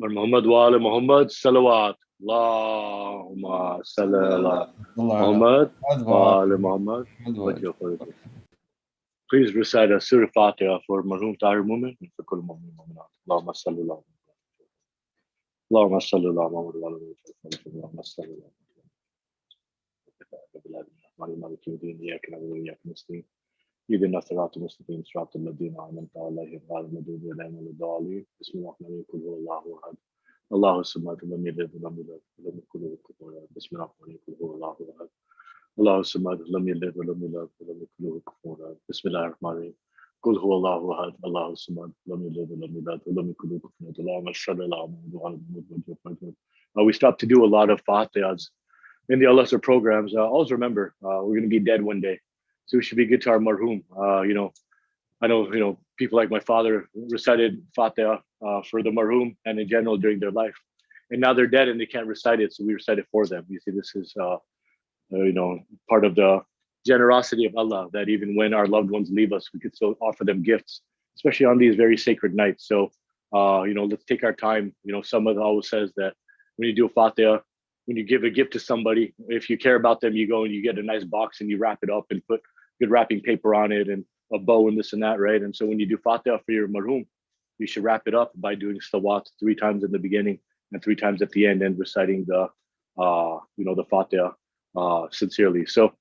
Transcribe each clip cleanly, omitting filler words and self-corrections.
Muhammad wa ala Muhammad salawat. Allahumma salli ala Allah ala Muhammad Muhammad wa wa ala Muhammad. Muhammad Please recite a Surah Fatiha for Marhum Tahir Mumin and for Kul Mu'min Mu'minat. Allahumma salli ala اللهم صل على محمد وعلى ال محمد اللهم صل على محمد مالك يوم الدين اياك نعبد واياك نستعين اهدنا الصراط المستقيم صراط الذين انعمت عليهم غير المغضوب عليهم ولا الضالين بسم الله الرحمن الرحيم قل هو الله احد الله الصمد لم يلد ولم يولد ولم يكن له كفوا احد بسم الله الرحمن الرحيم قل هو الله احد الله الصمد لم يلد ولم يولد ولم يكن له كفوا احد بسم الله الرحمن الرحيم قل هو الله احد الله الصمد لم يلد ولم يولد ولم يكن له كفوا احد اللهم صل على محمد وعلى ال محمد. We stopped to do a lot of fatihas in the al-Asr programs. Always remember, we're going to be dead one day, so we should be good to our marhum. I know, people like my father recited Fatiha for the marhum and in general during their life, and now they're dead and they can't recite it, so we recite it for them. You see, this is part of the generosity of Allah, that even when our loved ones leave us, we could still offer them gifts, especially on these very sacred nights. So, let's take our time. Someone always says that when you do a Fatiha, when you give a gift to somebody, if you care about them, you go and you get a nice box and you wrap it up and put good wrapping paper on it and a bow and this and that, right? And so when you do Fatiha for your marhum, you should wrap it up by doing salawat 3 times in the beginning and 3 times at the end, and reciting the Fatiha sincerely. So,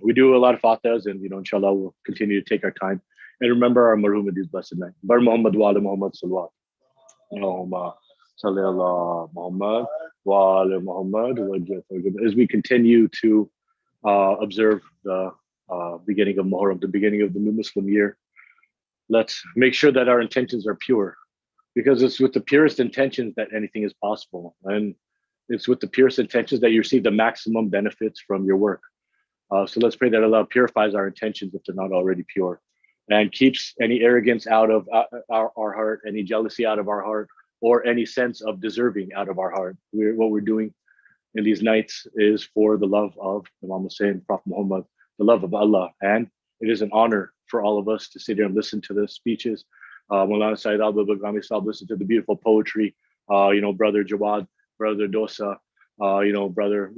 we do a lot of Fatihas, and inshallah, we'll continue to take our time and remember our marhum in these blessed nights. Bar Muhammad wa ala Muhammad salawat. Muhammad wa ala Muhammad. As we continue to observe the beginning of Muharram, the beginning of the new Muslim year, let's make sure that our intentions are pure, because it's with the purest intentions that anything is possible. And it's with the purest intentions that you receive the maximum benefits from your work. So let's pray that Allah purifies our intentions if they're not already pure, and keeps any arrogance out of our heart, any jealousy out of our heart, or any sense of deserving out of our heart. What we're doing in these nights is for the love of Imam Hussein, Prophet Muhammad, the love of Allah. And it is an honor for all of us to sit here and listen to the speeches. Maulana Sayyid Bilgrami Sahib, listen to the beautiful poetry. Brother Jawad, brother Dosa, brother,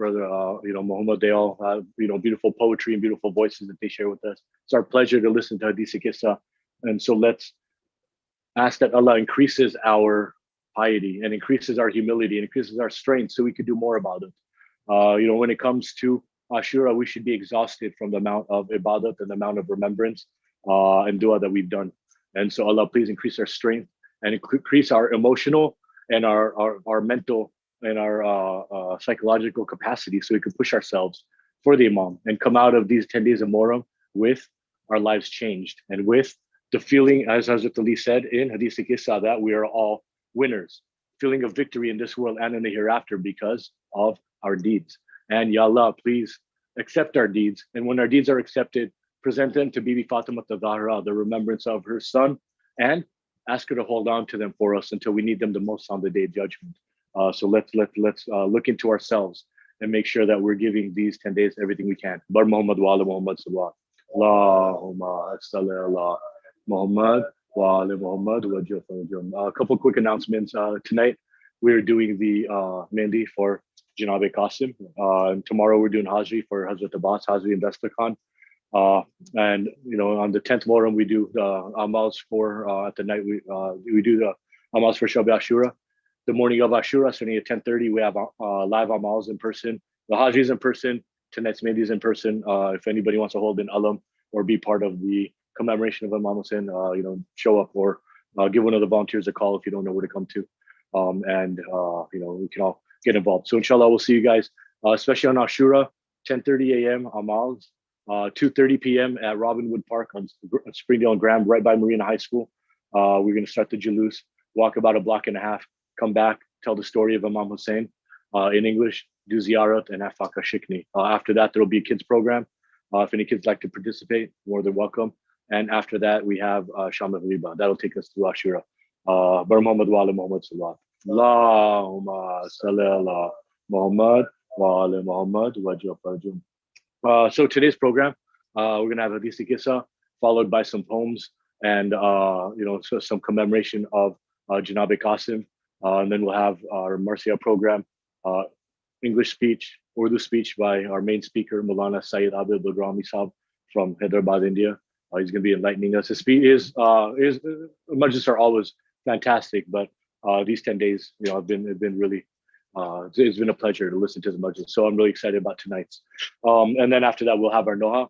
Muhammad, they all have, beautiful poetry and beautiful voices that they share with us. It's our pleasure to listen to Hadith Kissa. And so let's ask that Allah increases our piety and increases our humility and increases our strength so we could do more about it. When it comes to Ashura, we should be exhausted from the amount of ibadat and the amount of remembrance and dua that we've done. And so Allah, please increase our strength and increase our emotional and our mental and our psychological capacity so we can push ourselves for the Imam and come out of these 10 days of Muharram with our lives changed and with the feeling, as Hazrat Ali said in Hadith Kissa, that we are all winners, feeling of victory in this world and in the hereafter because of our deeds. And Ya Allah, please accept our deeds. And when our deeds are accepted, present them to Bibi Fatima Zahra, the remembrance of her son, and ask her to hold on to them for us until we need them the most on the day of judgment. So let's look into ourselves and make sure that we're giving these 10 days everything we can. Bar Muhammad wa ala Muhammad sallallahu. Allahumma salli ala Muhammad wa ala Muhammad. A couple quick announcements. Tonight we're doing the Mehndi for Janab Qasim. And tomorrow we're doing Hajri for Hazrat Abbas, Hajri and Besta Khan. And on the 10th Muharram we do the Amals for at the night we do the Amals for Shab Ashura. The morning of Ashura, starting at 10:30, we have live Amals in person. The Hajris in person. Tonight's Mehndi is in person. If anybody wants to hold an alam or be part of the commemoration of Imam Hussein, show up or give one of the volunteers a call if you don't know where to come to, and we can all get involved. So inshallah, we'll see you guys, especially on Ashura, 10:30 a.m. Amals, 2:30 p.m. at Robinwood Park on Springdale and Graham, right by Marina High School. We're going to start the Jalus, walk about a block and a half, come back, tell the story of Imam Hussein in English, do ziyarat, and have Faka Shikni. After that, there will be a kids program. If any kids like to participate, more than welcome. And after that, we have Sham al-Riba. That'll take us through Ashura. Bar Muhammad wa ala Muhammad sallallahu. Allahumma salli ala Muhammad wa ala Muhammad wa So today's program, we're going to have Hadith Kissa, followed by some poems and, so some commemoration of Janab Qasim. And then we'll have our Marcia program, uh, English speech, Urdu speech by our main speaker, Maulana Sayyid Abid Bilgrami Shab from Hyderabad, India. He's going to be enlightening us. His majlis are always fantastic, but these 10 days, have been really, it's been a pleasure to listen to the majlis. So I'm really excited about tonight's. And then after that, we'll have our Noha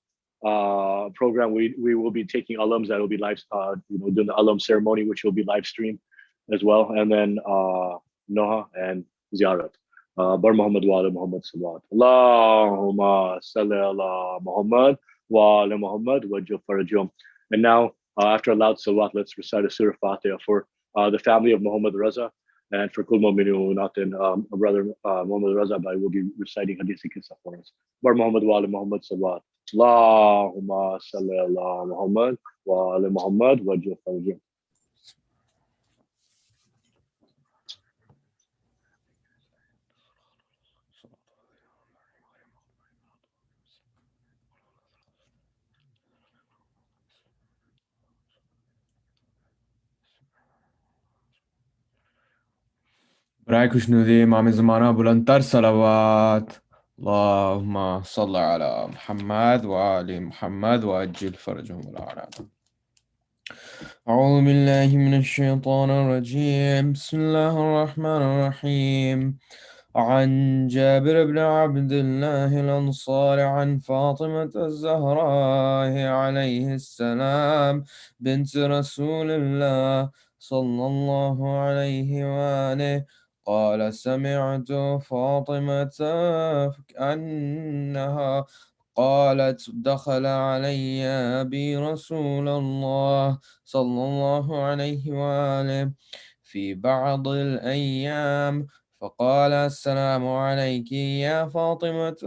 program. We will be taking alums that will be live, doing the alum ceremony, which will be live streamed as well. And then Noha and Ziyarat. Bar Muhammad wa ala Muhammad salawat. Allahumma salli ala Muhammad wa ala Muhammad wajjal farajum. And now, after a loud salawat, let's recite a Surah Fatiha for the family of Muhammad Raza and for Kul Mu'minunat and brother Muhammad Raza Bhai will be reciting Hadith Qissa for us. Bar Muhammad wa ala Muhammad salawat. Allahumma salli ala Muhammad wa ala Muhammad wajjal farajum. برائے خوشنودی امام زمانہ بلندتر صلوات اللهم صل على محمد وآل محمد وعجل فرجهم الأعراض. أعوذ بالله من الشيطان الرجيم. بسم الله الرحمن الرحيم. عن جابر بن عبد الله الأنصاري عن فاطمة الزهراء عليه السلام بنت رسول الله صلى الله عليه وآله قال سمعت فاطمة أنها قالت دخل علي أبي رسول الله صلى الله عليه وآله في بعض الأيام فقال السلام عليك يا فاطمة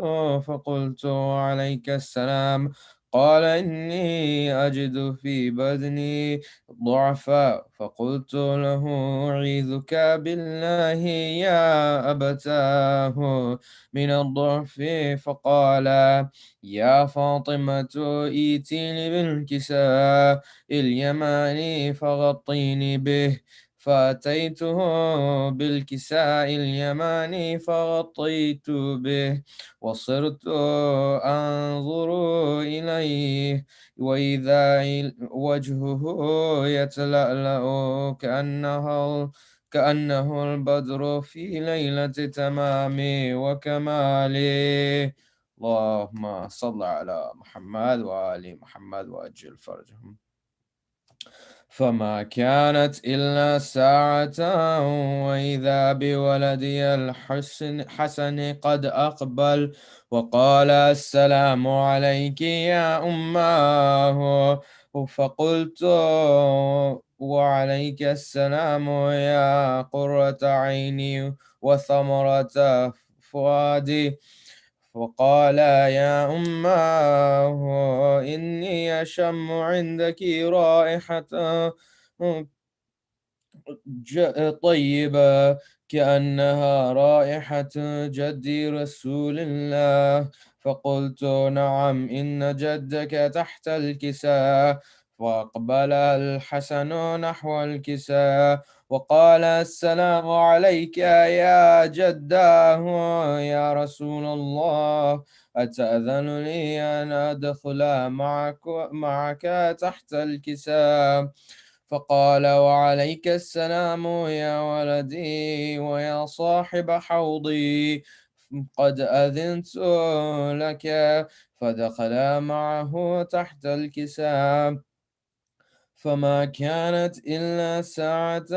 فقلت عليك السلام قال إني أجد في بدني ضعفا فقلت له أعيذك بالله يا أبتاه من الضعف فقال يا فاطمة ائتيني بالكساء اليماني فغطيني به فأتيته بالكساء اليماني فغطيت به وصرت أنظر إليه وإذا وجهه يتلألأ كأنه البدر في ليلة تمامي وكمالي. اللهم صل على محمد وآل محمد وأجل فرجهم. فما كانت إلا ساعة وإذا بولدي الحسن قد أقبل وقال السلام عليك يا أماه فقلت وعليك السلام يا قرة عيني وثمرة فؤادي فقال يا أماه إني أشم عندك رائحة طيبة كأنها رائحة جد رسول الله فقلت نعم إن جدك تحت الكساء فأقبل الحسن نحو الكساء وقال السلام عليك يا جداه يا رسول الله أتأذن لي أن أدخل معك تحت الكساء فقال وعليك السلام يا ولدي ويا صاحب حوضي قد أذنت لك فدخل معه تحت الكساء فما كانت إلا ساعة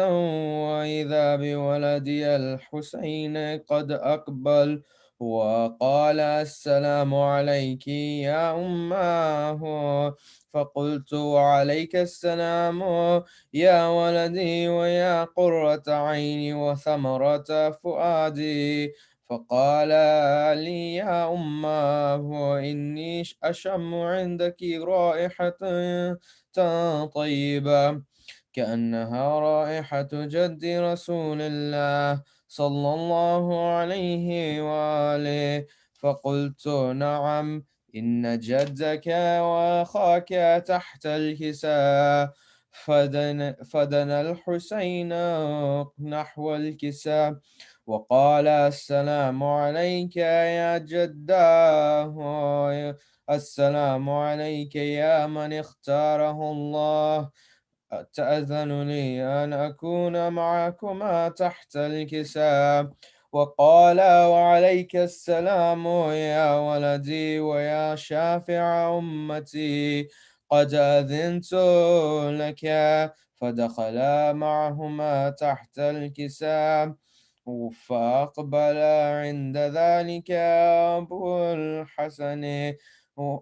وإذا بولدي الحسين قد أقبل وقال السلام عليك يا أماه فقلت وعليك السلام يا ولدي ويا قرة عيني وثمرة فؤادي فقال لي يا أماه إني أشم عندك رائحة طيبة كأنها رائحة جد رسول الله صلى الله عليه وآله فقلت نعم إن جدك وأخاك تحت الكساء فدن الحسين نحو الكساء وقال السلام عليك يا جداه، السلام عليك يا من اختاره الله، تأذن لي أن أكون معكما تحت الكساء. وقال وعليك السلام يا ولدي ويا شافع أمتي، قد أذنت لك. فدخلا معهما تحت الكساء. فأقبل عند ذلك أبو الحسن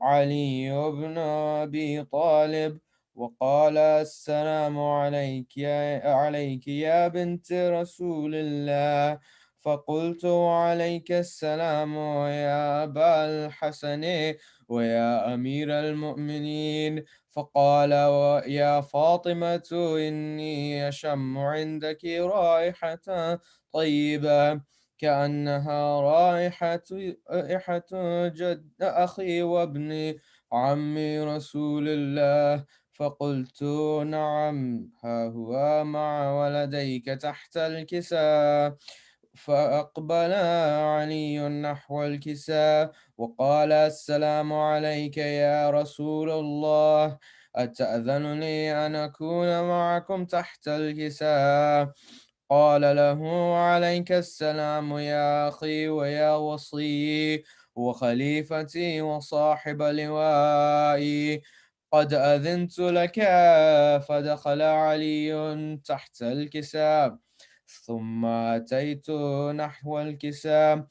علي بن أبي طالب وقال السلام عليك يا بنت رسول الله. فقلت عليك السلام يا أبا الحسن ويا أمير المؤمنين. فقال يا فاطمة إني أشم عندك رائحة طيبة كأنها رائحة جد أخي وابن عمي رسول الله. فقلت نعم، ها هو مع ولديك تحت الكساء. فأقبل علي نحو الكساء وقال السلام عليك يا رسول الله، أتأذن لي أن أكون معكم تحت الكساء؟ قال له عليك السلام يا أخي ويا وصي وخليفتي وصاحب لوائي، قد أذنت لك. فدخل علي تحت الكساء ثم أتيت نحو الكساء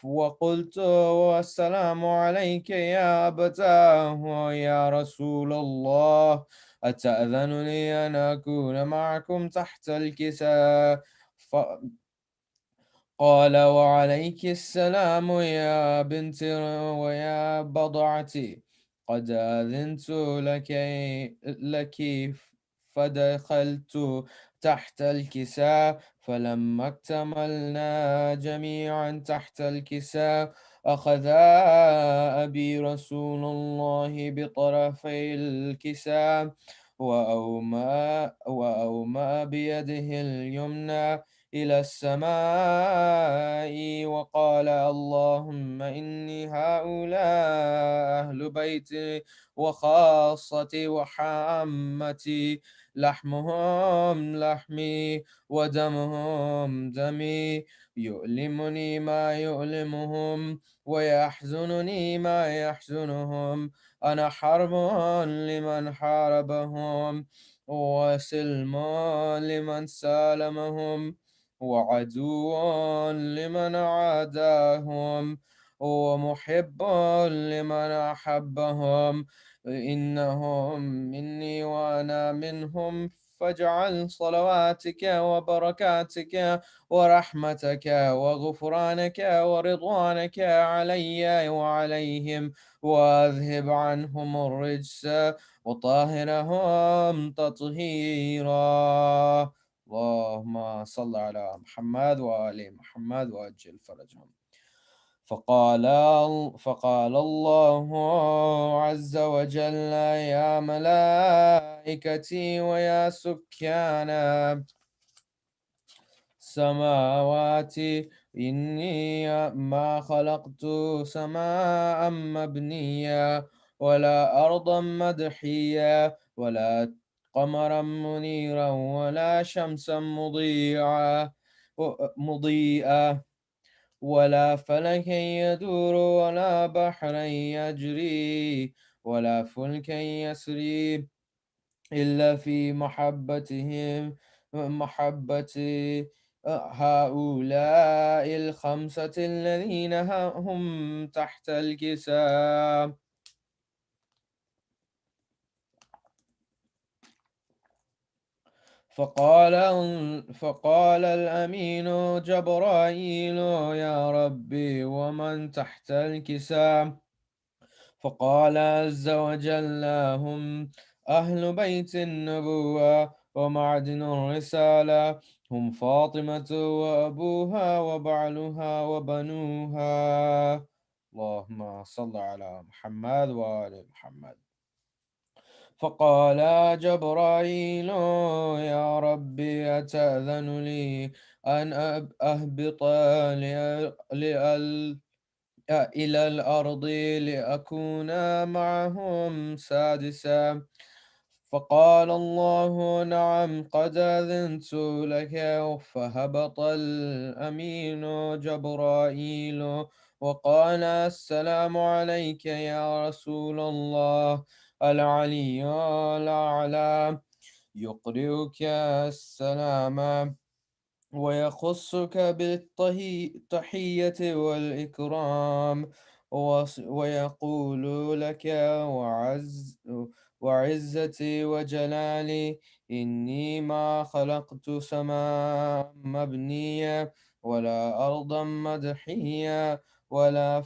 وقلت والسلام عليك يا أبتاه يا رسول الله، أتأذن لي أن أكون معكم تحت الكساء؟ قال وعليك السلام يا بنت ويا بضعتي، قد أذنت لك. فدخلت تحت الكساء فلما اكتملنا جميعا تحت الكساء أخذ أبي رسول الله بطرفي الكساء وأومأ بيده اليمنى إلى السماء وقال اللهم إني هؤلاء أهل بيتي وخاصتي وحامتي، لحمهم لحمي ودمهم دمي، يؤلمني ما يؤلمهم ويحزنني ما يحزنهم، أنا حرب لمن حاربهم وسلم لمن سالمهم وعدو لمن عاداهم ومحب لمن أحبهم، إنهم مني وأنا منهم، فاجعل صلواتك وبركاتك ورحمتك وغفرانك ورضوانك علي وعليهم، وأذهب عنهم الرجس وطهرهم تطهيرا. اللهم صل على محمد وآل محمد وأجل فرجهم. فقال فقال الله عز وجل يا ملائكتي ويا سكان سماواتي إني ما خلقت سماء مبنيا ولا أرضا مدحيا ولا قمرا منيرا ولا شمسا مضيئا ولا فلكا يدور ولا بحرا يجري ولا فلكا يسري إلا في محبة هؤلاء الخمسة الذين هم تحت الكساء. فقال الأمين جبرائيل يا ربي ومن تحت الكساء؟ فقال عز وجل هم أهل بيت النبوة ومعدن الرسالة، هم فاطمة وأبوها وبعلها وبنوها. اللهم صل على محمد وآل محمد. فقال جبرائيل يا ربي أتأذن لي أن أهبط لأ- إلى الأرض لأكون معهم سادسا. فقال الله نعم قد أذنت لك. فهبط الأمين جبرائيل وقال السلام عليك يا رسول الله. العلي الأعلى يقرئك السلام ويخصك بالتحية والإكرام ويقول لك وعزتي وجلالي إني ما خلقت سماء مبنية ولا أرضا مدحية ولا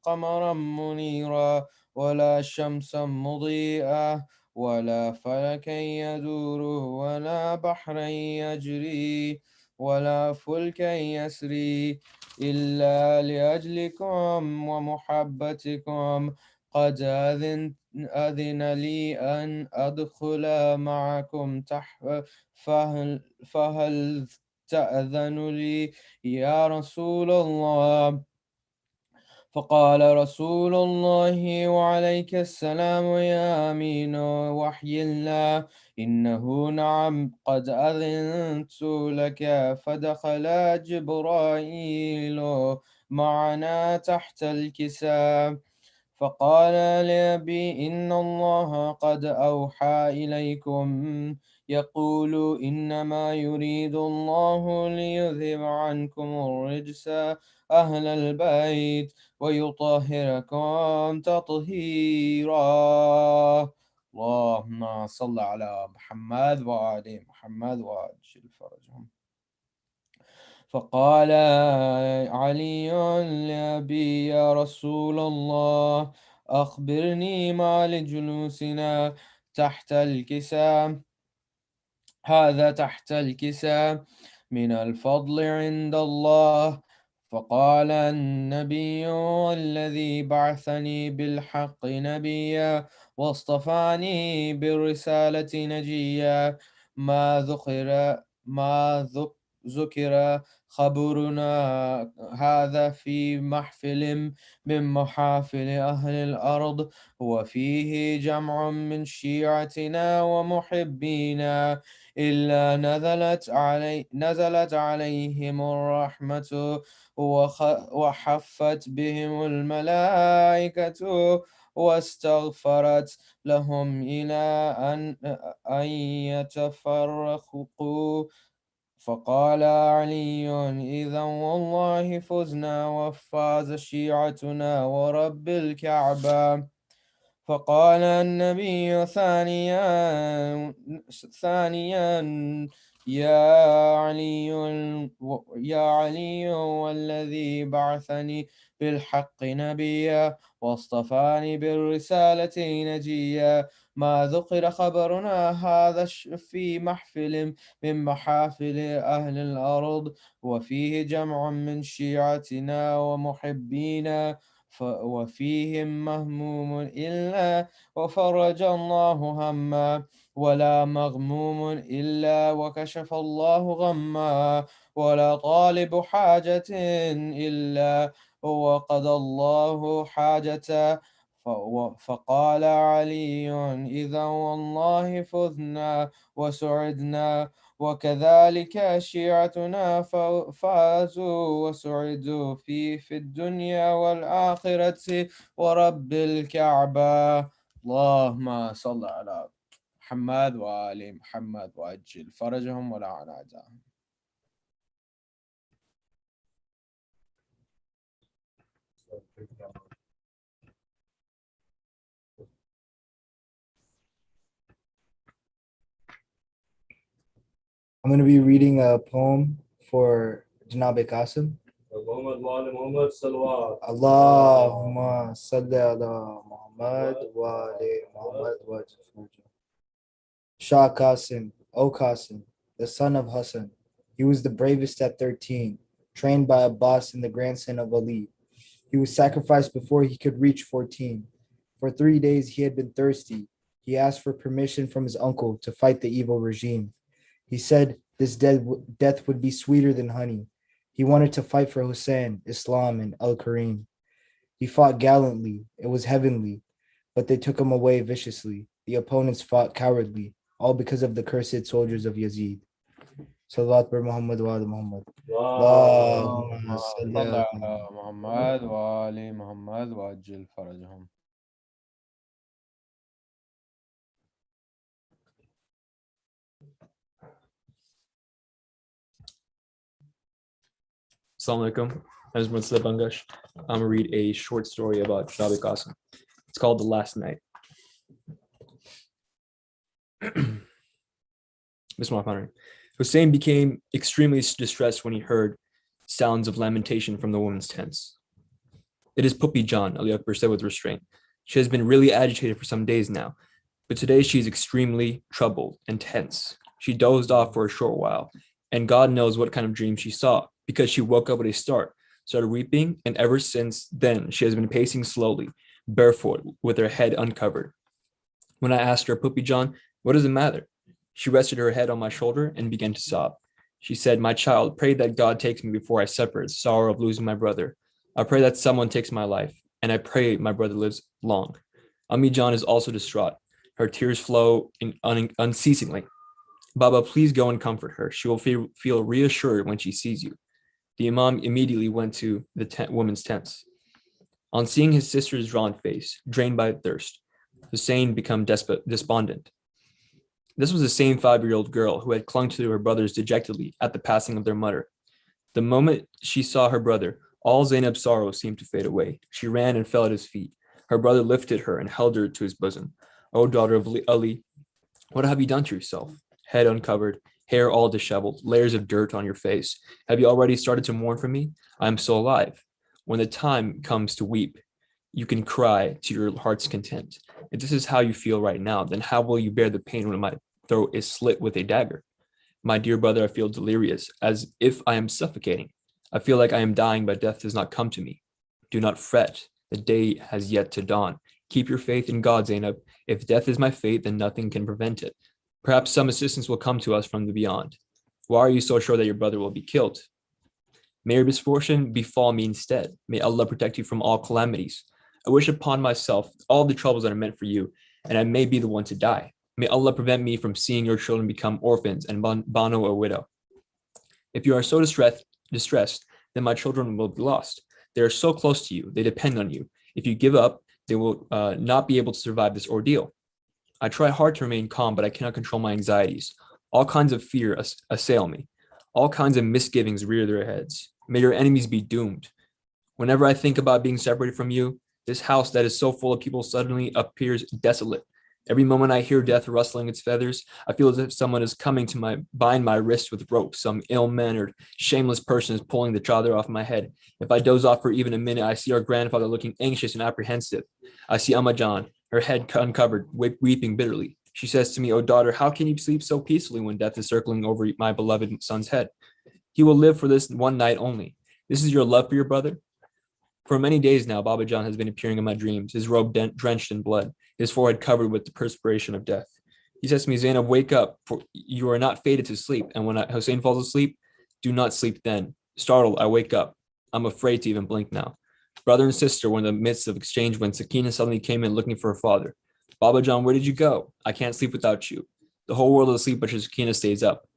قمرا منيرا ولا شمسا مضيئة ولا فلكا يدور ولا بحرا يجري ولا فلكا يسري إلا لأجلكم ومحبتكم. قد أذن لي أن أدخل معكم فهل تأذن لي يا رسول الله؟ فقال رسول الله وعليك السلام يا أمين وحي الله إنه نعم قد أذنت لك. فدخل جبرائيل معنا تحت الكساء فقال لأبي إن الله قد أوحى إليكم يقول إنما يريد الله ليذهب عنكم الرجس أهل البيت ويطهركم تطهيرا. اللهم صل على محمد وآل محمد وعجل فرجهم. فقال علي لأبي يا رسول الله أخبرني ما لجلوسنا تحت الكساء هذا تحت الكساء من الفضل عند الله. فقال النبي الذي بعثني بالحق نبيا واصطفاني بالرسالة نجيا ما ذكر خبرنا هذا في محفل من محافل أهل الأرض وفيه جمع من شيعتنا ومحبينا إلا نزلت عليهم الرحمة وحفت بهم الملائكة واستغفرت لهم إلى أن يتفرقوا. فقال علي إذا والله فزنا وفاز شيعتنا ورب الكعبة. فقال النبي ثانيا يا يا علي والذي بعثني بالحق نبيا واصطفاني بالرسالة نجيا ما ذكر خبرنا هذا في محفل من محافل أهل الأرض وفيه جمع من شيعتنا ومحبينا وفيهم مهموم إلا وفرج الله هما ولا مغموم إلا وكشف الله غما ولا طالب حاجة إلا وقضى الله حاجته. فقال علي إذا والله فزنا وسعدنا وكذلك شيعتنا فازوا وسعدوا في الدنيا والآخرة ورب الكعبة. اللهم صل على محمد وآل محمد وأجل فرجهم ولعن أعداءهم. I'm going to be reading a poem for Janabe Qasim. Allahumma salli ala Muhammad wa ali Muhammad wa ajil. Shah Qasim, O Qasim, the son of Hassan. He was the bravest at 13, trained by Abbas and the grandson of Ali. He was sacrificed before he could reach 14. For 3 days he had been thirsty. He asked for permission from his uncle to fight the evil regime. He said this death would be sweeter than honey. He wanted to fight for Hussein, Islam, and al-Karim. He fought gallantly. It was heavenly, but they took him away viciously. The opponents fought cowardly, all because of the cursed soldiers of Yazid. Salawat bar Muhammad wa ala Muhammad. Allahumma salli صل ala على محمد وآل محمد وعجل فرجهم. Assalamu alaikum. I'm going to read a short story about Shab Qasim. It's called The Last Night. Bismillah. Hussein became extremely distressed when he heard sounds of lamentation from the woman's tents. It is Puppy John, Ali Akbar said with restraint. She has been really agitated for some days now, but today she is extremely troubled and tense. She dozed off for a short while, and God knows what kind of dream she saw, because she woke up with a start, started weeping, and ever since then she has been pacing slowly, barefoot, with her head uncovered. When I asked her, Puppy John, what does it matter? She rested her head on my shoulder and began to sob. She said, my child, pray that God takes me before I suffer the sorrow of losing my brother. I pray that someone takes my life, and I pray my brother lives long. Ammi John is also distraught. Her tears flow unceasingly. Baba, please go and comfort her. She will feel reassured when she sees you. The Imam immediately went to the woman's tents. On seeing his sister's drawn face, drained by thirst, Hussein became despondent. This was the same 5-year-old girl who had clung to her brothers dejectedly at the passing of their mother. The moment she saw her brother, all Zainab's sorrow seemed to fade away. She ran and fell at his feet. Her brother lifted her and held her to his bosom. O daughter of Ali, what have you done to yourself? Head uncovered, hair all disheveled, layers of dirt on your face. Have you already started to mourn for me? I am still alive. When the time comes to weep, you can cry to your heart's content. If this is how you feel right now, then how will you bear the pain when my throat is slit with a dagger? My dear brother, I feel delirious, as if I am suffocating. I feel like I am dying, but death does not come to me. Do not fret. The day has yet to dawn. Keep your faith in God, Zainab. If death is my fate, then nothing can prevent it. Perhaps some assistance will come to us from the beyond. Why are you so sure that your brother will be killed? May your misfortune befall me instead. May Allah protect you from all calamities. I wish upon myself all the troubles that are meant for you, and I may be the one to die. May Allah prevent me from seeing your children become orphans and Bano a widow. If you are so distressed, then my children will be lost. They are so close to you. They depend on you. If you give up, they will not be able to survive this ordeal. I try hard to remain calm, but I cannot control my anxieties. All kinds of fear assail me. All kinds of misgivings rear their heads. May your enemies be doomed. Whenever I think about being separated from you, this house that is so full of people suddenly appears desolate. Every moment I hear death rustling its feathers, I feel as if someone is coming to bind my wrist with ropes. Some ill-mannered, shameless person is pulling the chadar off my head. If I doze off for even a minute, I see our grandfather looking anxious and apprehensive. I see Amma John, her head uncovered, weeping bitterly. She says to me, "Oh daughter, how can you sleep so peacefully when death is circling over my beloved son's head? He will live for this one night only. This is your love for your brother?" For many days now, Baba John has been appearing in my dreams, his robe drenched in blood, his forehead covered with the perspiration of death. He says to me, "Zainab, wake up, for you are not fated to sleep. And when Hussein falls asleep, do not sleep then." Startled, I wake up. I'm afraid to even blink now. Brother and sister were in the midst of exchange when Sakina suddenly came in looking for her father. "Baba John, where did you go? I can't sleep without you." The whole world is asleep, but Sakina stays up.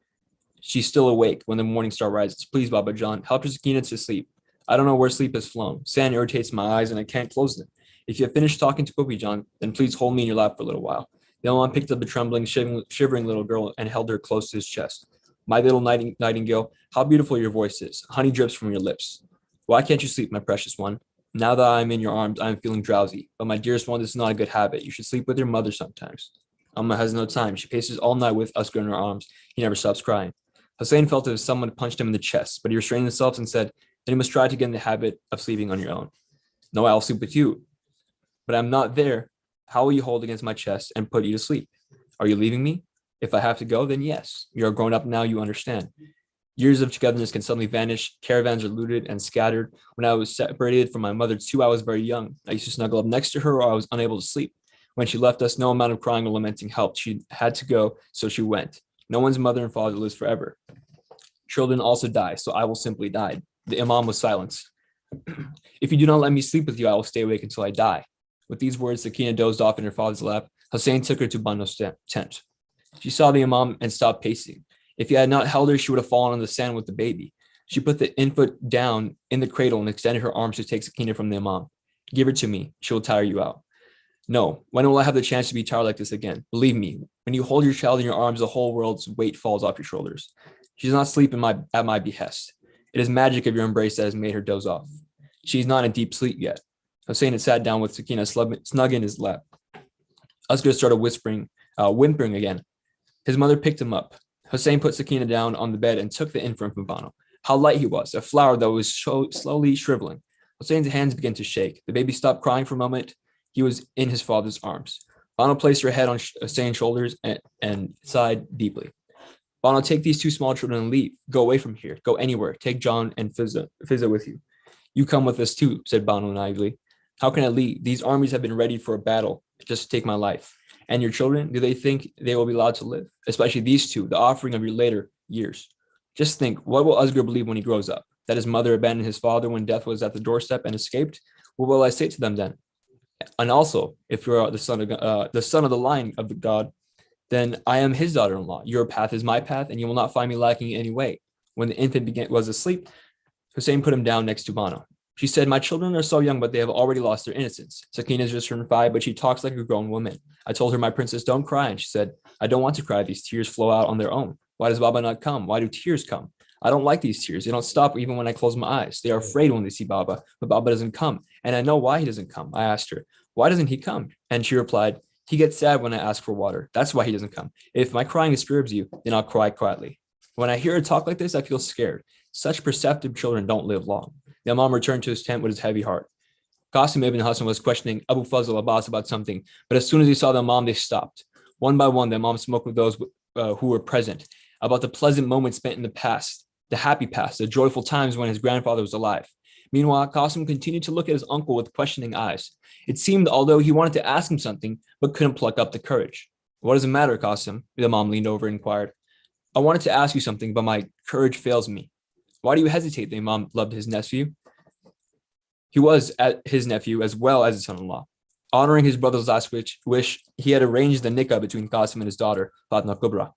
She's still awake when the morning star rises. "Please, Baba John, help your Sakina to sleep. I don't know where sleep has flown. Sand irritates my eyes and I can't close them. If you have finished talking to Puppy John, then please hold me in your lap for a little while." The Imam picked up the trembling, shivering little girl and held her close to his chest. "My little nightingale, how beautiful your voice is. Honey drips from your lips. Why can't you sleep, my precious one? Now that I am in your arms, I am feeling drowsy. But my dearest one, this is not a good habit. You should sleep with your mother sometimes." Amma has no time. She paces all night with Oscar in her arms. He never stops crying. Hussein felt as if someone punched him in the chest, but he restrained himself and said, "Then you must try to get in the habit of sleeping on your own." "No, I'll sleep with you." "But I'm not there. How will you hold against my chest and put you to sleep? Are you leaving me? If I have to go, then yes. You are grown up now, you understand. Years of togetherness can suddenly vanish. Caravans are looted and scattered. When I was separated from my mother too, I was very young. I used to snuggle up next to her or I was unable to sleep. When she left us, no amount of crying or lamenting helped. She had to go, so she went. No one's mother and father lives forever. Children also die, so I will simply die. The Imam was silenced. If you do not let me sleep with you, I will stay awake until I die. With these words, Sakina dozed off in her father's lap. Hussein took her to Bano's tent. She saw the Imam and stopped pacing. If he had not held her, she would have fallen on the sand with the baby. She put the infant down in the cradle and extended her arms to take Sakina from the Imam. Give her to me. She will tire you out. No, when will I have the chance to be tired like this again? Believe me, when you hold your child in your arms, the whole world's weight falls off your shoulders. She does not sleep at my behest. It is magic of your embrace that has made her doze off. She is not in deep sleep yet. Hussein had sat down with Sakina snug in his lap. Asghar started whimpering again. His mother picked him up. Hussein put Sakina down on the bed and took the infant from Bano. How light he was, a flower that was slowly shriveling. Hussein's hands began to shake. The baby stopped crying for a moment. He was in his father's arms. Bano placed her head on Hussein's shoulders and sighed deeply. Bano, take these two small children and leave. Go away from here. Go anywhere. Take John and Fizza with you. You come with us too, said Bano naively. How can I leave? These armies have been ready for a battle just to take my life. And your children, do they think they will be allowed to live? Especially these two, the offering of your later years. Just think, what will Asghar believe when he grows up? That his mother abandoned his father when death was at the doorstep and escaped? What will I say to them then? And also, if you're the son of the line of the God, then I am his daughter-in-law. Your path is my path, and you will not find me lacking in any way. When the infant was asleep, Hussein put him down next to Bano. She said, my children are so young, but they have already lost their innocence. Sakina is just turned 5, but she talks like a grown woman. I told her, my princess, don't cry. And she said, I don't want to cry. These tears flow out on their own. Why does Baba not come? Why do tears come? I don't like these tears. They don't stop even when I close my eyes. They are afraid when they see Baba, but Baba doesn't come. And I know why he doesn't come. I asked her, why doesn't he come? And she replied, he gets sad when I ask for water. That's why he doesn't come. If my crying disturbs you, then I'll cry quietly. When I hear her talk like this, I feel scared. Such perceptive children don't live long. The Imam returned to his tent with his heavy heart. Qasim ibn Hassan was questioning Abu Fazl Abbas about something, but as soon as he saw the Imam, they stopped. One by one, the Imam spoke with those who were present about the pleasant moments spent in the past, the happy past, the joyful times when his grandfather was alive. Meanwhile, Qasim continued to look at his uncle with questioning eyes. It seemed although he wanted to ask him something, but couldn't pluck up the courage. What does it matter, Qasim? The Imam leaned over and inquired. I wanted to ask you something, but my courage fails me. Why do you hesitate? The Imam loved his nephew. He was his nephew as well as his son-in-law. Honoring his brother's last wish, he had arranged the nikah between Qasim and his daughter, Fatma Kubra.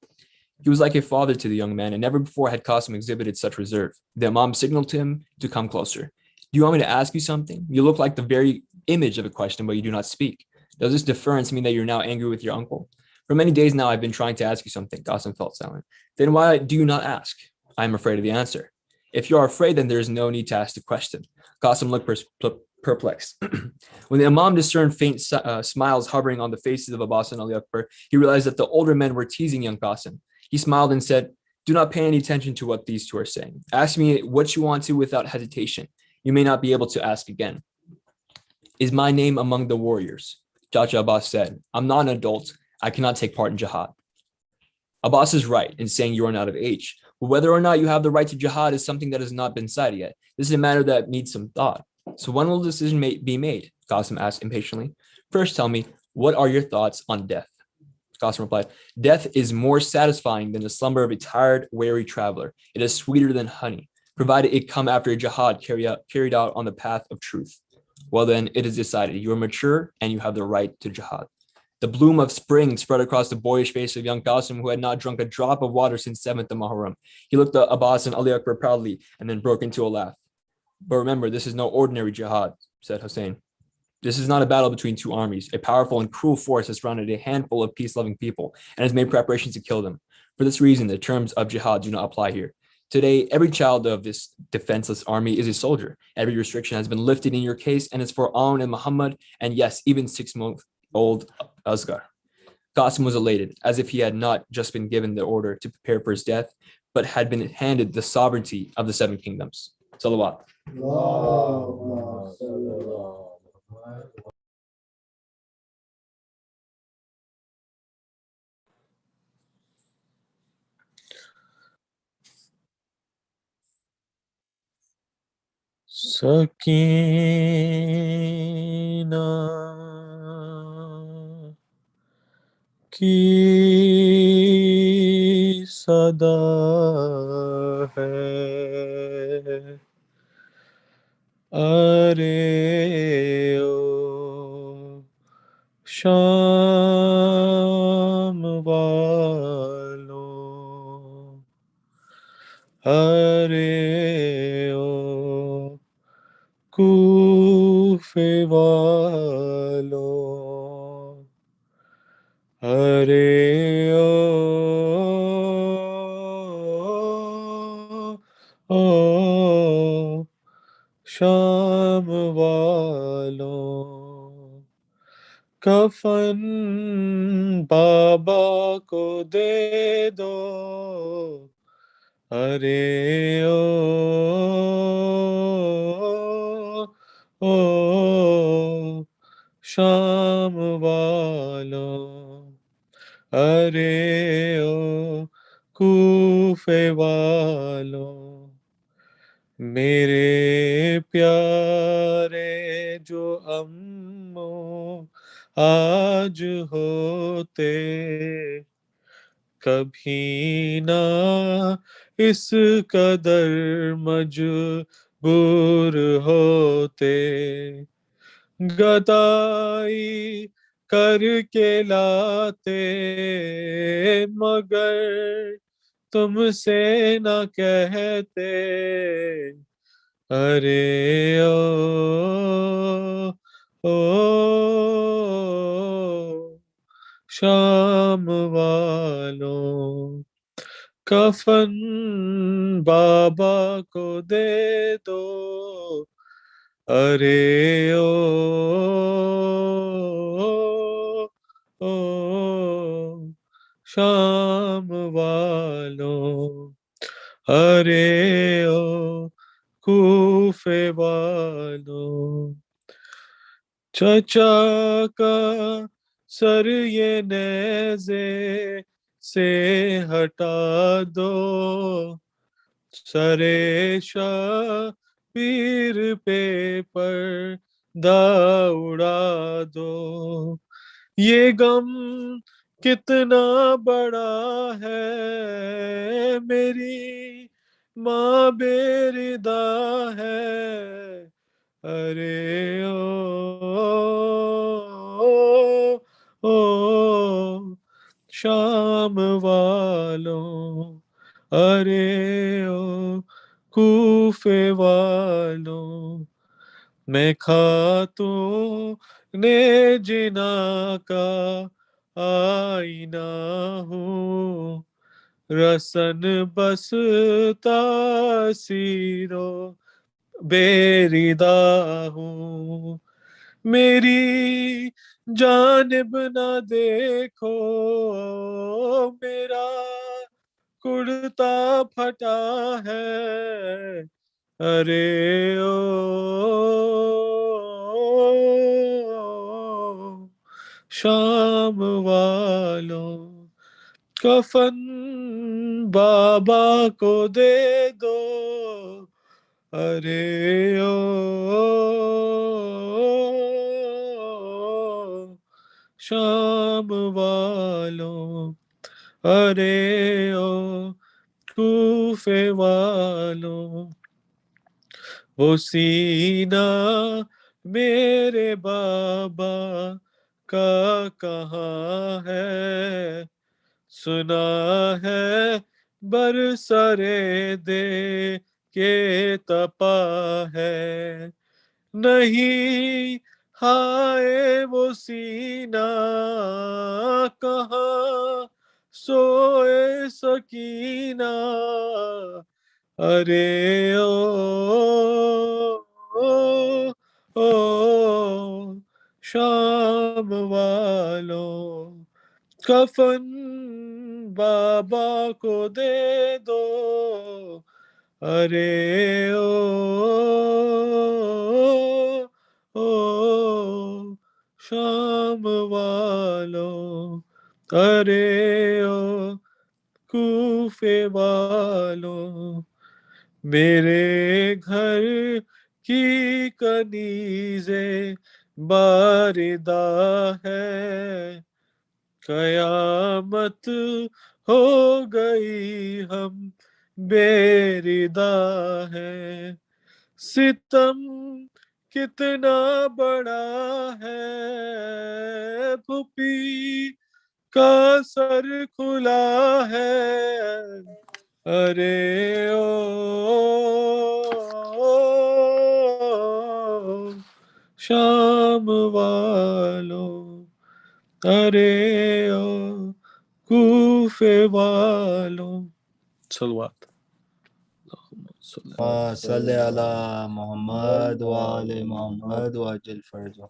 He was like a father to the young man, and never before had Qasim exhibited such reserve. The Imam signaled to him to come closer. Do you want me to ask you something? You look like the very image of a question, but you do not speak. Does this deference mean that you're now angry with your uncle? For many days now, I've been trying to ask you something. Qasim felt silent. Then why do you not ask? I am afraid of the answer. If you are afraid, then there is no need to ask the question. Qasim looked perplexed. When the Imam discerned faint smiles hovering on the faces of Abbas and Ali Akbar, he realized that the older men were teasing young Qasim. He smiled and said, do not pay any attention to what these two are saying. Ask me what you want to without hesitation. You may not be able to ask again. Is my name among the warriors? Chacha Abbas said, I'm not an adult. I cannot take part in jihad. Abbas is right in saying you are not of age. But whether or not you have the right to jihad is something that has not been decided yet. This is a matter that needs some thought. So when will the decision be made? Qasim asked impatiently. First, tell me, what are your thoughts on death? Qasim replied, death is more satisfying than the slumber of a tired, weary traveler. It is sweeter than honey, provided it come after a jihad carried out on the path of truth. Well then, it is decided. You are mature and you have the right to jihad. The bloom of spring spread across the boyish face of young Qasim, who had not drunk a drop of water since 7th of Muharram. He looked at Abbas and Ali Akbar proudly and then broke into a laugh. But remember, this is no ordinary jihad, said Hussein. This is not a battle between two armies. A powerful and cruel force has surrounded a handful of peace-loving people and has made preparations to kill them. For this reason, the terms of jihad do not apply here. Today, every child of this defenseless army is a soldier. Every restriction has been lifted in your case, and it's for Aun and Muhammad, and yes, even 6-month-old Asghar. Qasim was elated, as if he had not just been given the order to prepare for his death, but had been handed the sovereignty of the 7 kingdoms. Salawat. Sakina की सदा है। अरे ओ शाम वालों, अरे ओ कूफे वालों, अरे ओ शाम वालों, कफन बाबा को दे दो। अरे ओ शाम वालों, अरे ओ कूफे वालों, मेरे प्यारे जो अम्मो आज होते, कभी ना इस कदर मजबूर होते। गदाई करके लाते, मगर तुमसे न कहते। अरे ओ शाम वालों, कफन बाबा को दे दो। अरे ओ शाम वालों, अरे ओ कूफे वालों, चचा का सर ये नेज़े से हटा दो। सरे शाह पीर पे पर्दा उड़ा दो। ये गम कितना बड़ा है, मेरी माँ बेरिदा है। अरे ओ शाम वालों, अरे ओ कूफे वालों, मैं खातून ने जिना का आईना हूँ। रसन बस तासीरो बेरिदा हूँ। मेरी जानिब ना देखो, मेरा कुर्ता फटा है। अरे ओ शाम वालों, कफन बाबा को दे दो। अरे ओ शाम वालों, अरे ओ कूफे वालों, वो सीना मेरे बाबा का कहाँ है। सुना है बरसरे दे के तपा है। नहीं हाय वो सीना, कहाँ सोए सकीना। अरे ओ शाम वालों, कफन बाबा को दे दो। अरे ओ शाम वालों, अरे ओ कूफे वालों, मेरे घर की कनीज़े बारिदा है। कयामत हो गई हम बेरिदा है, सितम कितना बड़ा है, फुपी का सर खुला है, अरे ओ शाम वालों, अरे ओ कूफे वालों। सलवात सल्ले अला मोहम्मद व आले मोहम्मद वअज्जिल फरजा।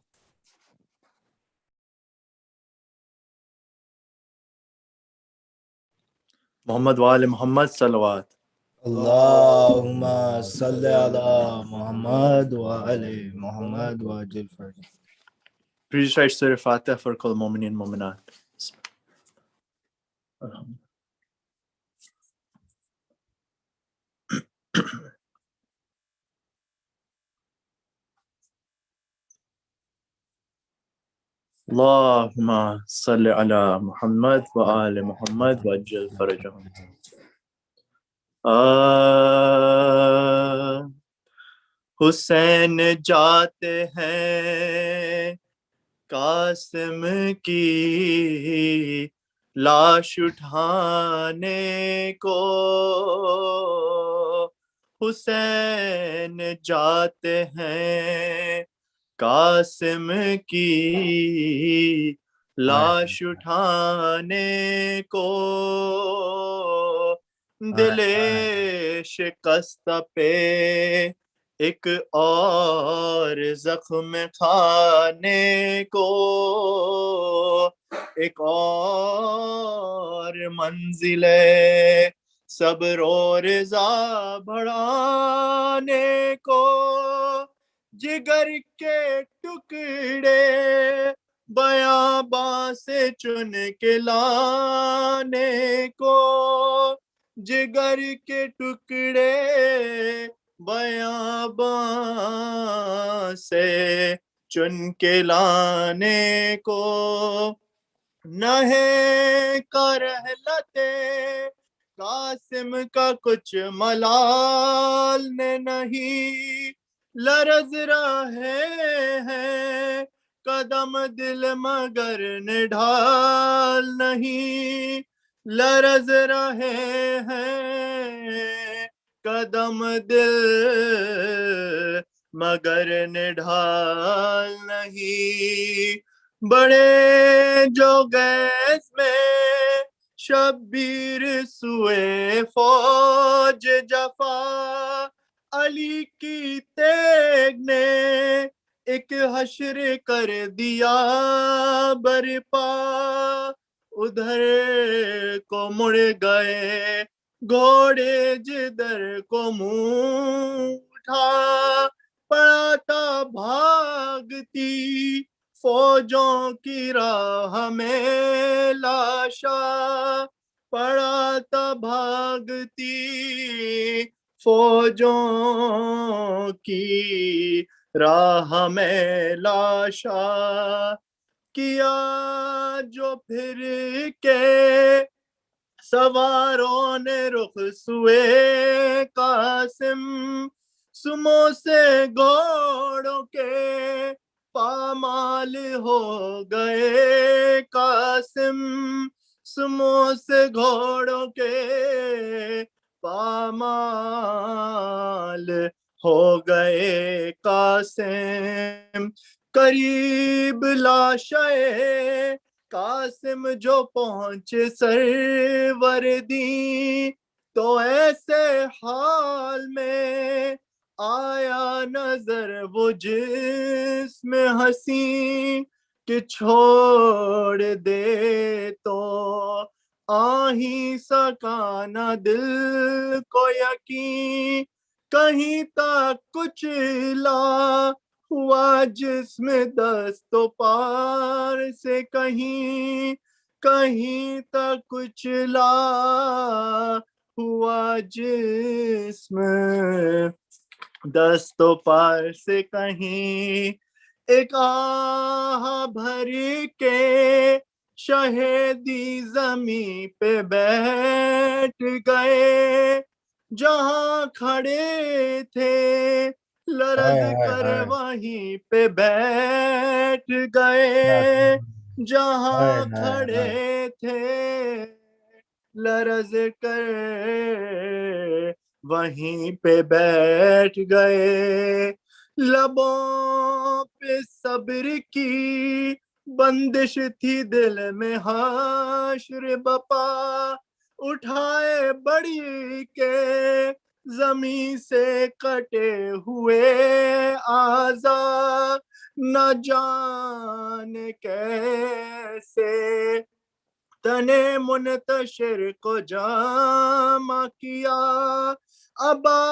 मोहम्मद वाले मोहम्मद सलवात। अल्लाहुम्मा सल्ले अला मोहम्मद व आले Mohammad वअज्जिल फरजा। Please recite Surah Fatiha for Kul Mu'minin Mu'minat. Allahumma salli ala Muhammad wa ali Muhammad wa ajil farajahum. Hussain जाते हैं कासिम की लाश उठाने को, हुसैन जाते हैं कासिम की लाश उठाने को, दिले शिकस्त पे एक और जख्म खाने को, एक और मंजिले सब्र और रिज़ा बढ़ाने को, जिगर के टुकड़े बयाबां से चुन के लाने को, जिगर के टुकड़े बयाबां से चुन के लाने को, नहे का रहलते कासिम का कुछ मलाल ने नहीं, लरज रहे हैं कदम दिल मगर निढाल नहीं, लरज रहे हैं कदम दिल मगर निढाल नहीं, बड़े जो गैस में शब्बीर सुए फौज जफा, अली की तेग ने एक हश्र कर दिया बरपा, उधर को मुड़ गए घोड़े जिधर को मुंह उठा, पड़ा था भागती फौजों की राह में लाशा, पड़ा था भागती फौजों की राह में लाशा, किया जो फिर के सवारों ने रुख सुए कासिम, सुमो से घोड़ों के पामाल हो गए कासिम, सुमो से घोड़ों के पामाल हो गए कासिम, करीब लाशे कासिम जो पहुंचे सरवरदी, तो ऐसे हाल में आया नजर वो जिसमें हंसी, कि छोड़ दे तो आ ही सका ना दिल को यकीन, कहीं तक कुछ ला हुआ जिसमें दस्तो पार से कहीं, कहीं तक कुछ ला हुआ जिसमें दस्तो पार से कहीं, एक आह भर के शहेदी ज़मीं पे बैठ गए, जहां खड़े थे लरज हाय हाय कर हाय वहीं पे बैठ गए, हाय जहां हाय हाय। खड़े थे लरज कर वहीं पे बैठ गए। लबों पे सब्र की बंदिश थी, दिल में हाशर बपा, उठाए बड़ी के जमीन से कटे हुए आजा, न जाने कैसे तने मुनतशिर को जामा किया, अबा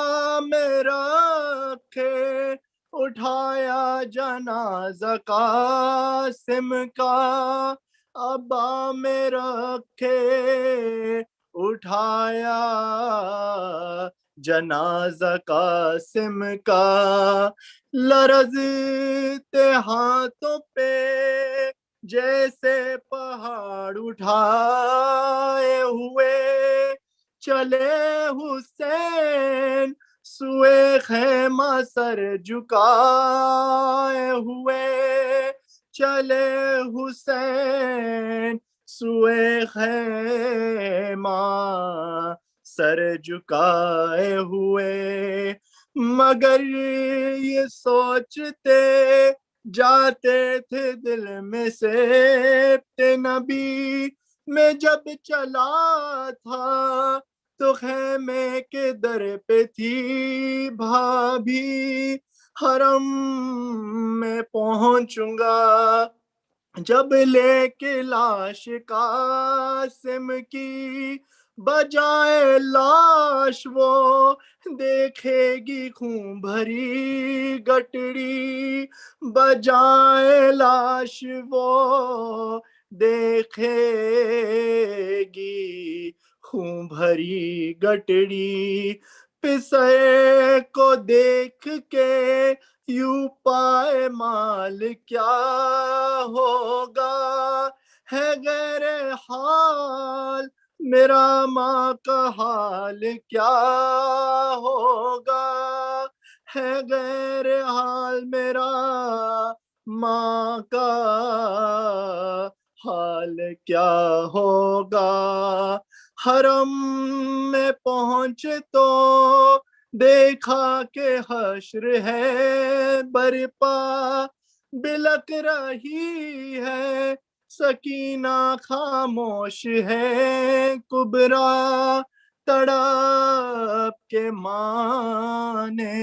में रखे उठाया जनाजा कासिम का, अबा में रखे उठाया जनाजा कासिम का। लरजते हाथों पे जैसे पहाड़ उठाए हुए चले हुसैन, सुए खैमा सर झुकाए हुए चले हुसैन, सुए खैमा सर झुकाए हुए। मगर ये सोचते जाते थे दिल में से नबी, मैं जब चला था तो खेमे के दर पे थी भाभी, हरम में पहुंचूंगा जब लेके लाश कासिम की, बजाए लाश वो देखेगी खून भरी गठड़ी, बजाए लाश वो देखेगी खून भरी गठड़ी। पिसए को देख के यूं पाए माल क्या होगा, है गैरे हाल मेरा माँ का हाल क्या होगा, है गैरे हाल मेरा माँ का हाल क्या होगा। हरम में पहुँचे तो देखा के हश्र है बरपा, बिलक रही है सकीना खामोश है कुबरा, तड़प के माने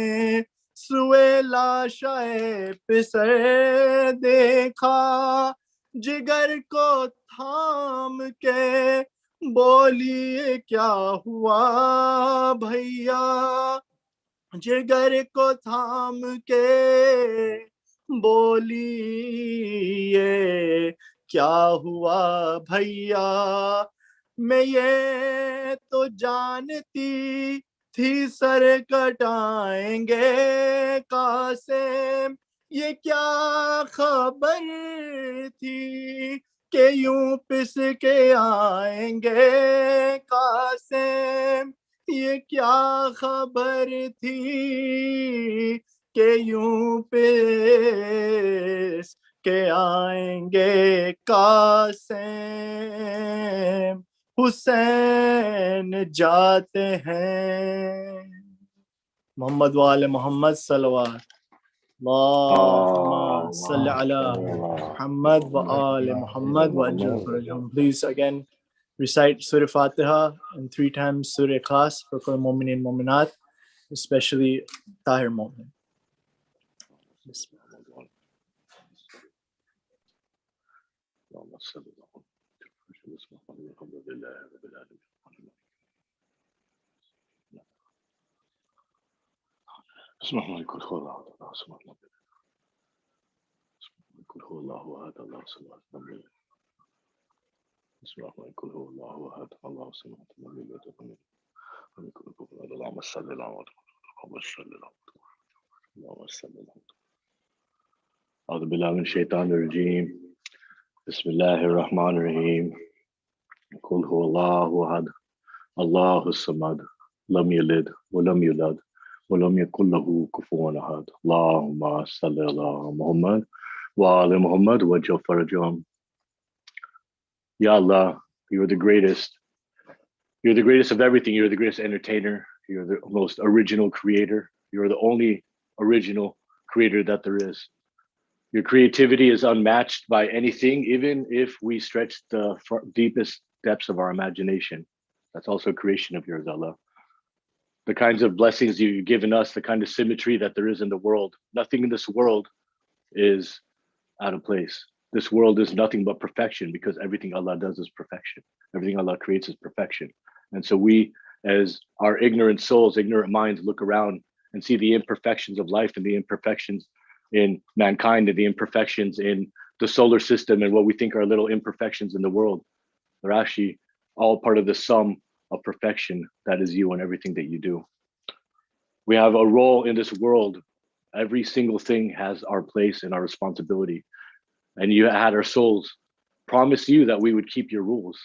सुए लाशाए पिसर देखा, जिगर को थाम के बोली क्या हुआ भैया, जिगर को थाम के बोली ये क्या हुआ भैया। मैं ये तो जानती थी सर कटाएंगे कासिम, ये क्या खबर थी कि यूं पिस के आएंगे कासिम, ये क्या खबर थी कि यूं पिस के आएंगे कासिम। हुसैन जाते हैं। मोहम्मद वाले मोहम्मद सल्लल्लाहु Muhammad wa ali Muhammad wa ajal farajhum. Please again recite Surah Fatiha and 3 times Surah Ikhlas for Kullu Mu'minin Mu'minat, especially Tahir Mu'min. بسم الله قل هو الله احد الله الصمد لم يلد قل هو الله احد الله الصمد لم يلد بسم الله قل هو الله احد الله الصمد لم يلد ولم يكن له كفوا احد اللهم صل على محمد اللهم صل على محمد اللهم صل على محمد أعوذ بالله من الشيطان الرجيم Bismillahir Rahmanir Rahim. Qul huwallahu ahad. Allahu samad. Lam yalid wa lam yulad wa lam yakul lahu kufuwan ahad. Allahumma salli ala Muhammad wa ala Muhammad wa jal farajahum. Ya Allah, you are the greatest. You're the greatest of everything. You're the greatest entertainer. You're the most original creator. You're the only original creator that there is. Your creativity is unmatched by anything, even if we stretch the deepest depths of our imagination. That's also a creation of yours, Allah. The kinds of blessings you've given us, the kind of symmetry that there is in the world. Nothing in this world is out of place. This world is nothing but perfection because everything Allah does is perfection. Everything Allah creates is perfection. And so we, as our ignorant souls, ignorant minds, look around and see the imperfections of life and the imperfections in mankind and the imperfections in the solar system and what we think are little imperfections in the world. They're actually all part of the sum of perfection that is you and everything that you do. We have a role in this world. Every single thing has our place and our responsibility. And you had our souls promise you that we would keep your rules,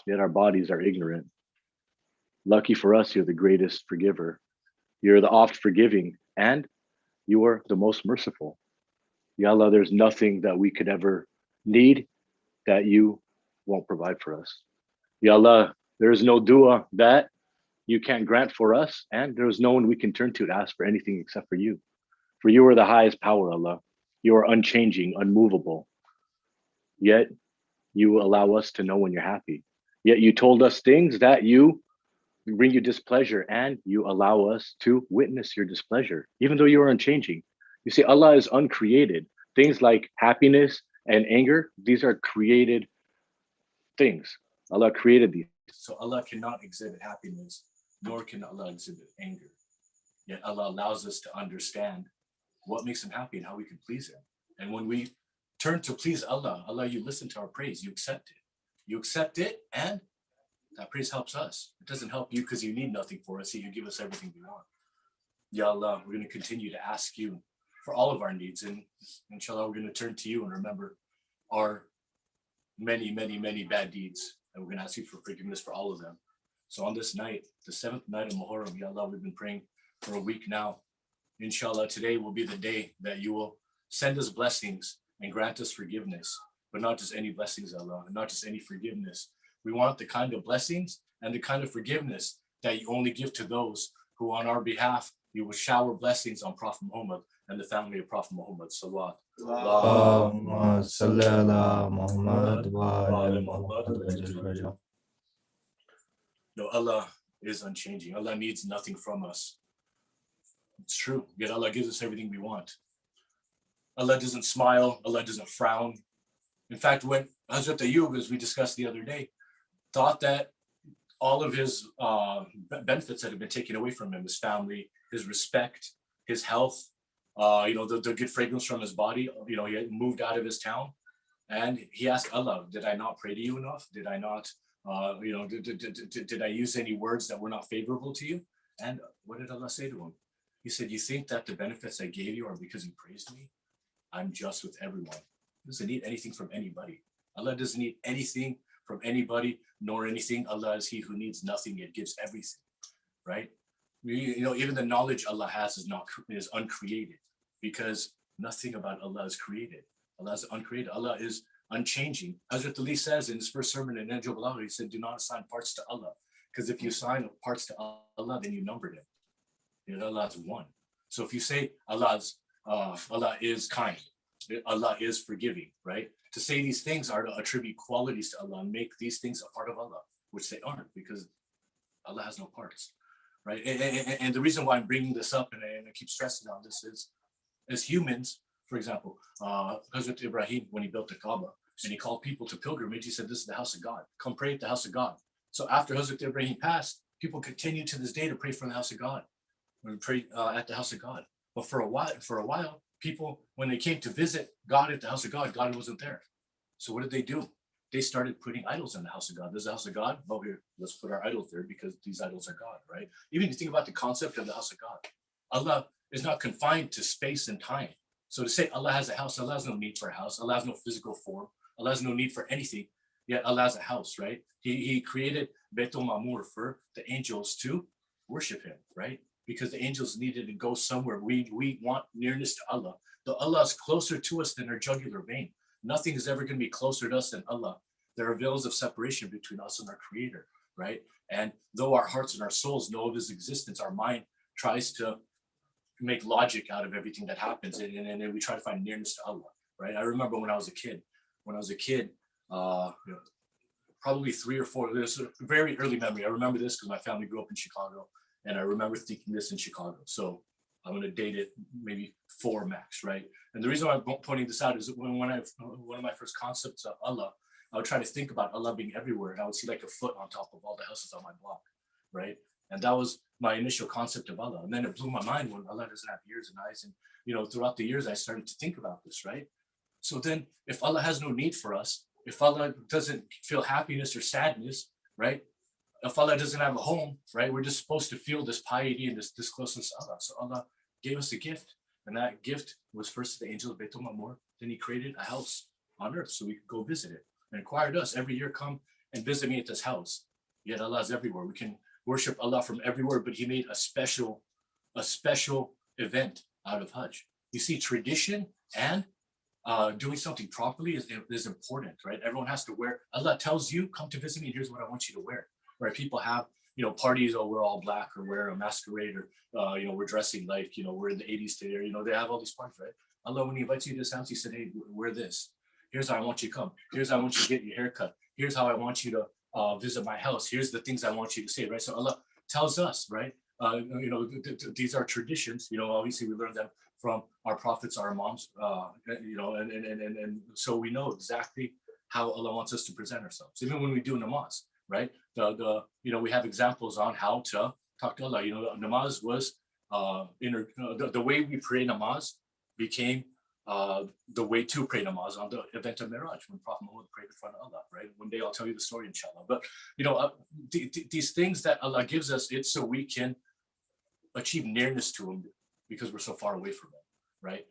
yet our bodies are ignorant. Lucky for us, you're the greatest forgiver. You're the oft forgiving, and you are the most merciful. Ya Allah, there's nothing that we could ever need that you won't provide for us. Ya Allah, there is no dua that you can't grant for us, and there's no one we can turn to ask for anything except for you. For you are the highest power, Allah. You are unchanging, unmovable. Yet you allow us to know when you're happy. Yet you told us things that bring you displeasure, and you allow us to witness your displeasure, even though you are unchanging. You see, Allah is uncreated. Things like happiness and anger, these are created things. Allah created these. So Allah cannot exhibit happiness, nor can Allah exhibit anger. Yet Allah allows us to understand what makes him happy and how we can please him. And when we turn to please Allah, Allah, you listen to our praise, you accept it. You accept it, and that praise helps us. It doesn't help you because you need nothing for us, so you give us everything we want. Ya Allah, we're going to continue to ask you for all of our needs. And inshallah, we're going to turn to you and remember our many, many, many bad deeds. And we're going to ask you for forgiveness for all of them. So on this night, the 7th night of Muharram, Ya Allah, we've been praying for a week now. Inshallah, today will be the day that you will send us blessings and grant us forgiveness. But not just any blessings, Allah, and not just any forgiveness. We want the kind of blessings and the kind of forgiveness that you only give to those who on our behalf, you will shower blessings on Prophet Muhammad and the family of Prophet Muhammad. Salawat. Allahumma salli ala Muhammad wa ala Muhammad wa jal farajahum. No, Allah is unchanging. Allah needs nothing from us. It's true. Yet Allah gives us everything we want. Allah doesn't smile. Allah doesn't frown. In fact, when Hazrat Ayyub, as we discussed the other day, thought that all of his benefits that had been taken away from him, his family, his respect, his health, the good fragrance from his body, he had moved out of his town. And he asked Allah, did I not pray to you enough? Did I not, did I use any words that were not favorable to you? And what did Allah say to him? He said, you think that the benefits I gave you are because you praised me? I'm just with everyone. He doesn't need anything from anybody. Allah doesn't need anything from anybody, nor anything. Allah is he who needs nothing, yet gives everything, right? Even the knowledge Allah has is uncreated, because nothing about Allah is created. Allah is uncreated. Allah is unchanging. Hazrat Ali says in his first sermon in Najib al-Akhir, he said, do not assign parts to Allah, because if you assign parts to Allah, then you numbered it. Allah is one. So if you say Allah is kind, Allah is forgiving, right? To say these things are to attribute qualities to Allah and make these things a part of Allah, which they aren't, because Allah has no parts, right? And the reason why I'm bringing this up, and I keep stressing on this, is as humans, for example, Hazrat Ibrahim, when he built the Kaaba and he called people to pilgrimage, he said, this is the house of God. Come pray at the house of God. So after Hazrat Ibrahim passed, people continue to this day to pray from the house of God, and pray at the house of God. But for a while, people, when they came to visit God at the house of God, God wasn't there. So what did they do? They started putting idols in the house of God. There's the house of God. Well, here, let's put our idols there because these idols are God, right? Even if you think about the concept of the house of God, Allah is not confined to space and time. So to say Allah has a house, Allah has no need for a house. Allah has no physical form. Allah has no need for anything, yet Allah has a house, right? He created Baitul Mamur for the angels to worship him, right? Because the angels needed to go somewhere. We want nearness to Allah. The Allah is closer to us than our jugular vein. Nothing is ever going to be closer to us than Allah. There are veils of separation between us and our Creator, right? And though our hearts and our souls know of his existence, our mind tries to make logic out of everything that happens, and then we try to find nearness to Allah, right? I remember when I was a kid, probably 3 or 4, there's a very early memory. I remember this because my family grew up in Chicago, and I remember thinking this in Chicago. So I'm going to date it maybe 4 max, right? And the reason why I'm pointing this out is that one of my first concepts of Allah, I would try to think about Allah being everywhere, and I would see like a foot on top of all the houses on my block, right? And that was my initial concept of Allah. And then it blew my mind when Allah doesn't have ears and eyes. And, throughout the years, I started to think about this, right? So then if Allah has no need for us, if Allah doesn't feel happiness or sadness, right? If Allah doesn't have a home, right? We're just supposed to feel this piety and this closeness to Allah. So Allah gave us a gift. And that gift was first to the angels, Baitul Mamur. Then he created a house on earth so we could go visit it. And required us every year, come and visit me at this house. Yet Allah is everywhere. We can worship Allah from everywhere, but he made a special event out of Hajj. You see, tradition and doing something properly is important, right? Everyone has to wear. Allah tells you, come to visit me, here's what I want you to wear. Right? People have, parties, we're all black, or wear a masquerade, or we're dressing like, we're in the 80s today, they have all these parties, right? Allah, when he invites you to his house, he said, hey, wear this. Here's how I want you to come. Here's how I want you to get your hair cut. Here's how I want you to visit my house. Here's the things I want you to say, right? So Allah tells us, right? These are traditions, obviously we learn them from our prophets, our imams, and so we know exactly how Allah wants us to present ourselves. Even when we do namaz, right? We have examples on how to talk to Allah. Namaz was, the way we pray namaz became the way to pray namaz on the event of Miraj, when Prophet Muhammad prayed in front of Allah, right? One day I'll tell you the story, inshallah. But, these things that Allah gives us, it's so we can achieve nearness to him because we're so far away from him, right?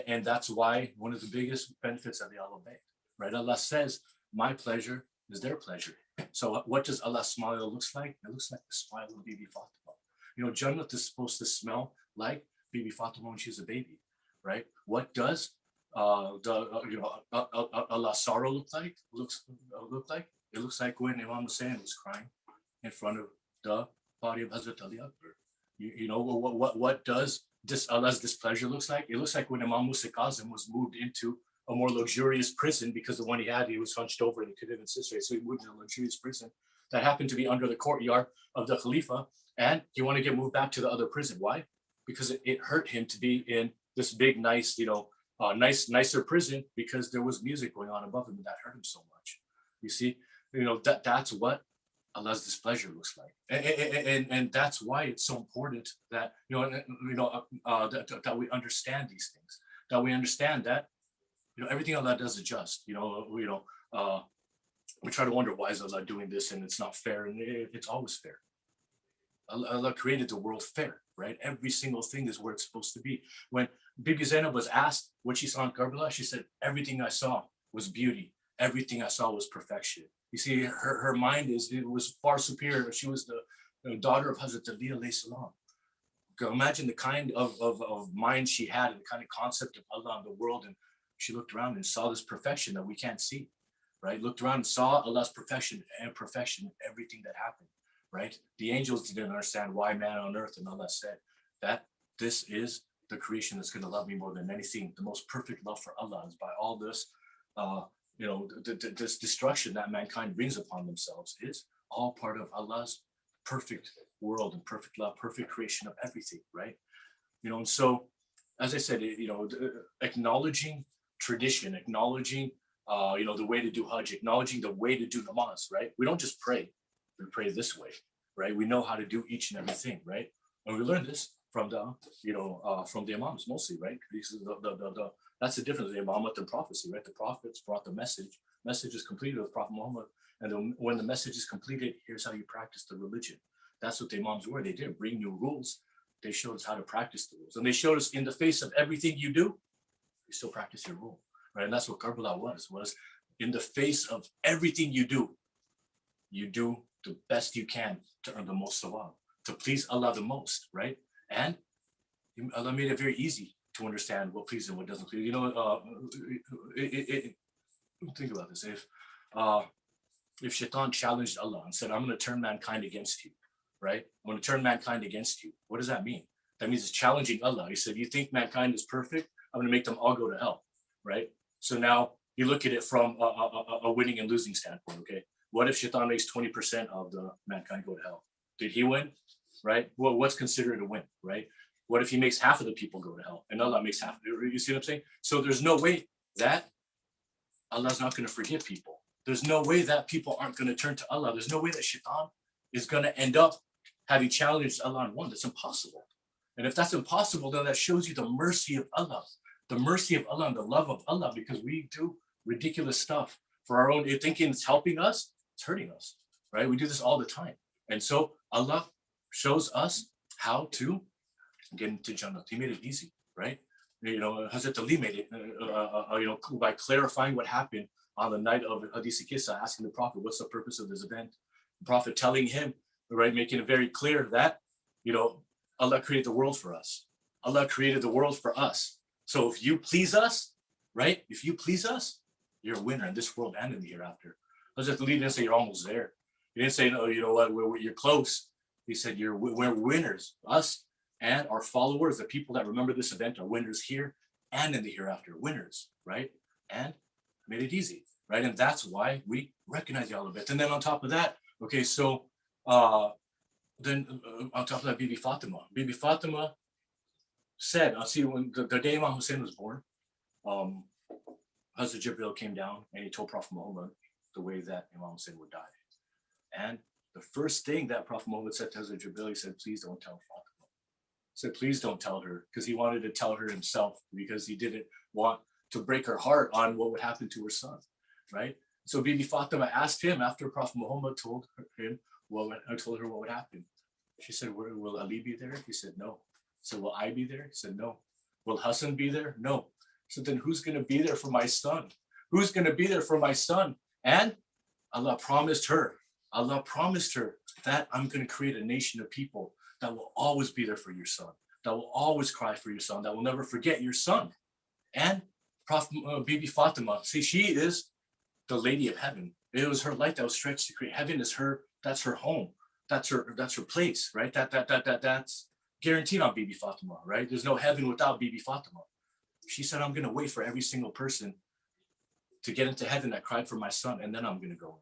And that's why one of the biggest benefits of the Allah Bayt, right? Allah says, my pleasure is their pleasure. So what does Allah's smile looks like? It looks like the smile of Bibi Fatima. Jannat is supposed to smell like Bibi Fatima when she's a baby, right? What does Allah's sorrow look like? It looks like when Imam Hussein was crying in front of the body of Hazrat Ali Akbar. What does Allah's displeasure looks like? It looks like when Imam Musa Qasim was moved into a more luxurious prison, because the one he had, he was hunched over and he couldn't even sit straight. So he moved to a luxurious prison that happened to be under the courtyard of the Khalifa, and he wanted to get moved back to the other prison. Why? Because it hurt him to be in this big, nice, nicer prison, because there was music going on above him, and that hurt him so much. You see, that's what Allah's displeasure looks like, and that's why it's so important that that we understand these things, that we understand that everything Allah does is just. We try to wonder, why is Allah doing this, and it's not fair, and it's always fair. Allah created the world fair, right? Every single thing is where it's supposed to be. When Bibi Zainab was asked what she saw in Karbala, she said, everything I saw was beauty. Everything I saw was perfection. You see, her mind was far superior. She was the daughter of Hazrat Ali alayhi salam. Imagine the kind of mind she had, and the kind of concept of Allah in the world. And she looked around and saw this perfection that we can't see, right? Looked around and saw Allah's perfection in everything that happened, right? The angels didn't understand why man on earth, and Allah said that this is the creation that's going to love me more than anything. The most perfect love for Allah is by all this, this destruction that mankind brings upon themselves is all part of Allah's perfect world and perfect love, perfect creation of everything, right? And so, as I said, acknowledging tradition, acknowledging, the way to do Hajj, acknowledging the way to do namaz, right? We don't just pray, we pray this way, right? We know how to do each and everything, right? And we learn this from the, from the imams mostly, right? Because that's the difference, the imamat and prophecy, right? The prophets brought the message. Message is completed with Prophet Muhammad. And then when the message is completed, here's how you practice the religion. That's what the imams were. They didn't bring new rules. They showed us how to practice the rules. And they showed us in the face of everything you do, you still practice your rule, right? And that's what Karbala was in the face of everything you do the best you can to earn the most sawab, to please Allah the most, right? And Allah made it very easy to understand what pleases and what doesn't please. You know, think about this. If Shaitan challenged Allah and said, I'm going to turn mankind against you, right? I'm going to turn mankind against you. What does that mean? That means it's challenging Allah. He said, you think mankind is perfect? I'm going to make them all go to hell, right? So now you look at it from a winning and losing standpoint, okay? What if Shaitan makes 20% of the mankind go to hell? Did he win, right? Well, what's considered a win, right? What if he makes half of the people go to hell and Allah makes half? You see what I'm saying? So there's no way that Allah's not going to forgive people. There's no way that people aren't going to turn to Allah. There's no way that Shaitan is going to end up having challenged Allah and won. That's impossible. And if that's impossible, then that shows you the mercy of Allah and the love of Allah, because we do ridiculous stuff for our own thinking it's helping us, it's hurting us, right? We do this all the time. And so Allah shows us how to get into Jannah. He made it easy, right? You know, Hazrat Ali made it, by clarifying what happened on the night of Hadith Kissa, asking the Prophet, what's the purpose of this event? The Prophet telling him, right, making it very clear that, you know, Allah created the world for us. Allah created the world for us. So if you please us, right, if you please us, you're a winner in this world and in the hereafter. Hazrat Ali didn't say you're almost there. He didn't say, no, you know what, you're close. He said, we're winners. Us and our followers, the people that remember this event, are winners here and in the hereafter. Winners, right? And made it easy, right? And that's why we recognize y'all a bit. And then on top of that, okay, so then on top of that, Bibi Fatima said, see, when the day Imam Hussein was born, Hazrat Jibril came down and he told Prophet Muhammad the way that Imam Hussein would die. And the first thing that Prophet Muhammad said to Hazrat Jibril, he said, please don't tell Fatima. He said, please don't tell her, because he wanted to tell her himself, because he didn't want to break her heart on what would happen to her son, right? So Bibi Fatima asked him after Prophet Muhammad told her what would happen. She said, will Ali be there? He said, no. So will I be there? He said, no. Will Hassan be there? No. So then who's going to be there for my son? Who's going to be there for my son? And Allah promised her that I'm going to create a nation of people that will always be there for your son, that will always cry for your son, that will never forget your son. And Prophet Bibi Fatima, see, she is the lady of heaven. It was her light that was stretched to create heaven. Is her, that's her home. That's her place, right? That's guaranteed on Bibi Fatima, right? There's no heaven without Bibi Fatima. She said, I'm going to wait for every single person to get into heaven that cried for my son, and then I'm going to go.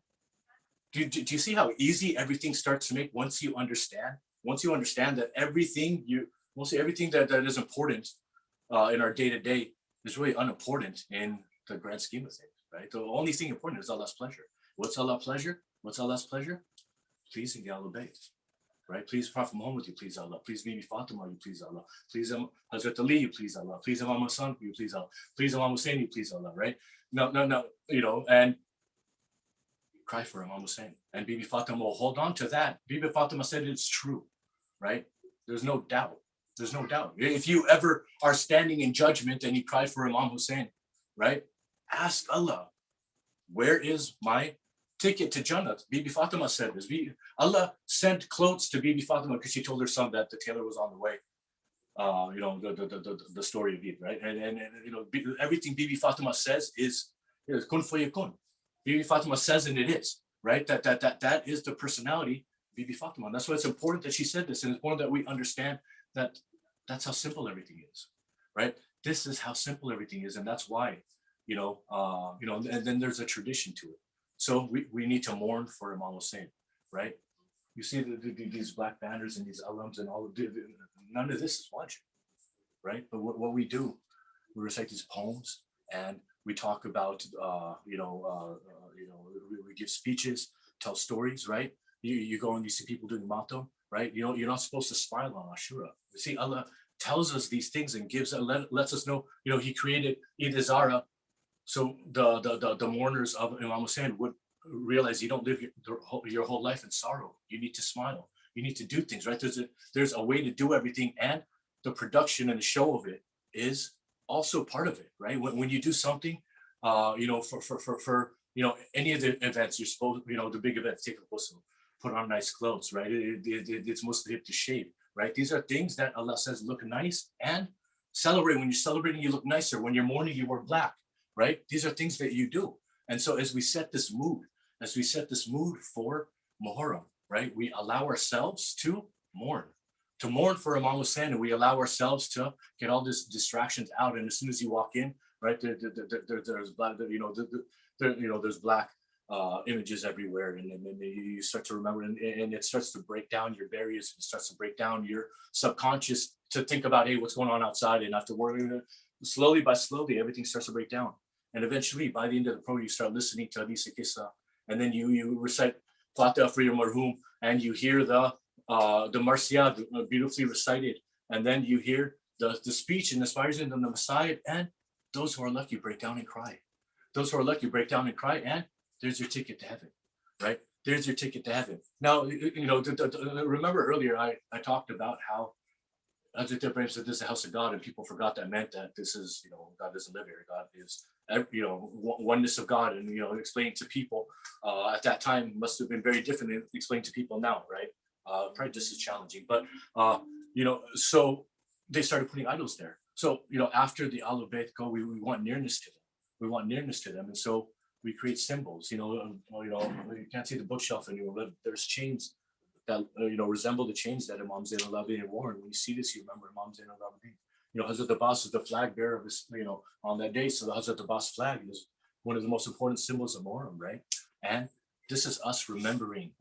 Do you see how easy everything starts to make once you understand that everything that is important in our day-to-day is really unimportant in the grand scheme of things, right? The only thing important is Allah's pleasure. What's Allah's pleasure? What's Allah's pleasure? Pleasing the Allah Bayt, right? Please Prophet Muhammad, you please Allah. Please Bibi Fatima, you please Allah. Please Hazrat Ali, you please Allah. Please Imam Hassan, you please Allah. Please Imam Hussein, you please Allah, right? No, you know, and cry for Imam Hussein. And Bibi Fatima will hold on to that. Bibi Fatima said it's true, right? There's no doubt. There's no doubt. If you ever are standing in judgment and you cry for Imam Hussein, right? Ask Allah, where is my ticket to Jannah? Bibi Fatima said this. Allah sent clothes to Bibi Fatima because she told her son that the tailor was on the way. You know, the story of Abid, right? And you know, everything Bibi Fatima says is kun fayakun. Bibi Fatima says, and it is, right? That is the personality of Bibi Fatima. And that's why it's important that she said this, and it's important that we understand that that's how simple everything is, right? This is how simple everything is, and that's why, you know, and then there's a tradition to it. So we need to mourn for Imam Hussein, right? You see these black banners and these alums and all of none of this is wajib, right? But what we do, we recite these poems and we talk about, we give speeches, tell stories, right? You go and you see people doing mato, right? You know, you're not supposed to smile on Ashura. You see, Allah tells us these things and lets us know, you know, He created Eid Zara, so the mourners of Imam Hussein would realize you don't live your whole life in sorrow. You need to smile. You need to do things, right? There's a way to do everything, and the production and the show of it is also part of it, right? When you do something, you know, for any of the events you're supposed, the big events, take a ghusl, put on nice clothes, right? It's mostly hip to shave, right? These are things that Allah says look nice, and celebrate. When you're celebrating, you look nicer. When you're mourning, you wear black, right? These are things that you do. And so as we set this mood for Muharram, right? We allow ourselves to mourn for Imam Hussein, and we allow ourselves to get all these distractions out. And as soon as you walk in, right, there's black, there's black images everywhere, and then you start to remember, and it starts to break down your barriers. It starts to break down your subconscious to think about, hey, what's going on outside, and after working slowly by slowly, everything starts to break down. And eventually, by the end of the program, you start listening to Hadith Kissa, and then you recite Fatiha for your marhum, and you hear the Marsiyah beautifully recited, and then you hear the speech and the inspiration of the Messiah, and those who are lucky break down and cry. Those who are lucky break down and cry, and there's your ticket to heaven, right? There's your ticket to heaven. Now, remember earlier I talked about how Hazrat Ibrahim said this is the house of God, and people forgot that meant that this is, God doesn't live here. God is, oneness of God, and explaining to people at that time must have been very different than explaining to people now, right? Probably just as challenging, but so they started putting idols there. So after the Ahlul Bayt go, we want nearness to them. We want nearness to them, and so we create symbols. You can't see the bookshelf anymore, but there's chains that resemble the chains that Imam Zain al-Abidin wore. And when you see this, you remember Imam Zain al-Abidin. Hazrat Abbas is the flag bearer of this, on that day. So the Hazrat Abbas flag is one of the most important symbols of Muharram, right? And this is us remembering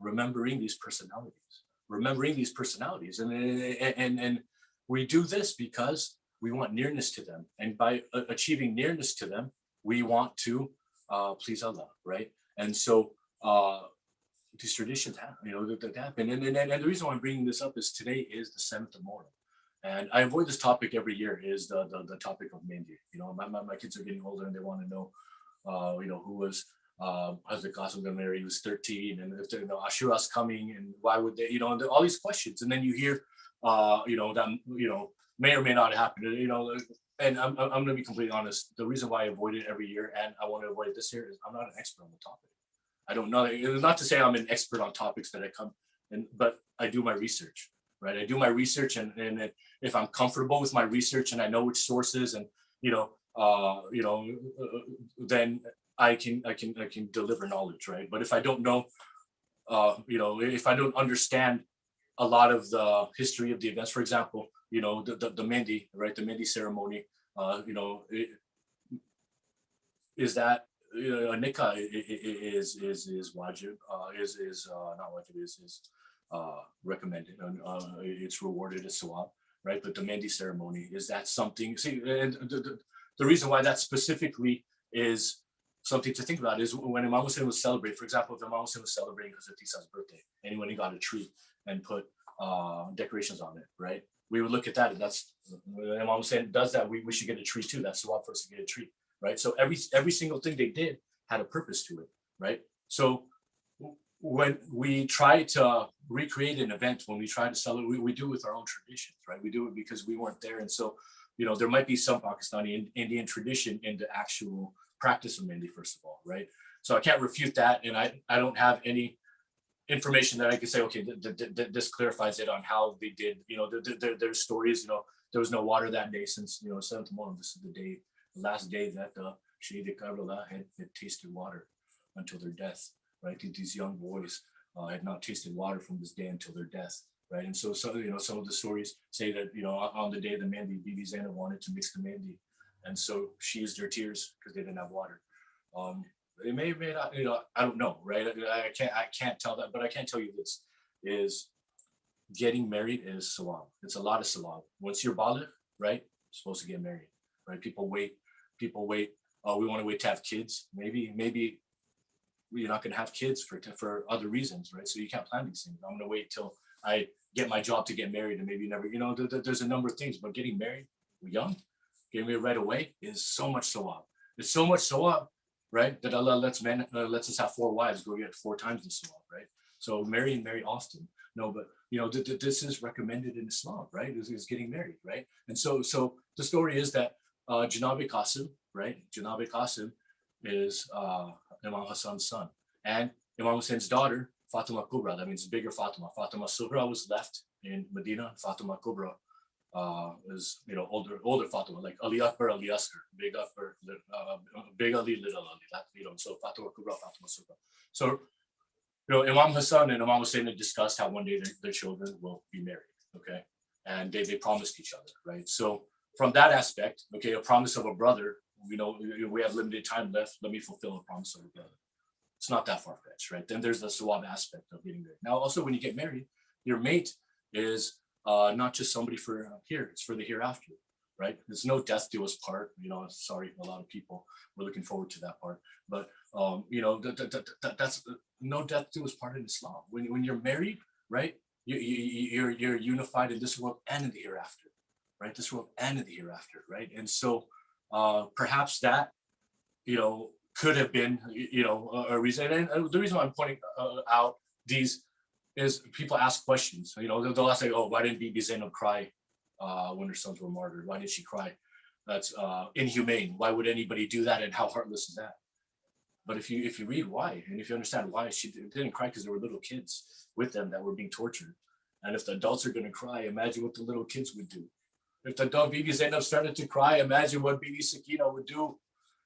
these personalities, and we do this because we want nearness to them, and by achieving nearness to them, we want to please Allah, right? And so these traditions happen, that happen. And the reason why I'm bringing this up is today is the 7th of Muharram. And I avoid this topic every year, is the topic of Mehndi. My kids are getting older, and they want to know, who was Hazrat Qasim going to marry? He was 13, and if Ashura's coming, and why would they, all these questions. And then you hear, that, may or may not happen, and I'm going to be completely honest. The reason why I avoid it every year, and I want to avoid it this year, is I'm not an expert on the topic. I don't know. It's not to say I'm an expert on topics that I come in, but I do my research, right? I do my research, and if I'm comfortable with my research and I know which sources, and then I can deliver knowledge, right? But if I don't know, if I don't understand a lot of the history of the events, for example, the Mehndi, right? The Mehndi ceremony, is that a nikah is wajib, is not wajib, is recommended, and it's rewarded as sawab, right? But the Mehndi ceremony, is that something? See, and the reason why that specifically is something to think about is when Imam Hussein was celebrating. For example, if Imam Hussein was celebrating Hazrat Isa's birthday, and when he got a tree and put decorations on it, right? We would look at that, and that's, when Imam Hussein does that, we should get a tree too. That's sawab for us to get a tree, right? So every single thing they did had a purpose to it, right? So when we try to recreate an event, when we try to celebrate, we do it with our own traditions, right? We do it because we weren't there, and so there might be some Pakistani Indian tradition in the actual practice of Mehndi, first of all, right? So I can't refute that, and I don't have any information that I could say, okay, this clarifies it on how they did. There's stories. There was no water that day since 7th Muharram. This is the last day that the Shaheed Karbala had tasted water until their death, right? These young boys had not tasted water from this day until their death, right? And so some of the stories say that on the day the Mehndi, Bibi Zainab wanted to mix the Mehndi, and so she used her tears because they didn't have water. It may not, I don't know, right? I can't tell that, but I can tell you this: is getting married is sawab. It's a lot of sawab. Once you're baligh, right, you're supposed to get married, right? People wait. We want to wait to have kids. Maybe you're not going to have kids for other reasons, right? So you can't plan these things. I'm going to wait till I get my job to get married, and maybe never. There's a number of things, but getting married young, getting married right away is so much sawab. It's so much sawab, right? That Allah lets us have 4 wives, go get 4 times the sawab, right? So marry often. No, but this is recommended in Islam, right? Is getting married, right? And so the story is that Janabi Qasim, right? Janabi Qasim is Imam Hassan's son. And Imam Hussein's daughter, Fatima Kubra, that means bigger Fatima. Fatima Sughra was left in Medina. Fatima Kubra is, older Fatima, like Ali Akbar, Ali Asr, big Akbar, big Ali, little Ali. That, so Fatima Kubra, Fatima Sughra. So, Imam Hassan and Imam Hussein had discussed how one day their children will be married, okay? And they promised each other, right? So from that aspect, okay, a promise of a brother, we have limited time left, let me fulfill a promise of a brother. It's not that far-fetched, right? Then there's the sawab aspect of getting married. Now, also when you get married, your mate is not just somebody for here, it's for the hereafter, right? There's no death do us part, sorry, a lot of people were looking forward to that part, but that's no death do us part in Islam. When you're married, right, you're unified in this world and in the hereafter, right? This world and in the hereafter, right? And so perhaps that, could have been, a reason. And the reason why I'm pointing out these is people ask questions. They'll ask, like, oh, why didn't Bibi Zainab cry when her sons were martyred? Why did she cry? That's inhumane. Why would anybody do that? And how heartless is that? But if you read why, and if you understand why she didn't cry, because there were little kids with them that were being tortured. And if the adults are going to cry, imagine what the little kids would do. If the dog Bibi Zainab started to cry, imagine what Bibi Sakina would do.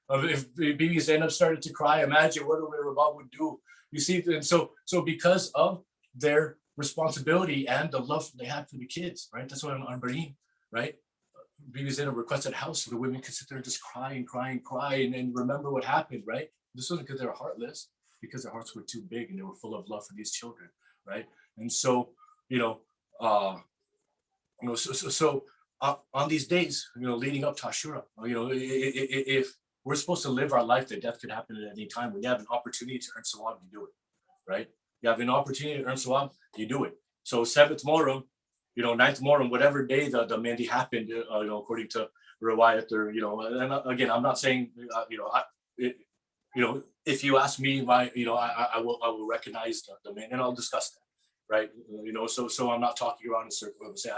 If Bibi Zainab started to cry, imagine what Umm Rabah would do. You see, and so because of their responsibility and the love they had for the kids, right? That's why on Barim, right? Bibi Zainab requested a house so the women could sit there and just cry and remember what happened, right? This wasn't because they were heartless, because their hearts were too big and they were full of love for these children, right? And so, on these days, leading up to Ashura, if we're supposed to live our life that death could happen at any time, when you have an opportunity to earn sawab, you do it, right? You have an opportunity to earn sawab, you do it. So 7th Muharram, 9th Muharram, whatever day the Mehndi happened, according to Riwayat, or, and again, I'm not saying, if you ask me why, I will recognize the Mehndi, and I'll discuss that, right? So I'm not talking around in circles. Say,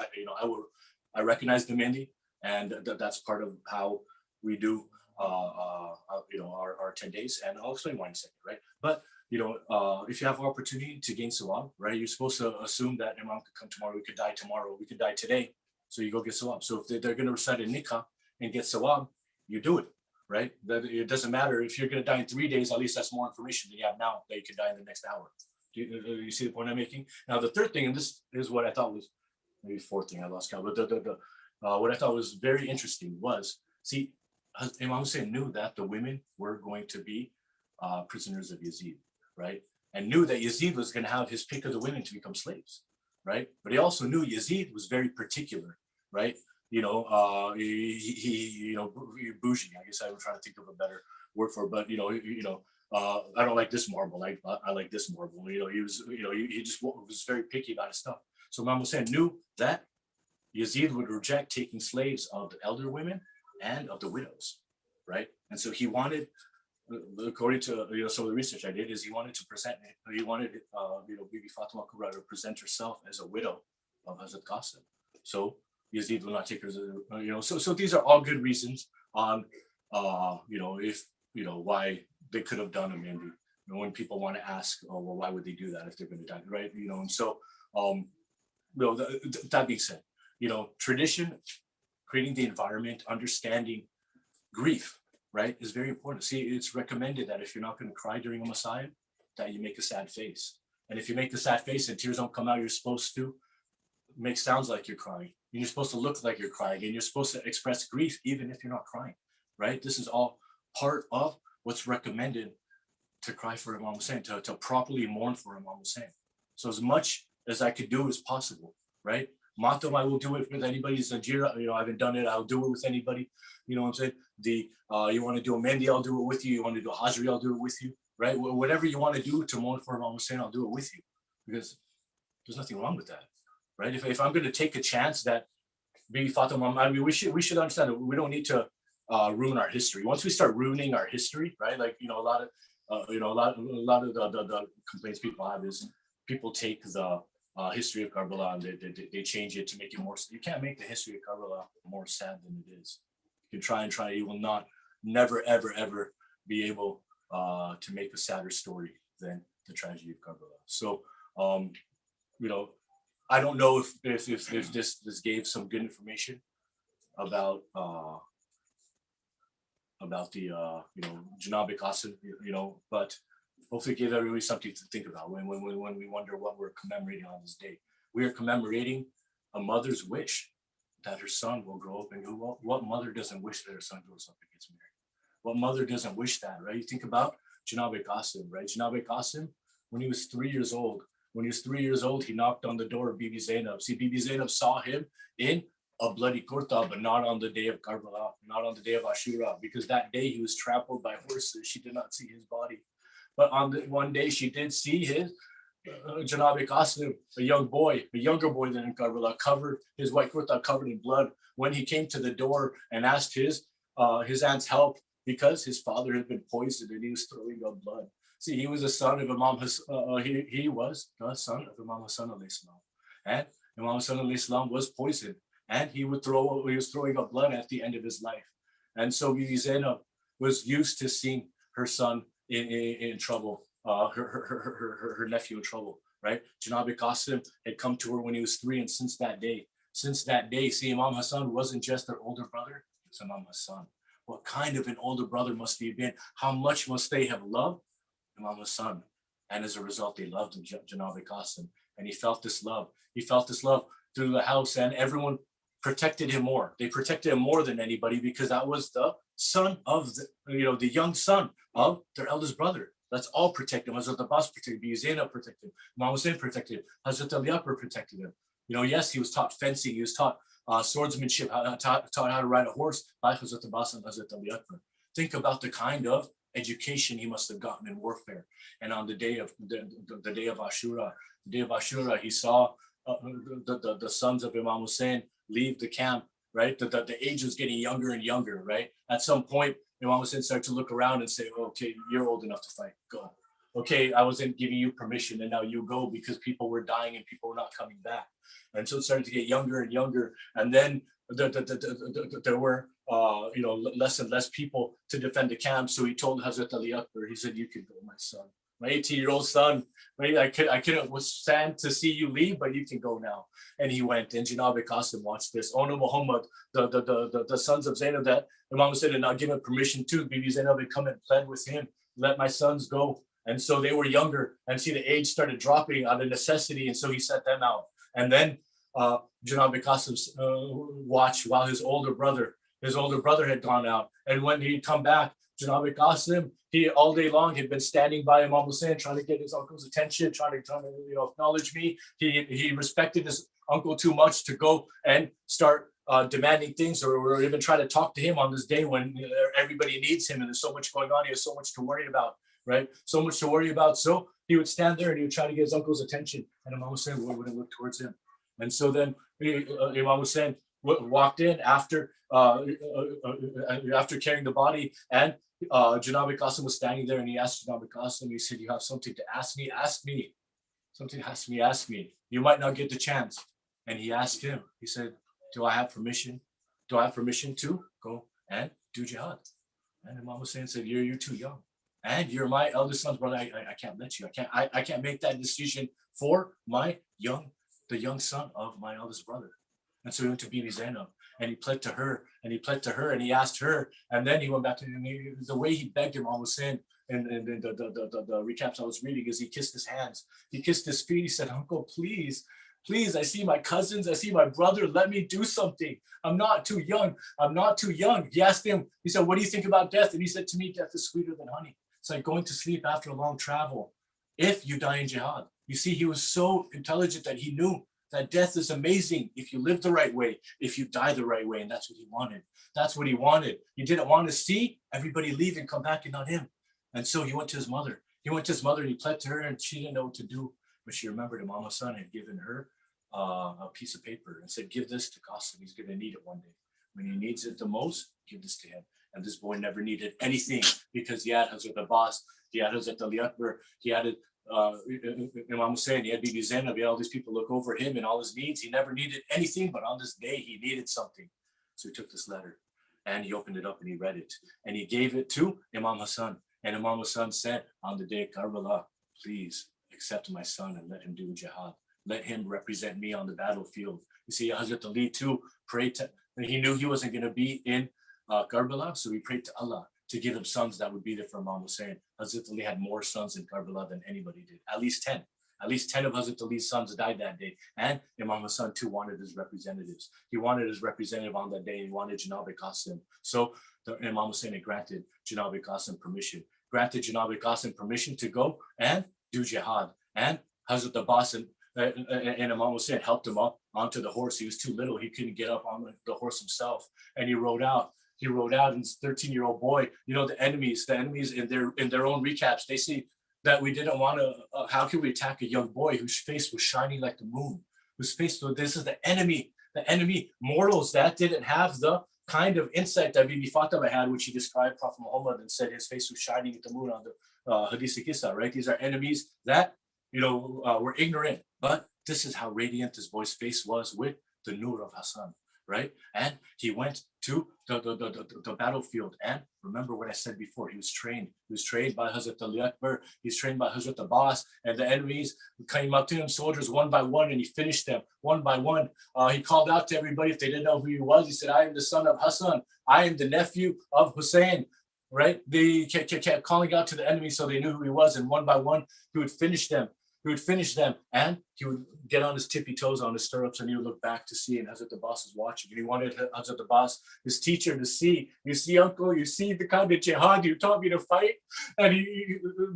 I recognize the Mehndi, and that's part of how we do, our 10 days, and I'll explain why in a second, right? But if you have opportunity to gain sawab, right, you're supposed to assume that Imam could come tomorrow, we could die tomorrow, we could die today, so you go get sawab. So if they're going to recite a nikah and get sawab, you do it, right? That it doesn't matter if you're going to die in 3 days. At least that's more information than you have now that you could die in the next hour. Do you see the point I'm making? Now the third thing, and this is what I thought was maybe fourth thing, I lost count, but what I thought was very interesting was, see, Imam Hussein knew that the women were going to be prisoners of Yazid, right? And knew that Yazid was going to have his pick of the women to become slaves, right? But he also knew Yazid was very particular, right? He bougie. I guess I'm trying to think of a better word for it, but I don't like this marble. I like this marble. He was, he just was very picky about his stuff. So Imam Hussein knew that Yazid would reject taking slaves of the elder women and of the widows, right? And so he wanted, according to some of the research I did, is he wanted Bibi Fatima Kubra to present herself as a widow of Hazrat Qasim. So Yazid will not take her as so these are all good reasons on if why they could have done a Mehndi. When people want to ask, oh well, why would they do that if they're going to die, right? And so that being said, tradition, creating the environment, understanding grief, right, is very important. See, it's recommended that if you're not going to cry during a Masayib, that you make a sad face. And if you make the sad face and tears don't come out, you're supposed to make sounds like you're crying. And you're supposed to look like you're crying. And you're supposed to express grief even if you're not crying, right? This is all part of what's recommended to cry for Imam Hussein, to properly mourn for Imam Hussein. So as much as I could do as possible, right? Matam, I will do it with anybody's Zanjira. I haven't done it. I'll do it with anybody. You know what I'm saying? You want to do a Mehndi, I'll do it with you. You want to do a Hajri, I'll do it with you, right? Whatever you want to do to mourn for Imam Hussein, I'll do it with you, because there's nothing wrong with that, right? If I'm going to take a chance that Bibi Fatima, I mean, we should understand that we don't need to ruin our history. Once we start ruining our history, right? Like a lot of the complaints people have is people take the history of Karbala and they change it to make it more. You can't make the history of Karbala more sad than it is. You can try, you will never ever be able to make a sadder story than the tragedy of Karbala. So, I don't know if this gave some good information about the Janab Qasim, but hopefully it gave everybody something to think about when we wonder what we're commemorating on this day. We are commemorating a mother's wish that her son will grow up, and what mother doesn't wish that her son grows up and gets married? What mother doesn't wish that, right? You think about Janab Qasim, right? Janab Qasim, when he was 3 years old, he knocked on the door of Bibi Zainab. See, Bibi Zainab saw him in a bloody kurta, but not on the day of Karbala, not on the day of Ashura, because that day he was trampled by horses. She did not see his body. But on one day she did see his Janab Qasim, a younger boy than in Karbala, covered his white kurta covered in blood. When he came to the door and asked his aunt's help because his father had been poisoned and he was throwing up blood. See, he was the son of Imam Hassan. He was the son of Imam Hassan alayhi salam, and Imam Hassan alayhi salam was poisoned, and he was throwing up blood at the end of his life. And so Bibi Zainab was used to seeing her son in trouble, her nephew in trouble, right? Janab Qasim had come to her when he was 3, and since that day, see, Imam Hassan wasn't just their older brother, it was Imam Hassan. What kind of an older brother must he have been? How much must they have loved Imam Hassan? And as a result, they loved Janab Qasim, and he felt this love. He felt this love through the house, and everyone protected him more. They protected him more than anybody because that was the son of the young son of their eldest brother. Let's all protect him. Hazrat Abbas protected him. Zainab protected him. Imam Hussein protected him. Hazrat Ali Akbar protected him. Yes, he was taught fencing. He was taught swordsmanship, taught how to ride a horse by Hazrat Abbas and Hazrat Ali Akbar. Think about the kind of education he must have gotten in warfare. And on the day of Ashura, he saw the sons of Imam Hussein leave the camp, right? The age was getting younger and younger, right? At some point, Imam Hussein started to look around and say, okay, you're old enough to fight, go. Okay, I wasn't giving you permission, and now you go, because people were dying and people were not coming back. And so it started to get younger and younger. And then there were less and less people to defend the camp. So he told Hazrat Ali Akbar, he said, you can go, my son. My 18-year-old son, right? I couldn't withstand to see you leave, but you can go now. And he went, and Janab Qasim watched this. Oh no, Muhammad, the sons of Zainab that Imam Hussein had not given permission to, Bibi Zainab had come and pled with him, let my sons go. And so they were younger, and see, the age started dropping out of necessity, and so he set them out. And then Janab Qasim watched while his older brother had gone out. And when he'd come back, Janab Qasim, he all day long had been standing by Imam Hussein, trying to get his uncle's attention, trying to acknowledge me. He respected his uncle too much to go and start demanding things or even try to talk to him on this day when everybody needs him and there's so much going on. He has so much to worry about, right? So much to worry about. So he would stand there and he would try to get his uncle's attention, and Imam Hussein wouldn't look towards him. And so then Imam Hussein walked in after carrying the body, and Janab Qasim was standing there, and he asked Janab Qasim, he said, you have something to ask me? Ask me. Something ask me. You might not get the chance. And he asked him, he said, do I have permission? Do I have permission to go and do jihad? And Imam Hussein said, you're too young. And you're my eldest son's brother. I can't let you. I can't make that decision for the young son of my eldest brother. And so he went to Bibi Zainab, and he pled to her, and he asked her, and then he went back to him. The way he begged him, Imam Hussein, and the recaps I was reading, is he kissed his hands, he kissed his feet. He said, uncle, please, I see my cousins, I see my brother, let me do something. I'm not too young. He asked him, he said, what do you think about death? And he said, to me, death is sweeter than honey. It's like going to sleep after a long travel if you die in jihad. You see, he was so intelligent that he knew that death is amazing if you live the right way, if you die the right way. And that's what he wanted. He didn't want to see everybody leave and come back and not him. And so he went to his mother. And he pled to her, and she didn't know what to do. But she remembered Imam Hassan had given her a piece of paper and said, give this to Qasim. He's going to need it one day. When he needs it the most, give this to him. And this boy never needed anything, because he had Hazrat Abbas, he had Hazrat Ali Akbar, he had Imam Hussein, he had Bibi Zainab, he had all these people look over him and all his needs. He never needed anything, but on this day he needed something. So he took this letter and he opened it up and he read it, and he gave it to Imam Hassan. And Imam Hassan said on the day of Karbala, please accept my son and let him do jihad. Let him represent me on the battlefield. You see, Hazrat Ali too prayed to, and he knew he wasn't going to be in Karbala, so he prayed to Allah to give him sons that would be there for Imam Hussein. Hazrat Ali had more sons in Karbala than anybody did, at least 10. At least 10 of Hazrat Ali's sons died that day. And Imam Hassan too wanted his representatives. He wanted his representative on that day. He wanted Janab Qasim. So the Imam Hussein granted Janab Qasim permission. Granted Janab Qasim permission to go and do jihad. And Hazrat Abbas and Imam Hussein helped him up onto the horse. He was too little. He couldn't get up on the horse himself. And he rode out. And his 13-year-old boy, you know, the enemies in their own recaps, they see that we didn't want to, how can we attack a young boy whose face was shining like the moon, this is the enemy mortals that didn't have the kind of insight that Bibi Fatima had, which he described Prophet Muhammad and said his face was shining at the moon on the Hadith Kisa, right? These are enemies that, you know, were ignorant, but this is how radiant this boy's face was with the nur of Hassan, right? And he went to the battlefield. And remember what I said before, he was trained by Hazrat Ali Akbar, he's trained by Hazrat Abbas, and the enemies came up to him, soldiers one by one, and he finished them one by one. He called out to everybody if they didn't know who he was. He said, I am the son of Hassan, I am the nephew of Hussein, right? They kept calling out to the enemy so they knew who he was, and one by one he would finish them. And he would get on his tippy toes on his stirrups, and he would look back to see, and Hazrat Abbas was watching, and he wanted Hazrat Abbas, his teacher, to see, you see, uncle, you see the kind of jihad you taught me to fight, and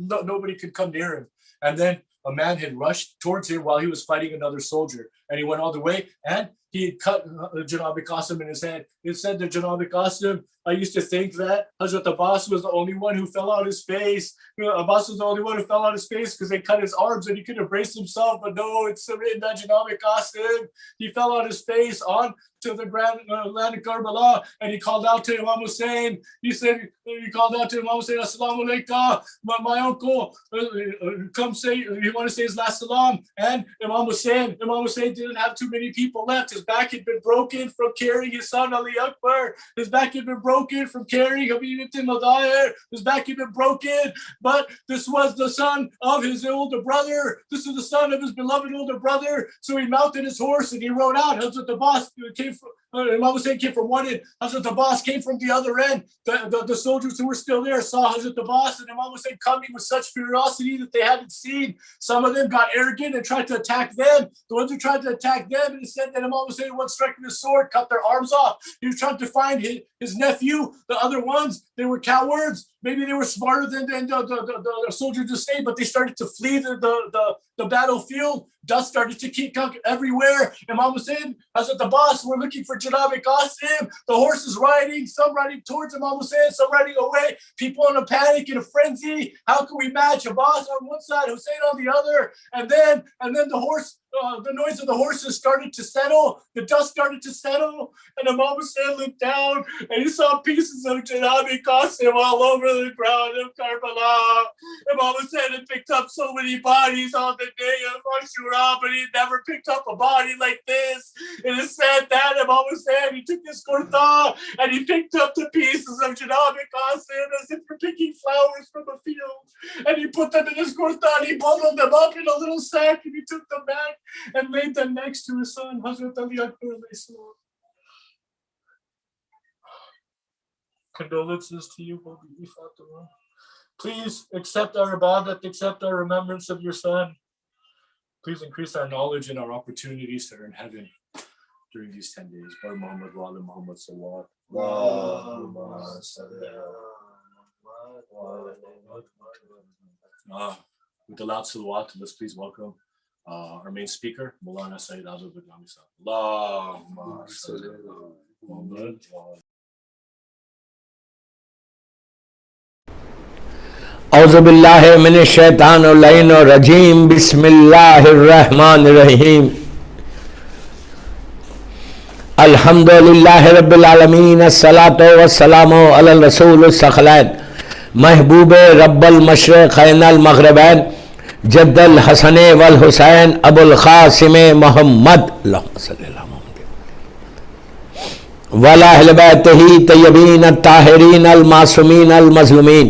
nobody could come near him. And then a man had rushed towards him while he was fighting another soldier, and he went all the way, and he cut Janab Qasim in his hand. It said to Janab Qasim, I used to think that Hazrat Abbas was the only one who fell out his face. Abbas was the only one who fell out his face because they cut his arms and he couldn't brace himself. But no, it's written that Janab Qasim, he fell out his face on to the grand land of Karbala, and he called out to Imam Hussein. He called out to Imam Hussein, Assalamu alaikum, my uncle, come say, you want to say his last salam. And Imam Hussein didn't have too many people left. His back had been broken from carrying his son Ali Akbar. His back had been broken from carrying Habib ibn Madahir. His back had been broken, but this was the son of his older brother. This is the son of his beloved older brother. So he mounted his horse and he rode out. Hazrat Abbas came from, Imam Hussein came from one end. Hazrat Abbas came from the other end. The soldiers who were still there saw Hazrat Abbas and Imam Hussein coming with such ferocity that they hadn't seen. Some of them got arrogant and tried to attack them. The ones who tried to attack them, it said that Imam Hussein once striking his sword, cut their arms off. He was trying to find his nephew. The other ones, they were cowards. Maybe they were smarter than the soldiers to stay, but they started to flee the battlefield. Dust started to keep coming everywhere. Imam Hussein, Hazrat Abbas, were looking for Janab Qasim. The horses riding, some riding towards Imam Hussein, some riding away. People in a panic, in a frenzy. How can we match Abbas on one side, Hussein on the other? And then the noise of the horses started to settle. The dust started to settle, and Imam Hussein looked down and he saw pieces of Janab Qasim all over the ground of Karbala. Imam Hussein had picked up so many bodies on the day of Ashura, but he never picked up a body like this. It is said that Imam Hussein, he took his kurta and he picked up the pieces of Janab Qasim as if for picking flowers from a field, and he put them in his kurta and he bundled them up in a little sack and he took them back and laid them next to his son, Hazrat Ali Akbar. Condolences to you, Bibi Fatima. Please accept our ibadat, accept our remembrance of your son. Please increase our knowledge and our opportunities to earn heaven during these 10 days. Bar Muhammad wa ala Muhammad salawat. With the loud salawat, let's please welcome our main speaker, Maulana Sayyid Abid Bilgrami. Allahumma salli ala Muhammad wa ala. औज़ुबिल्लाहि मिनश्शैतानिर्रजीम बिस्मिल्लाहिर्रहमानिर्रहीम अल्हम्दुलिल्लाहि रब्बिल आलमीन अस्सलातु वस्सलामु अलल रसूलिस सखलैन महबूबे rubble मशरिक़ैनल मग़रिबैन जद्दल Hasan वल हुसैन अबुल क़ासिम मोहम्मद अल्लाहुम्मा सल्लि अला मुहम्मद व अला अहलि बैतिही तय्यबीन अत्ताहिरीन अल मासूमीन अल मज़लूमीन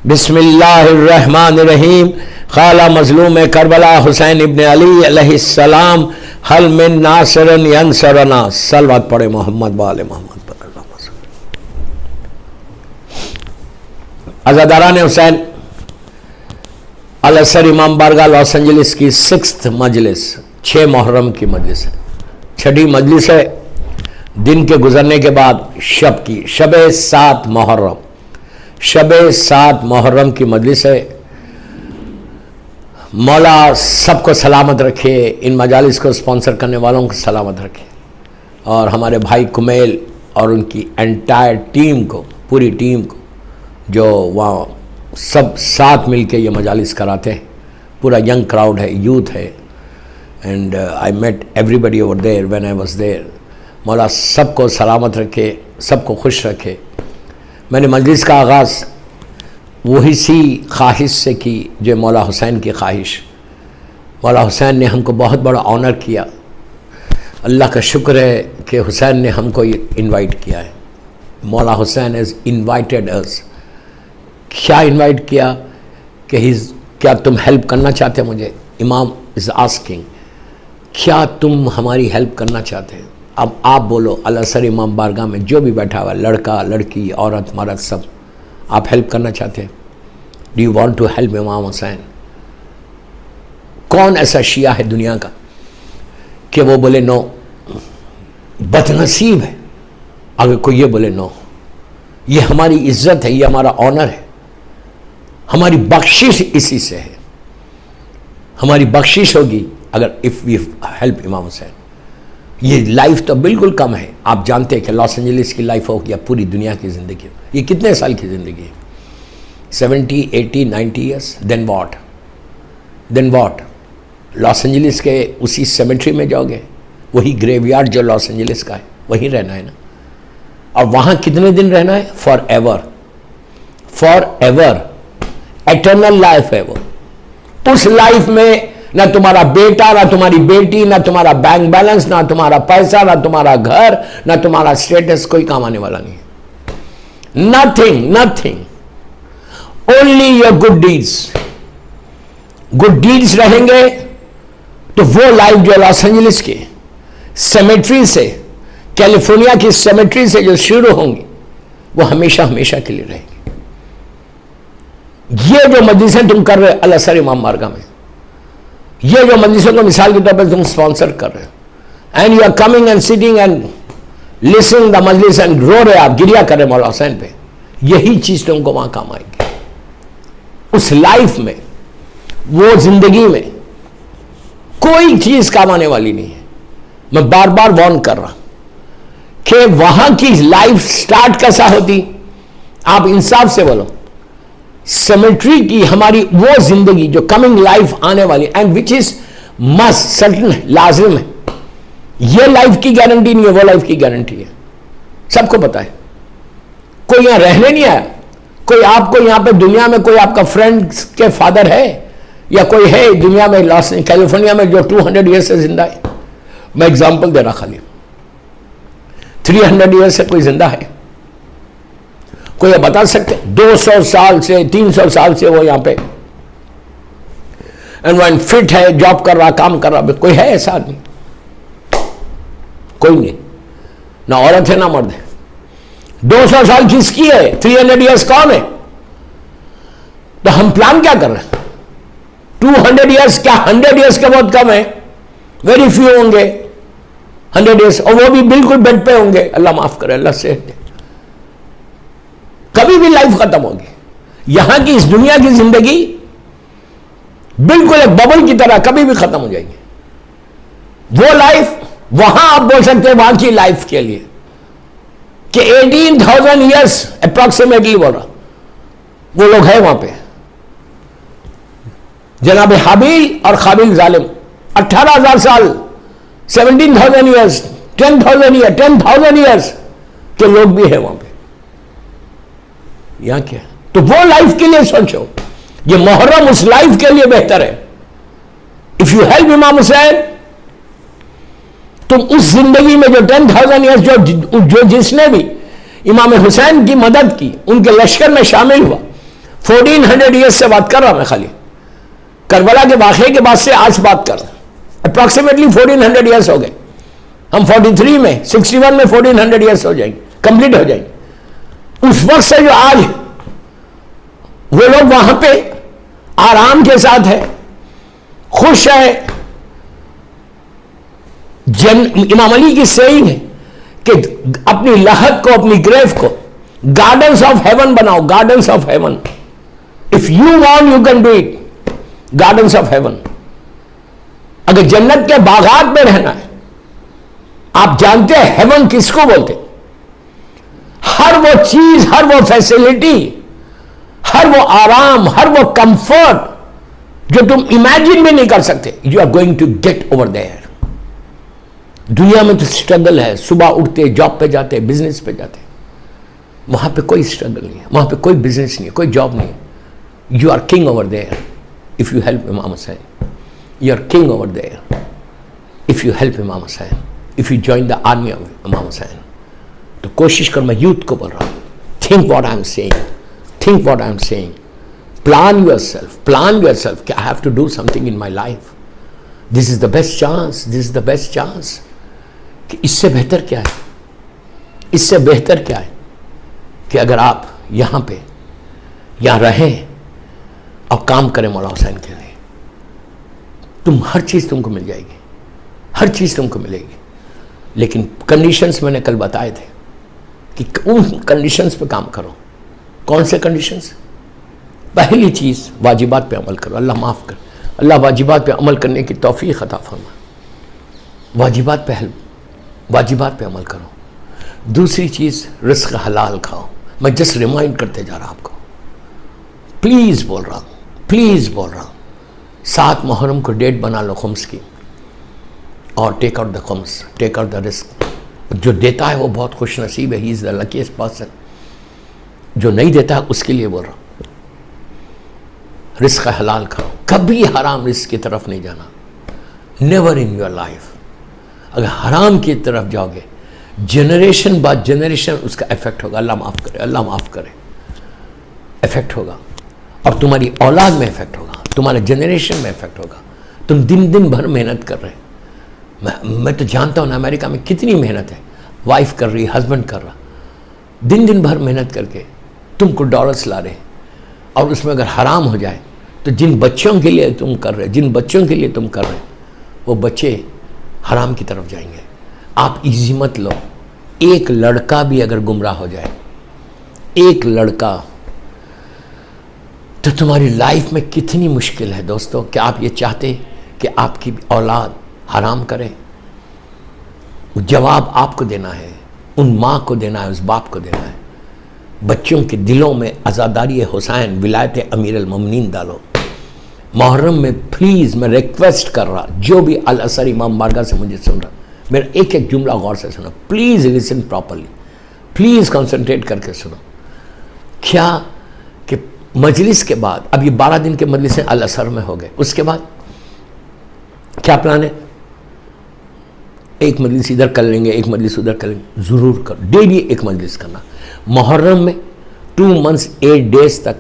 बिस्मिल्लाहिर्रहमानिर्रहीम। खाला मजलूम करबला हुसैन इब्न अली अलैहिस्सलाम हल मिन नासिरन यंसरना। सलवत पढ़े मोहम्मद वाले मोहम्मद पर। अज़ादारान हुसैन अल-असर इमाम बारगाह लॉस एंजलिस की 6th मजलिस, 6 मुहर्रम की मजलिस है, 6ठी मजलिस है। दिन के गुजरने के बाद शब की, शबे 7 मुहर्रम, शबे 7 मुहर्रम की मजलिस है। मौला सबको सलामत रखे, इन मजालिस को स्पॉन्सर करने वालों को सलामत रखे, और हमारे भाई कुमेल और उनकी एंटायर टीम को, पूरी टीम को, जो वहाँ सब साथ मिल के ये मजालिस कराते हैं। पूरा यंग क्राउड है, यूथ है, and I met everybody over there when I was there. मौला सबको सलामत रखे, सबको खुश रखे। मैंने मजलिस का आगाज़ वही सी ख्वाहिश से की जो मौला हुसैन की ख्वाहिश। मौला हुसैन ने हमको बहुत बड़ा ऑनर किया। अल्लाह का शुक्र है कि हुसैन ने हमको इनवाइट किया है। मौला हुसैन इज़ इनवाइटेड अस। क्या इनवाइट किया कि क्या तुम हेल्प करना चाहते हो मुझे? इमाम इज़ आस्किंग, क्या तुम हमारी हेल्प करना चाहते हैं? अब आप बोलो, अल-असर इमाम बारगाह में जो भी बैठा हुआ, लड़का लड़की औरत मर्द, सब आप हेल्प करना चाहते हैं? Do you want to help Imam Hussain? कौन ऐसा शिया है दुनिया का कि वो बोले नो? बदनसीब है अगर कोई ये बोले नो। ये हमारी इज्जत है, ये हमारा ऑनर है, हमारी बख्शिश इसी से है। हमारी बख्शिश होगी अगर if we help Imam Hussain. ये लाइफ तो बिल्कुल कम है। आप जानते हैं कि लॉस एंजलिस की लाइफ हो या पूरी दुनिया की ज़िंदगी हो, ये कितने साल की ज़िंदगी है? 70, 80, 90 years. Then what? Los Angeles के उसी सेमेट्री में जाओगे, वही ग्रेवयार्ड जो लॉस एंजलिस का है, वहीं रहना है ना। और वहाँ कितने दिन रहना है? फॉर एवर, एटर्नल लाइफ है वो। उस लाइफ में ना तुम्हारा बेटा, ना तुम्हारी बेटी, ना तुम्हारा बैंक बैलेंस, ना तुम्हारा पैसा, ना तुम्हारा घर, ना तुम्हारा स्टेटस कोई काम आने वाला नहीं है। Nothing, only your good deeds रहेंगे। तो वो लाइफ जो लॉस एंजलिस की सेमेट्री से, कैलिफोर्निया की सेमेट्री से जो शुरू होंगी, वो हमेशा हमेशा के लिए रहेगी। ये जो मजलिसें तुम कर रहे हो अल-असर इमाम बारगाह में, ये जो मजलिसों को मिसाल के तौर पर तुम स्पॉन्सर कर रहे हो, and you are coming and sitting and listening the majlis and रो रहे, आप गिरिया कर रहे मौला हुसैन पे, यही चीज तुमको वहां काम आएगी। उस लाइफ में, वो जिंदगी में कोई चीज काम आने वाली नहीं है। मैं बार बार वार्न कर रहा कि वहां की लाइफ स्टार्ट कैसा होती, आप इंसाफ से बोलो। सेमेट्री की हमारी वो जिंदगी जो कमिंग लाइफ आने वाली, and which is must, certain है, लाजिम है। ये लाइफ की गारंटी नहीं है, वो लाइफ की गारंटी है। सबको पता है। कोई यहां रहने नहीं आया, कोई आपको यहां पे दुनिया में कोई आपका फ्रेंड के फादर है, या कोई है दुनिया में लॉस कैलिफोर्निया में जो 200 ईयर से जिंदा है? मैं एग्जांपल दे रहा खाली। 300 ईयर से कोई जिंदा है? कोई बता सकते? 200 साल से, 300 साल से वो यहां पे एंड वन फिट है, जॉब कर रहा, काम कर रहा, कोई है ऐसा आदमी? कोई नहीं, ना औरत है ना मर्द है। 200 साल किसकी है? 300 ईयर्स कौन है? तो हम प्लान क्या कर रहे हैं? 200 ईयर्स क्या 100 ईयर्स के बहुत कम है? वेरी फ्यू होंगे 100 ईयर्स, और वो भी बिल्कुल बेड पे होंगे। अल्लाह माफ करे, अल्लाह से कभी भी लाइफ खत्म होगी। यहां की इस दुनिया की जिंदगी बिल्कुल एक बबल की तरह कभी भी खत्म हो जाएगी। वो लाइफ वहां आप बोल सकते हैं वहां की लाइफ के लिए कि 18,000 ईयर्स अप्रॉक्सीमेटली बोल रहा, वो लोग हैं वहां पे। जनाब हाबिल और काबिल जालिम 18,000 साल, 17,000 ईयर्स, 10,000 ईयर्स के लोग भी हैं वहां पे। यहां क्या? तो वो लाइफ के लिए सोचो, ये मुहर्रम उस लाइफ के लिए बेहतर है। If you help Imam Hussain, तुम उस जिंदगी में जो 10,000 ईयर्स जो जिसने भी इमाम हुसैन की मदद की, उनके लश्कर में शामिल हुआ, 1400 ईयर्स से बात कर रहा हूं मैं, खाली करबला के वाक़े के बाद से आज बात कर रहा हूं। अप्रॉक्सीमेटली 1400 ईयर्स हो गए। हम 43 में 61 में 1400 ईयर्स हो जाएंगे, कंप्लीट हो जाएंगे। उस वक्त से जो आज वो लोग वहां पे आराम के साथ है, खुश है। इमाम अली की सेइंग है कि अपनी लहद को, अपनी ग्रेव को गार्डन्स ऑफ हेवन बनाओ, gardens of haven. If you want you can do it. Gardens of haven. अगर जन्नत के बागात में रहना है, आप जानते हैं हेवन किसको बोलते? हर वो चीज, हर वो फैसिलिटी, हर वो आराम, हर वो कंफर्ट जो तुम इमेजिन भी नहीं कर सकते, you are going to get over there. दुनिया में तो स्ट्रगल है, सुबह उठते, जॉब पे जाते, बिजनेस पे जाते, वहां पे कोई स्ट्रगल नहीं है, वहां पे कोई बिजनेस नहीं है, कोई जॉब नहीं है। You are king over there if you help Imam Hussain. You are king over there if you help Imam Hussain, if you join the army of Imam Hussain. तो कोशिश कर, मैं यूथ को बोल रहा हूँ, think what I am saying, think what I am saying, plan yourself कि I have to do something in my life, this is the best chance, this is the best chance। कि इससे बेहतर क्या है, इससे बेहतर क्या है कि अगर आप यहाँ पे यहाँ रहें और काम करें मौला हुसैन के लिए, तुम हर चीज़ तुमको मिल जाएगी, हर चीज़ तुमको मिलेगी। लेकिन कंडीशंस मैंने कल बताए थे कि उन कंडीशंस पे काम करो। कौन से कंडीशंस? पहली चीज़, वाजिबात पे अमल करो। अल्लाह माफ़ कर, अल्लाह वाजिबात पे अमल करने की तौफीक अता फरमा। वाजिबात पे अमल करो। दूसरी चीज़, रिस्क हलाल खाओ। मैं जस्ट रिमाइंड करते जा रहा आपको, प्लीज़ बोल रहा हूँ, प्लीज़ बोल रहा हूँ। 7 मुहर्रम को डेट बना लो खुम्स की, और take out the khums, take out the risk. जो देता है वो बहुत खुश नसीब है, he is the luckiest person. जो नहीं देता है उसके लिए बोल रहा हूँ, रिस्क हलाल खाओ, कभी हराम रिस्क की तरफ नहीं जाना, नेवर इन योर लाइफ। अगर हराम की तरफ जाओगे, जनरेशन बाद जनरेशन उसका इफेक्ट होगा। अल्लाह माफ़ करे, अल्लाह माफ़ करे, इफेक्ट होगा, और तुम्हारी औलाद में इफेक्ट होगा, तुम्हारे जनरेशन में इफेक्ट होगा। तुम दिन दिन भर मेहनत कर रहे। मैं तो जानता हूँ ना अमेरिका में कितनी मेहनत है, वाइफ कर रही, हस्बैंड कर रहा, दिन दिन भर मेहनत करके तुमको डॉलर्स ला रहे, और उसमें अगर हराम हो जाए तो जिन बच्चों के लिए तुम कर रहे, जिन बच्चों के लिए तुम कर रहे, वो बच्चे हराम की तरफ जाएंगे। आप इजी मत लो। एक लड़का भी अगर गुमराह हो जाए, एक लड़का, तो तुम्हारी लाइफ में कितनी मुश्किल है दोस्तों। क्या आप ये चाहते कि आपकी औलाद हराम करे? जवाब आपको देना है, उन माँ को देना है, उस बाप को देना है। बच्चों के दिलों में आज़ादारी हुसैन, विलायत अमीर अल-मोमिनीन डालो। मुहर्रम में प्लीज़ मैं रिक्वेस्ट कर रहा, जो भी अल-असर इमाम बारगाह से मुझे सुन रहा, मेरा एक एक जुमला गौर से सुनो, please listen properly, please concentrate करके सुनो। क्या कि मजलिस के बाद, अब ये 12 दिन के मजलिस अल-असर में हो गए, उसके बाद क्या प्लान है? एक मजलिस इधर कर लेंगे, एक मजलिस उधर कर लेंगे, ज़रूर करो, डेली एक मजलिस करना। मुहर्रम में 2 months 8 days तक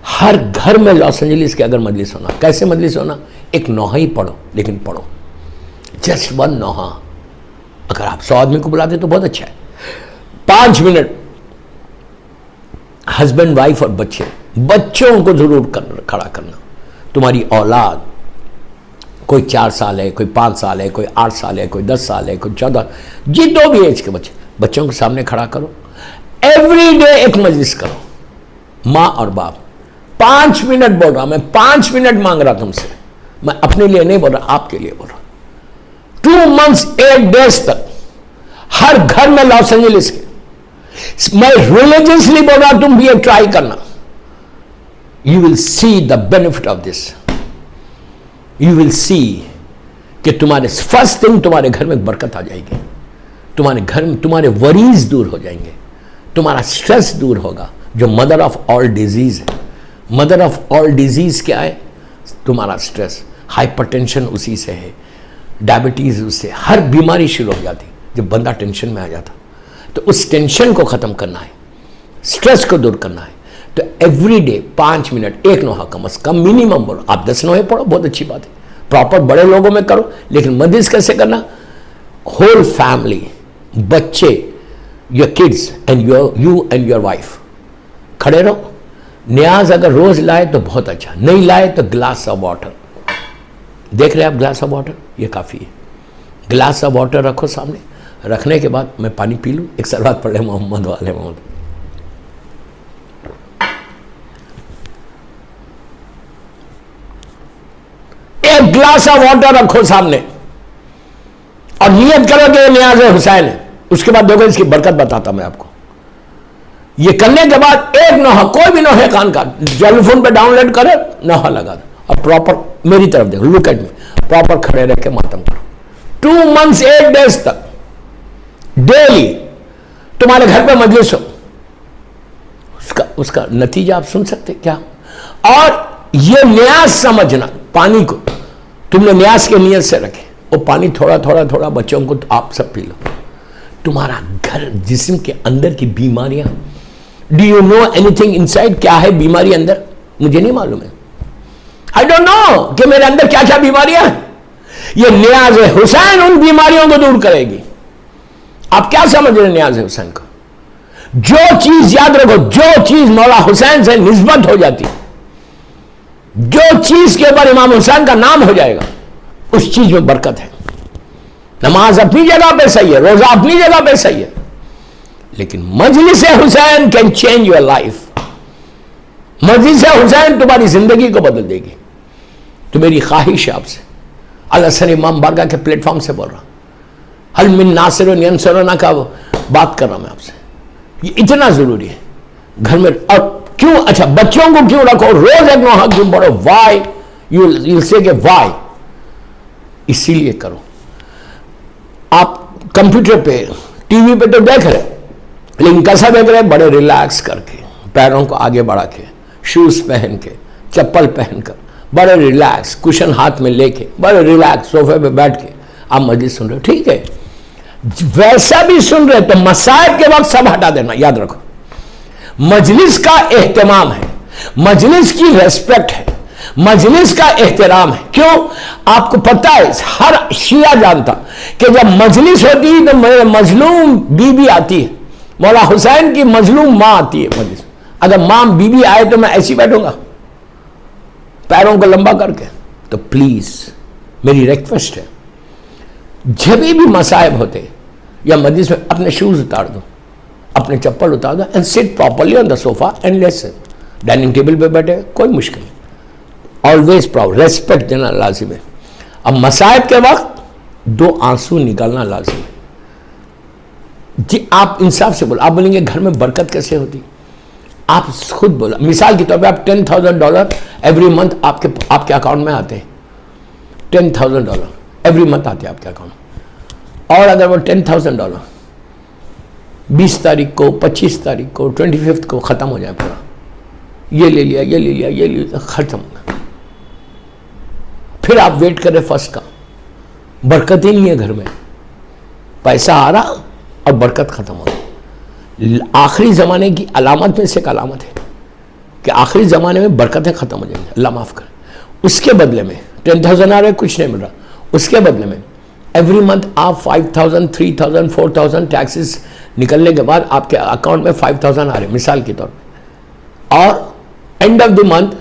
हर घर में लॉस एंजलिस के अगर मजलिस होना, कैसे मजलिस होना? एक नौहा ही पढ़ो, लेकिन पढ़ो जस्ट 1 नौहा। अगर आप 100 आदमी को बुलाते तो बहुत अच्छा है। 5 मिनट हस्बैंड, वाइफ और बच्चों को जरूर खड़ा करना। तुम्हारी औलाद, कोई 4 साल है, कोई 5 साल है, कोई 8 साल है, कोई 10 साल है, कोई 14, जितने भी एज के बच्चों के सामने खड़ा करो। एवरी डे एक मजलिस करो, माँ और बाप। 5 मिनट बोल रहा मैं, 5 मिनट मांग रहा तुमसे। मैं अपने लिए नहीं बोल रहा, आपके लिए बोल रहा। 2 months 8 days तक हर घर में लॉस एंजलिस के, मैं रिलीजियसली बोल रहा, तुम भी एक ट्राई करना। You will see the benefit of this. You will see कि तुम्हारे फर्स्ट थिंग, तुम्हारे घर में बरकत आ जाएगी, तुम्हारे घर में तुम्हारे वरीज दूर हो जाएंगे, तुम्हारा स्ट्रेस दूर होगा, जो मदर ऑफ ऑल डिजीज है। मदर ऑफ ऑल डिजीज क्या है? तुम्हारा स्ट्रेस। हाइपरटेंशन उसी से है, डायबिटीज उससे, हर बीमारी शुरू हो जाती जब बंदा टेंशन में आ जाता। तो उस टेंशन को ख़त्म करना है, स्ट्रेस को दूर करना है। तो एवरी डे 5 मिनट एक नोहा कम से कम मिनिमम बोलो। आप 10 नोहे पढ़ो, बहुत अच्छी बात है, प्रॉपर बड़े लोगों में करो। लेकिन मजलिस कैसे करना? होल फैमिली, बच्चे, your kids and you and your wife खड़े रहो। न्याज अगर रोज लाए तो बहुत अच्छा, नहीं लाए तो ग्लास ऑफ वाटर, देख रहे हैं आप ग्लास ऑफ वाटर, ये काफ़ी है। ग्लास ऑफ वाटर रखो सामने, रखने के बाद मैं पानी पी लूँ, एक सलावत पढ़ ले मोहम्मद वाले मोहम्मद। एक ग्लास ऑफ वाटर रखो सामने और नियत करो कि न्याज हुसैन है। उसके बाद देखो इसकी बरकत बताता मैं आपको। ये करने के बाद एक नोहा, कोई भी नोहे कान का टेलीफोन पे डाउनलोड करे, नोहा लगा दो और प्रॉपर मेरी तरफ देखो, लुक एट मी, प्रॉपर खड़े रह के मातम करो 2 मंथ्स 8 डेज तक डेली। तुम्हारे घर पे मजलिस हो, उसका नतीजा आप सुन सकते क्या? और ये न्यास समझना, पानी को तुमने न्यास के नियत से रखे, वो पानी थोड़ा थोड़ा थोड़ा बच्चों को आप सब पी लो। तुम्हारा घर, जिस्म के अंदर की बीमारियां, do you know anything inside? क्या है बीमारी अंदर? मुझे नहीं मालूम है। आई डोंट नो कि मेरे अंदर क्या क्या बीमारियां हैं। ये न्याज हुसैन उन बीमारियों को दूर करेगी। आप क्या समझ रहे हैं न्याज हुसैन को? जो चीज याद रखो, जो चीज मौला हुसैन से निस्बत हो जाती, जो चीज के ऊपर इमाम हुसैन का नाम हो जाएगा, उस चीज में बरकत है। नमाज अपनी जगह पे सही है, रोजा अपनी जगह पे सही है, लेकिन majlis Hussain can change your life. Majlis Hussain तुम्हारी जिंदगी को बदल देगी। तो मेरी ख्वाहिश है आपसे, अल-असर इमाम बारगाह के प्लेटफॉर्म से बोल रहा हूं, हल मिन नासिरुन यंसुरुना का बात कर रहा हूं मैं आपसे। ये इतना जरूरी है घर में। और क्यों? अच्छा, बच्चों को क्यों रखो? रोज एक नोहा क्यों पढ़ो? वाई यू से के वाई, इसीलिए करो। आप कंप्यूटर पे, टीवी पे तो देख रहे, लेकिन कैसा देख रहे? बड़े रिलैक्स करके, पैरों को आगे बढ़ा के, शूज पहन के, चप्पल पहनकर, बड़े रिलैक्स, कुशन हाथ में लेके, बड़े रिलैक्स सोफे पे बैठ के आप मजलिस सुन रहे हो, ठीक है। वैसा भी सुन रहे तो मसाइब के वक्त सब हटा देना, याद रखो। मजलिस का एहतमाम है, मजलिस की रेस्पेक्ट है, मजलिस का एहतराम है। क्यों? आपको पता है, हर शिया जानता कि जब मजलिस होती है तो मेरे मजलूम बीबी आती है, मौला हुसैन की मजलूम मां आती है मजलिस। अगर मां बीबी आए तो मैं ऐसी बैठूंगा पैरों को लंबा करके? तो प्लीज मेरी रिक्वेस्ट है, जब भी मसाइब होते या मजलिस में अपने शूज उतार दो, अपने चप्पल उतार दो and sit properly on the sofa and listen. Dining table पे बैठे, कोई मुश्किल नहीं, ऑलवेज प्राउड, रेस्पेक्ट देना लाजिम है। अब मसाइब के वक्त 2 आंसू निकालना लाजिम है। जी आप इंसाफ से बोलो, आप बोलेंगे घर में बरकत कैसे होती? आप खुद बोलो, मिसाल के तौर पे आप $10,000 एवरी मंथ आपके अकाउंट में आते हैं, $10,000 एवरी मंथ आते हैं आपके अकाउंट में। और अगर वो $10,000 20 तारीख को, 25 तारीख को, 25 को खत्म हो जाए पूरा, ये ले लिया, ये ले लिया, ये ले लिया, खत्म, फिर आप वेट करें फर्स्ट का, बरकत ही नहीं है घर में, पैसा आ रहा और बरकत खत्म हो गई। आखिरी जमाने की अलामत में से एक अलामत है कि आखिरी जमाने में बरकतें खत्म हो जाएंगी, अल्लाह माफ करे। उसके बदले में 10,000 आ रहे, कुछ नहीं मिल रहा, उसके बदले में एवरी मंथ आप 5,000, 3,000, 4,000 टैक्सेस निकलने के बाद आपके अकाउंट में 5,000 आ रहे मिसाल के तौर पर, और एंड ऑफ द मंथ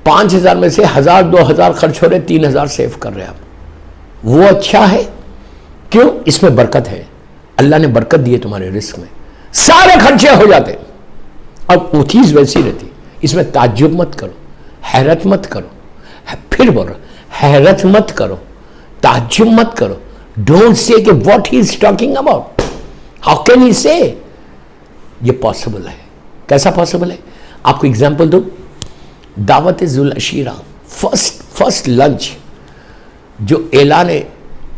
5,000 में से 1,000, 2,000 खर्च हो रहे, 3,000 सेव कर रहे हैं आप। वो अच्छा है, क्यों? इसमें बरकत है, अल्लाह ने बरकत दी है तुम्हारे रिस्क में, सारे खर्चे हो जाते। अब वो चीज वैसी रहती, इसमें ताज्जुब मत करो, हैरत मत करो, फिर बोल रहा, हैरत मत करो, ताज्जुब मत करो। डोंट से कि what he is talking about, how can he से? ये पॉसिबल है। कैसा पॉसिबल है? आपको एग्जांपल दो, दावत जुल अशीरा, फर्स्ट लंच जो ऐलान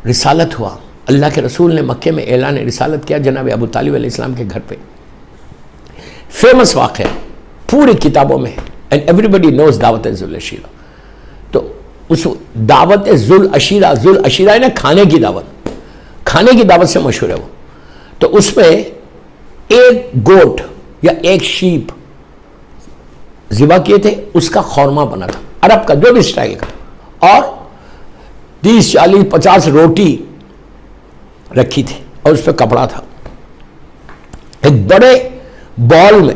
रिसालत हुआ, अल्लाह के रसूल ने मक्के में ऐलान रिसालत किया जनाब अबू तालिब अलैहिस्सलाम के घर पे। फेमस वाक़या पूरी किताबों में, एंड एवरीबडी नोज दावत जुल अशीरा। तो उस दावत जुल अशीरा है ना, खाने की दावत से मशहूर है वो। तो उसमें एक गोट या एक शीप ज़िबा किए थे, उसका खौरमा बना था अरब का जो भी स्टाइल का, और 30 40 50 रोटी रखी थी और उस पर कपड़ा था। एक बड़े बॉल में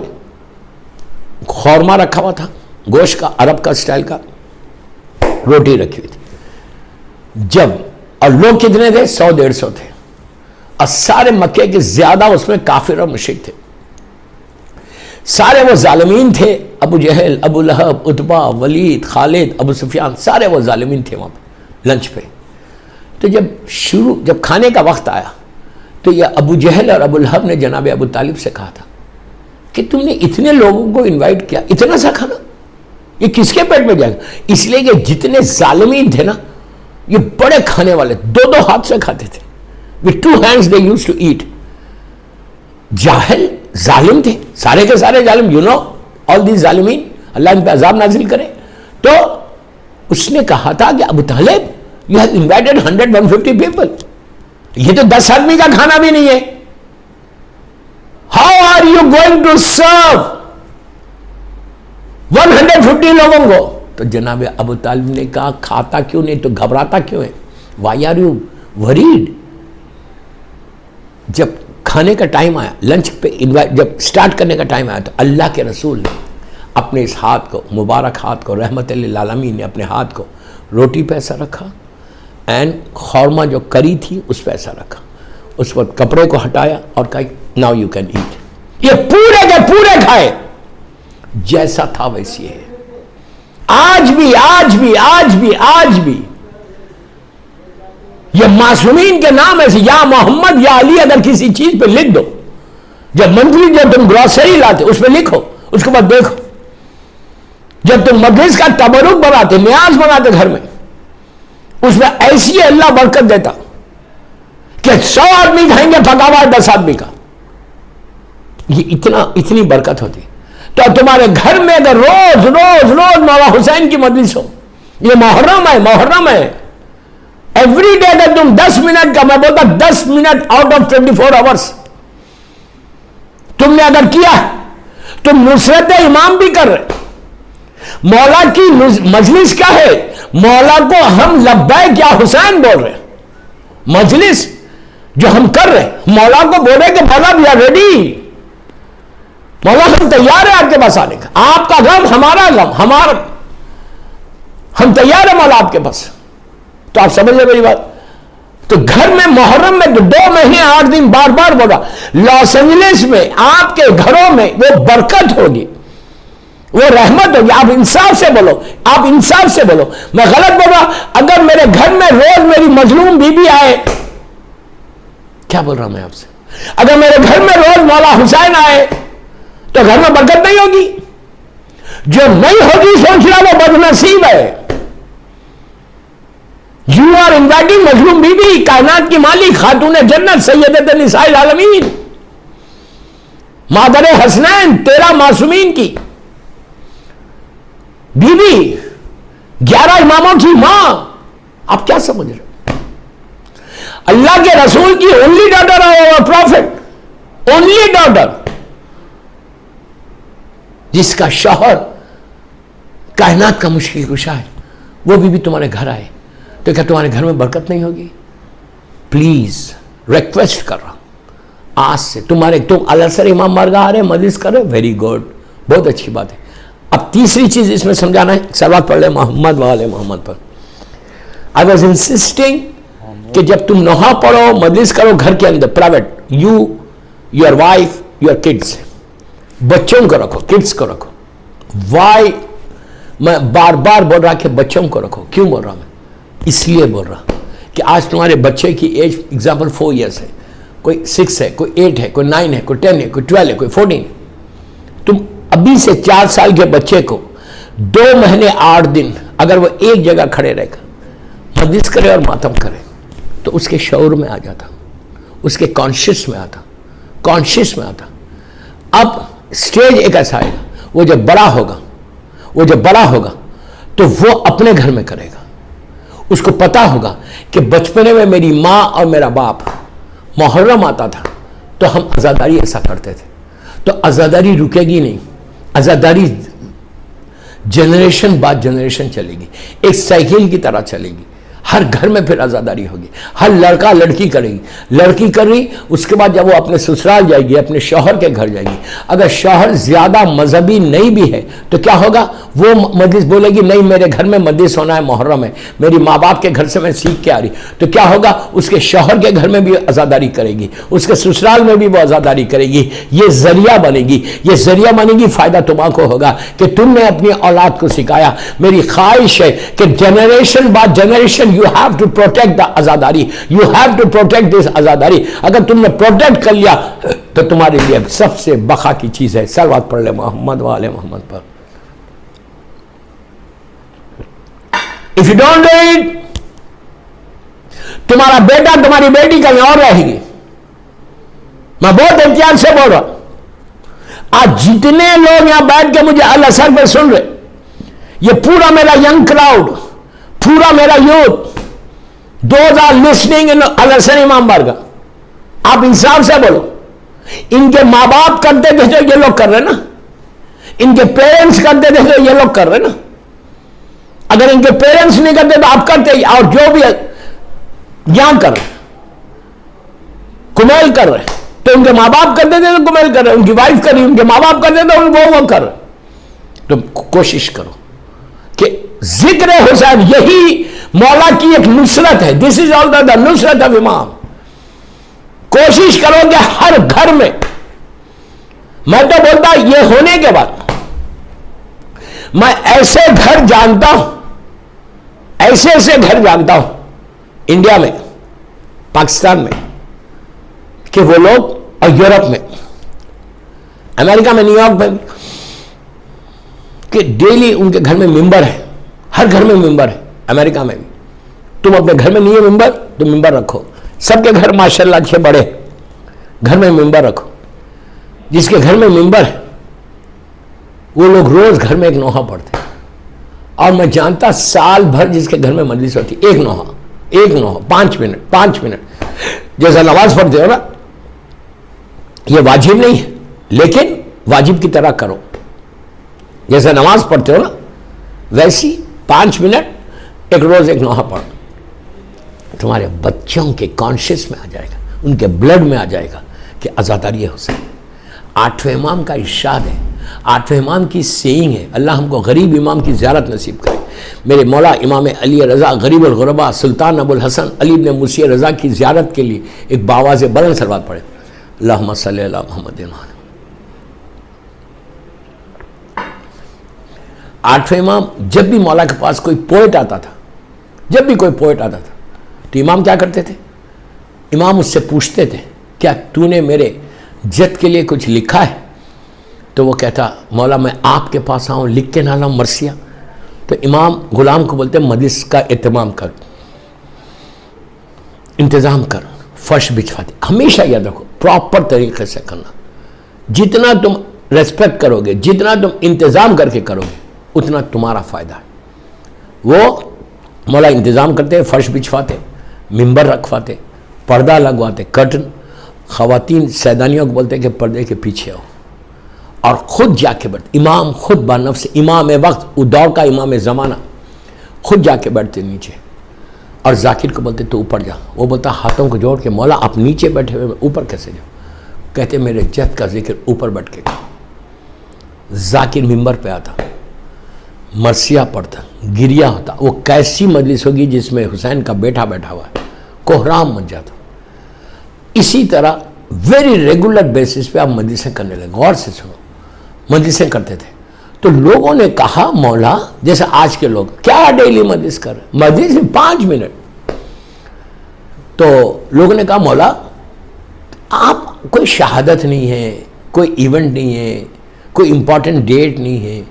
खौरमा रखा हुआ था, गोश्त का, अरब का स्टाइल का, रोटी रखी हुई थी। जब, और लोग कितने थे? 100-150 थे, और सारे मक्के के ज्यादा उसमें काफिर और मुशरिक थे। सारे वो जालिमीन थे, अबू जहल, अबू लहब, उतबा, वलीद, खालिद, अबू सुफियान, सारे वो जालिमीन थे वहां पे लंच पे। तो जब खाने का वक्त आया तो ये अबू जहल और अबू लहब ने जनाब अबू तालिब से कहा था कि तुमने इतने लोगों को इनवाइट किया, इतना सा खाना, ये किसके पेट में जाएगा? इसलिए कि जितने जालिमीन थे ना, ये बड़े खाने वाले, 2-2 हाथ से खाते थे, with 2 hands they used to eat। जाहिल जालिम थे, सारे के सारे जालिम, यू नो ऑल दीज जालिमीन, अल्लाह इन पे अजाब नाजिल करे। तो उसने कहा था कि Abu Talib, you have invited 100-150 people, ये तो 10 आदमी का खाना भी नहीं है, how are you going to serve 150 लोगों को? तो जनाब अबू तालिब ने कहा, खाता क्यों नहीं तो घबराता क्यों है? Why are you worried? जब खाने का टाइम आया, लंच पे इनवाइट, जब स्टार्ट करने का टाइम आया, तो अल्लाह के रसूल ने अपने इस हाथ को, मुबारक हाथ को, रहमत लिल आलमीन ने अपने हाथ को रोटी पे ऐसा रखा, एंड खौरमा जो करी थी उस पे ऐसा रखा, उस वक्त कपड़े को हटाया और कहा, नाउ यू कैन ईट। ये पूरे के पूरे खाए, जैसा था वैसी है। आज भी आज भी आज भी आज भी ये मासूमीन के नाम ऐसे, या मोहम्मद या अली, अगर किसी चीज पे लिख दो, जब मंथली जब तुम ग्रोसरी लाते उस पे लिखो, उसके बाद देखो, जब तुम मजलिस का तबरुक बनाते, न्याज बनाते घर में, उसमें ऐसी अल्लाह बरकत देता कि 100 आदमी खाएंगे पका हुआ 10 आदमी का, ये इतनी बरकत होती। तो तुम्हारे घर में अगर रोज रोज रोज मौला हुसैन की मजलिस हो, ये मुहर्रम है, मुहर्रम है, एवरी डे अगर तुम 10 मिनट का, मैं बोलता 10 मिनट आउट ऑफ 24 आवर्स तुमने अगर किया, तुम नुसरत इमाम भी कर रहे। मौला की मजलिस क्या है? मौला को हम लब्बैक या हुसैन बोल रहे, मजलिस जो हम कर रहे, मौला को बोल रहे कि मौला वी आर रेडी, मौला हम तैयार है आपके पास आने का, आपका गम हमारा गम, हम तैयार है मौला आपके पास। तो आप समझ रहे मेरी बात? तो घर में मुहर्रम में 2 महीने 8 दिन बार बार बोला, लॉस एंजलिस में आपके घरों में वो बरकत होगी, वो रहमत होगी। आप इंसाफ से बोलो, आप इंसाफ से बोलो, मैं गलत बोल रहा? अगर मेरे घर में रोज मेरी मजलूम बीबी आए, क्या बोल रहा मैं आपसे, अगर मेरे घर में रोज मौला हुसैन आए तो घर में बरकत नहीं होगी? जो नहीं होगी सोच रहा वो बदनसीब है। यू आर इन्वाइटिंग मजलूम बीबी, कायनात की मालिक, खातून जन्नत, सैयदत निसाइल आलमीन, मादर हसनैन, 13 मासूमीन की बीबी, 11 इमामों की मां। आप क्या समझ रहे हो? अल्लाह के रसूल की ओनली डॉटर और प्रॉफिट, ओनली डॉटर, जिसका शौहर कायनात का मुश्किल कुशा है, वो बीबी तुम्हारे घर आए तो क्या तुम्हारे घर में बरकत नहीं होगी? प्लीज रिक्वेस्ट कर रहा हूं आज से, तुम अल-असर इमाम बारगाह आ रहे, मजलिस कर रहे, वेरी गुड, बहुत अच्छी बात है। अब तीसरी चीज इसमें समझाना है, सलावत पढ़ ले मोहम्मद वाले मोहम्मद पर। आई वॉज इंसिस्टिंग कि जब तुम नोहा पढ़ो, मजलिस करो घर के अंदर, private, you, your wife, your kids, बच्चों को रखो, किड्स को रखो। वाई मैं बार बार बोल रहा कि बच्चों को रखो, क्यों बोल रहा मैं? इसलिए बोल रहा कि आज तुम्हारे बच्चे की एज एग्जाम्पल 4 years है, कोई 6 है, कोई 8 है, कोई 9 है, कोई 10 है, कोई 12 है, कोई 14 है। तुम अभी से 4 साल के बच्चे को 2 महीने 8 दिन अगर वो एक जगह खड़े रहेगा, मजलिस करे और मातम करे, तो उसके शऊर में आ जाता, उसके कॉन्शियस में आता, कॉन्शियस में आता। अब स्टेज एक ऐसा आएगा, वो जब बड़ा होगा, वो जब बड़ा होगा तो वो अपने घर में करेगा। उसको पता होगा कि बचपने में मेरी माँ और मेरा बाप, मुहर्रम आता था तो हम आज़ादारी ऐसा करते थे, तो आज़ादारी रुकेगी नहीं, आज़ादारी जनरेशन बाद जनरेशन चलेगी, एक साइकिल की तरह चलेगी। हर घर में फिर आज़ादारी होगी, हर लड़का लड़की करेगी, लड़की कर रही, उसके बाद जब वो अपने ससुराल जाएगी, अपने शौहर के घर जाएगी, अगर शौहर ज्यादा मजहबी नहीं भी है तो क्या होगा, वो मजलिस बोलेगी नहीं मेरे घर में मजलिस होना है, मुहर्रम है, मेरी माँ बाप के घर से मैं सीख के आ रही, तो क्या होगा, उसके शौहर के घर में भी आज़ादारी करेगी, उसके ससुराल में भी वो आज़ादारी करेगी। ये जरिया बनेगी, ये जरिया बनेगी, फायदा तुम्हारा होगा कि तुमने अपनी औलाद को सिखाया। मेरी ख्वाहिश है कि जनरेशन बाद generation you have to protect the azadari, you have to protect this azadari. अगर तुमने प्रोटेक्ट कर लिया तो तुम्हारे लिए सबसे बखा की चीज है। सलवात पढ़ ले मोहम्मद वाले मोहम्मद पर। If you don't do it, तुम्हारा बेटा तुम्हारी बेटी कहीं और रहेगी। मैं बहुत एहतियात से बोल रहा हूं। आज जितने लोग यहां बैठ के मुझे अल-असर पे सुन रहे, ये पूरा मेरा यंग क्राउड, पूरा मेरा youth, those are listening in Al-Asr Imam Bargah. आप इंसाफ से बोलो, इनके माँ बाप करते थे जो ये लोग कर रहे ना, इनके पेरेंट्स करते थे जो ये लोग कर रहे ना। अगर इनके पेरेंट्स नहीं करते तो आप करते, और जो भी यहां कर रहे, कुमेल कर रहे, तो उनके माँ बाप करते थे तो कुमेल कर रहे, उनकी वाइफ कर रही, उनके माँ बाप करते थे वो कर रहे। तो कोशिश करो कि जिक्र हुसैन यही मौला की एक नुसरत है। This is all the Nusrat of इमाम। कोशिश करो कि हर घर में, मैं तो बोलता ये होने के बाद मैं ऐसे घर जानता हूं, ऐसे ऐसे घर जानता हूं इंडिया में, पाकिस्तान में, कि वो लोग, और यूरोप में, अमेरिका में, न्यूयॉर्क में, कि डेली उनके घर में मेंबर है, हर घर में मेंबर है। अमेरिका में भी तुम अपने घर में नहीं है मेंबर, तो मेंबर रखो। सबके घर माशाल्लाह अच्छे बड़े, घर में मेंबर रखो। जिसके घर में मेंबर है वो लोग रोज घर में एक नोहा पढ़ते हैं। और मैं जानता साल भर जिसके घर में मजलिस होती, एक नोहा 5 मिनट जैसा नमाज पढ़ते हो ना, ये वाजिब नहीं है, लेकिन वाजिब की तरह करो। जैसे नमाज पढ़ते हो ना, वैसी 5 मिनट एक रोज एक नोहा पढ़ो। तुम्हारे बच्चों के कॉन्शियस में आ जाएगा, उनके ब्लड में आ जाएगा कि आज़ादारी हुसैन। 8वें इमाम का इरशाद है, 8वें इमाम की सेइंग है, अल्लाह हमको गरीब इमाम की ज़ियारत नसीब करे। मेरे मौला इमाम अली रज़ा गरीब अल गुरबा सुल्तान अबुल हसन अली इब्न मुसी रज़ा की ज़ियारत के लिए एक बावाज़ बुलंद सलवात पढ़े, अल्लाहुम्मा सल्ली अला मुहम्मद। 8वें इमाम, जब भी मौला के पास कोई पोएट आता था, जब भी कोई पोएट आता था, तो इमाम क्या करते थे, इमाम उससे पूछते थे क्या तूने मेरे जद के लिए कुछ लिखा है? तो वो कहता मौला मैं आपके पास आऊँ, लिख के ना लाऊं मरसिया? तो इमाम गुलाम को बोलते मजलिस का एहतमाम कर, इंतज़ाम कर, फर्श बिछवाते। हमेशा याद रखो प्रॉपर तरीके से करना। जितना तुम रेस्पेक्ट करोगे, जितना तुम इंतज़ाम करके करोगे, उतना तुम्हारा फ़ायदा है। वो मौला इंतज़ाम करते, फर्श बिछवाते, मिंबर रखवाते, पर्दा लगवाते, कर्टन। ख़वातीन सैदानियों को बोलते कि पर्दे के पीछे आओ, और ख़ुद जाके बैठते। इमाम खुद बानफ्स, इमाम वक्त, दौर का इमाम ज़माना, खुद जाके बैठते नीचे, और जाकिर को बोलते तो ऊपर जा। वो बोलता हाथों को जोड़ के मौला आप नीचे बैठे हुए, ऊपर कैसे जाओ? कहते मेरे जद का जिक्र ऊपर बैठ के करो। जाकिर मिंबर पे आता, मरसिया पढ़ता, गिरिया होता। वो कैसी मजलिस होगी जिसमें हुसैन का बेटा बैठा हुआ है, कोहराम मच जाता। इसी तरह वेरी रेगुलर बेसिस पे आप मजलिसें करने लगे। गौर से सुनो, मजलिसें करते थे तो लोगों ने कहा मौला, जैसे आज के लोग क्या डेली मजलिस कर रहे, मजलिस में 5 मिनट। तो लोगों ने कहा मौला आप, कोई शहादत नहीं है, कोई इवेंट नहीं है, कोई इंपॉर्टेंट डेट नहीं है,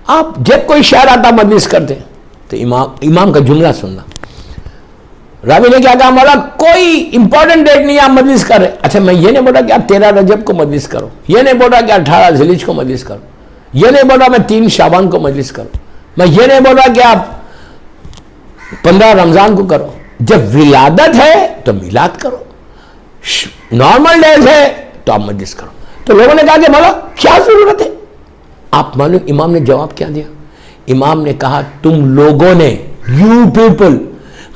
आप जब कोई शहर आता मजलिस करते। तो इमाम का जुमला सुनना। रावी ने क्या कहा मौला कोई इंपॉर्टेंट डेट नहीं है, आप मजलिस कर रहे। अच्छा मैं ये नहीं बोला कि आप 13 रजब को मजलिस करो, ये नहीं बोला कि 18 ज़िलहिज को मजलिस करो, ये नहीं बोला मैं 3 शाबान को मजलिस करो, मैं ये नहीं बोला कि आप 15 रमज़ान को करो। जब विलादत है तो मिलाद करो, नॉर्मल डेज है तो आप मजलिस करो। तो लोगों ने कहा कि मौला क्या जरूरत है? आप मालूम इमाम ने जवाब क्या दिया? इमाम ने कहा तुम लोगों ने, यू पीपल,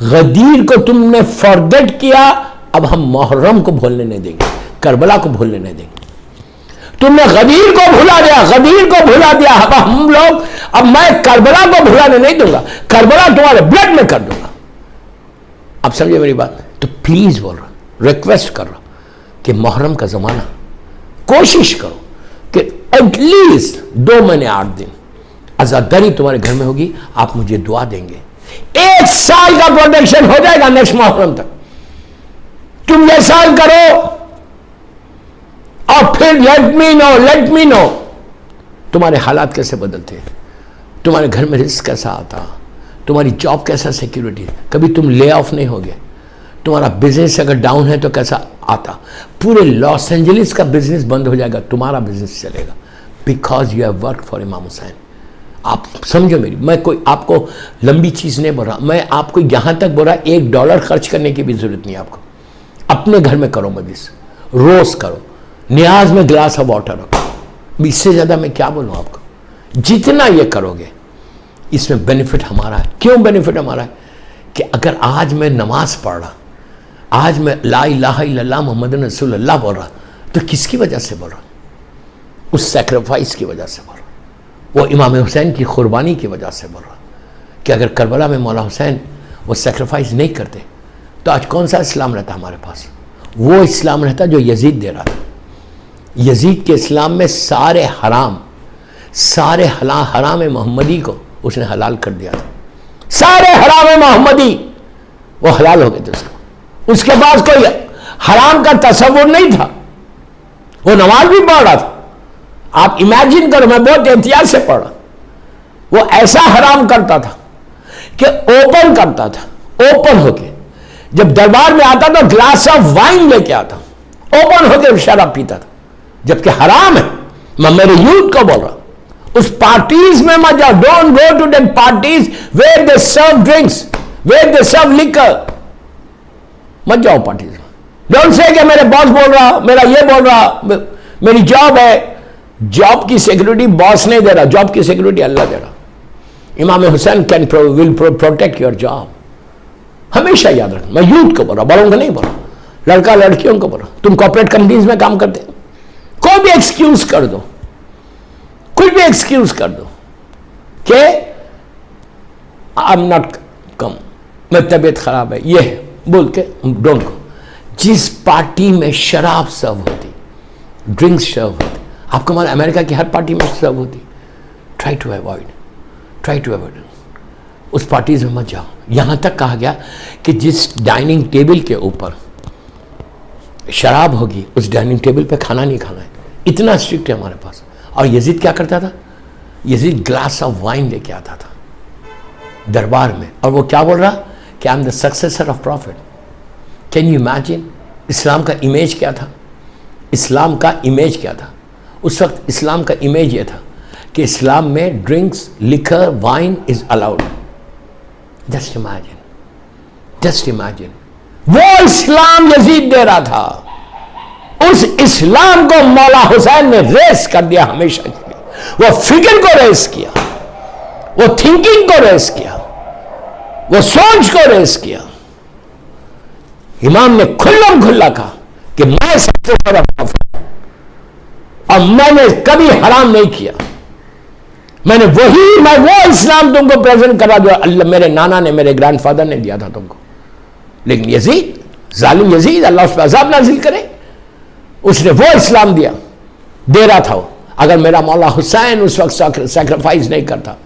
गदीर को तुमने फॉरगेट किया, अब हम मुहर्रम को भूलने नहीं देंगे, करबला को भूलने नहीं देंगे। तुमने गदीर को भुला दिया, गदीर को भुला दिया, अब हम लोग, अब मैं करबला को भुलाने नहीं दूंगा, करबला तुम्हारे ब्लड में कर दूंगा। आप समझे मेरी बात? तो प्लीज बोल रहा, रिक्वेस्ट कर रहा कि मुहर्रम का जमाना कोशिश करो कि एटलीस्ट 2 महीने 8 दिन आजादारी तुम्हारे घर में होगी। आप मुझे दुआ देंगे, 1 साल का प्रोटेक्शन हो जाएगा नेक्स्ट मुहर्रम तक। तुम ये साल करो और फिर लेट मी नो तुम्हारे हालात कैसे बदलते हैं, तुम्हारे घर में रिस्क कैसा आता, तुम्हारी जॉब कैसा सिक्योरिटी, कभी तुम ले ऑफ नहीं होगे, तुम्हारा बिजनेस अगर डाउन है तो कैसा आता, पूरे लॉस एंजलिस का बिजनेस बंद हो जाएगा, तुम्हारा बिजनेस चलेगा, because you have work for इमाम हुसैन। आप समझो मेरी, मैं कोई आपको लंबी चीज नहीं बोल रहा, मैं आपको यहां तक बोल रहा $1 खर्च करने की भी जरूरत नहीं आपको। अपने घर में करो मजलिस, रोज करो, नियाज में ग्लास ऑफ वाटर रखो, इससे ज्यादा मैं क्या बोलूं आपको। जितना ये करोगे इसमें बेनिफिट हमारा है। क्यों बेनिफिट हमारा है? कि अगर आज मैं नमाज पढ़ रहा, आज मैं ला इलाहा इल्लल्लाह मोहम्मद रसूलुल्लाह बोल रहा, तो किसकी वजह से बोल रहा? उस सैक्रिफाइस की वजह से बोल रहा, वो इमाम हुसैन की कुर्बानी की वजह से बोल रहा। कि अगर करबला में मौला हुसैन वो सैक्रिफाइस नहीं करते तो आज कौन सा इस्लाम रहता हमारे पास? वो इस्लाम रहता जो यजीद दे रहा था। यजीद के इस्लाम में सारे हराम मोहम्मदी को उसने हलाल कर दिया था, सारे हराम मोहम्मदी वो हलाल हो गए थे उसको। उसके पास कोई हराम का तस्वुर नहीं था, वो नमाज भी पढ़ रहा था। आप इमेजिन करो, मैं बहुत एहतियात से पढ़ा, वो ऐसा हराम करता था कि ओपन करता था, ओपन होके जब दरबार में आता तो ग्लास ऑफ वाइन लेके आता, ओपन होके शराब पीता था, जबकि हराम है। मैं मेरे यूथ को बोल रहा, उस पार्टीज में मत जाओ, don't go to that parties where they serve drinks, where they serve liquor, मत जाओ पार्टीज में। डोंट से कि मेरे बॉस बोल रहा, मेरा ये बोल रहा, मेरी जॉब है। जॉब की सिक्योरिटी बॉस नहीं दे रहा, जॉब की सिक्योरिटी अल्लाह दे रहा। इमाम Hussain will protect your job. हमेशा याद रखना, मैं यूथ को बोल रहा, बड़ों को नहीं बोल रहा, लड़का लड़कियों को बोल रहा। तुम कॉर्पोरेट कंपनीज में काम करते, कोई भी एक्सक्यूज कर दो, कोई भी एक्सक्यूज कर दो कि आई एम नॉट कम, मेरी तबीयत खराब है, ये है बोल के डोंट गो। जिस पार्टी में शराब सर्व होती, ड्रिंक्स सर्व होती, आपको मालूम अमेरिका की हर पार्टी में सर्व होती, ट्राई टू अवॉइड उस पार्टीज में मत जाओ। यहां तक कहा गया कि जिस डाइनिंग टेबल के ऊपर शराब होगी उस डाइनिंग टेबल पे खाना नहीं खाना है, इतना स्ट्रिक्ट है हमारे पास। और यजीद क्या करता था? यजीद ग्लास ऑफ वाइन लेके आता था दरबार में, और वो क्या बोल रहा कि I am the successor of prophet. Can you imagine Islam का इमेज क्या था? इस्लाम का इमेज क्या था उस वक्त? इस्लाम का इमेज ये था कि इस्लाम में drinks, liquor, wine is allowed. Just imagine वो इस्लाम यजीद दे रहा था, उस इस्लाम को मौला हुसैन ने रेस कर दिया हमेशा के लिए। वो फिक्र को रेस किया, वो थिंकिंग को रेस किया, वो सोच को रेस किया। इमाम ने खुल्लम खुल्ला कहा कि मैं सबसे बड़ा प्रॉफिट, और मैंने कभी हराम नहीं किया, मैं वो इस्लाम तुमको प्रेजेंट करा जो अल्लाह मेरे नाना ने, मेरे ग्रैंडफादर ने दिया था तुमको। लेकिन यजीद, जालिम यजीद, अल्लाह उस पर अजाब नाजिल करे, उसने वो इस्लाम दे रहा था। अगर मेरा मौला हुसैन उस वक्त सैक्रिफाइस नहीं करता,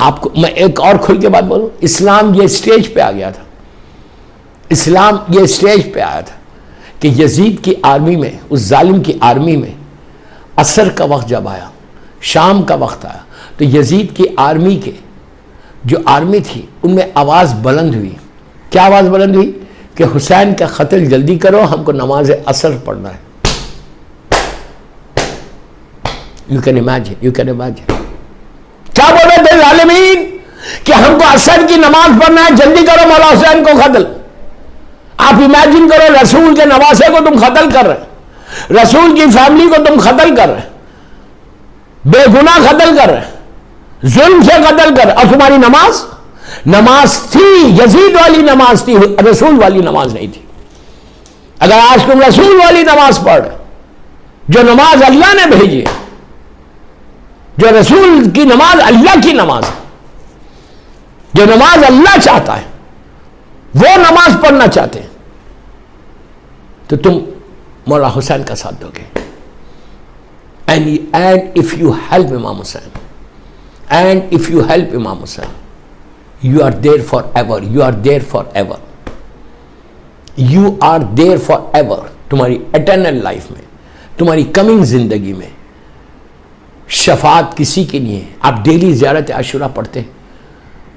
आपको मैं एक और खुल के बात बोलूं, इस्लाम ये स्टेज पे आ गया था, इस्लाम ये स्टेज पे आया था कि यजीद की आर्मी में, उस जालिम की आर्मी में असर का वक्त जब आया, शाम का वक्त आया, तो यजीद की आर्मी के जो आर्मी थी उनमें आवाज बुलंद हुई। क्या आवाज बुलंद हुई? कि हुसैन का कत्ल जल्दी करो, हमको नमाज असर पढ़ना है। यू कैन इमेजिन क्या बोल रहे थे जालिमीन कि हमको असर की नमाज पढ़ना है, जल्दी करो मौला हुसैन को कत्ल। आप इमेजिन करो, रसूल के नवासे को तुम कत्ल कर रहे, रसूल की फैमिली को तुम कत्ल कर रहे, बेगुनाह कत्ल कर रहे, जुल्म से कत्ल कर। और तुम्हारी नमाज, नमाज थी यजीद वाली नमाज थी, रसूल वाली नमाज नहीं थी। अगर आज तुम रसूल वाली नमाज पढ़, जो नमाज अल्लाह ने भेजी है, जो रसूल की नमाज अल्लाह की नमाज है, जो नमाज अल्लाह चाहता है वो नमाज पढ़ना चाहते हैं, तो तुम मौला हुसैन का साथ दोगे। And if you help Imam Hussain, and if you help Imam Hussain, you are there for ever, you are there for ever, you are there for ever. तुम्हारी एटर्नल लाइफ में, तुम्हारी कमिंग जिंदगी में शफात किसी की नहीं है। आप डेली ज़ियारत आशुरा पढ़ते हैं,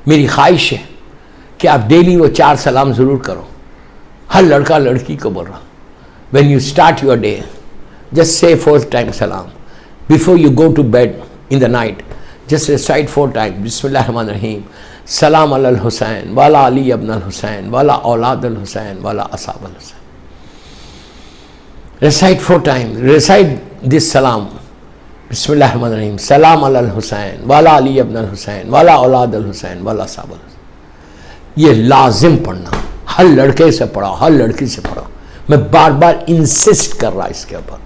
मेरी ख्वाहिश है कि आप डेली वो 4 सलाम ज़रूर करो। हर लड़का लड़की को बोल रहा, when you start your day just say 4 times सलाम, before you go to bed in the night just recite 4 times बिस्मिल्लाह रहमान रहीम, सलाम अलल हुसैन वाला अली अब्न हुसैन वाला औलाद अल हुसैन वाला असहाब अल Hussain. Recite 4 times, recite this salam, बिस्मिल्लाहिर्रहमानिर्रहीम, सलाम अलल हुसैन वाला अली अब्न हुसैन वाला औलाद अल हुसैन वाला असहाब अल हुसैन। ये लाजिम पढ़ना, हर लड़के से पढ़ो, हर लड़की से पढ़ो। मैं बार बार इंसिस्ट कर रहा इसके ऊपर,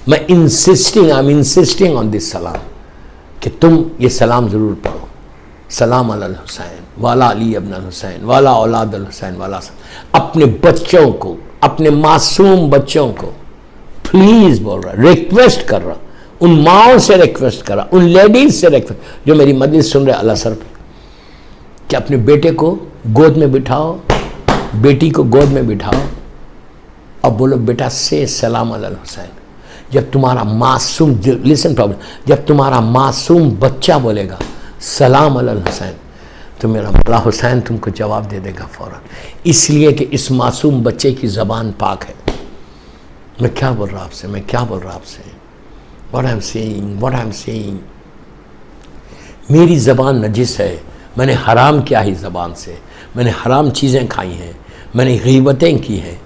मैं I am insisting on this सलाम कि तुम ये सलाम ज़रूर पढ़ो। सलाम अलल हुसैन वाला अली अब्न हुसैन वाला औलाद अल हुसैन वाला। अपने बच्चों को, अपने मासूम बच्चों को प्लीज़ बोल रहा, रिक्वेस्ट कर रहा, उन माओं से रिक्वेस्ट कर रहा, उन लेडीज से रिक्वेस्ट जो मेरी मजलिस सुन रहे अल-असर पे, कि अपने बेटे को गोद में बिठाओ, बेटी को गोद में बिठाओ और बोलो बेटा से सलाम अलल हुसैन। जब तुम्हारा मासूम, लिसन प्रॉब्लम, जब तुम्हारा मासूम बच्चा बोलेगा सलाम अलल हुसैन, तो मेरा मौला हुसैन तुमको जवाब दे देगा फौरन, इसलिए कि इस मासूम बच्चे की ज़बान पाक है। मैं क्या बोल रहा आपसे, मैं क्या बोल रहा आपसे, what I'm saying, मेरी ज़बान नजिस है, मैंने हराम किया है ज़बान से, मैंने हराम चीज़ें खाई हैं, मैंने गीबतें की हैं,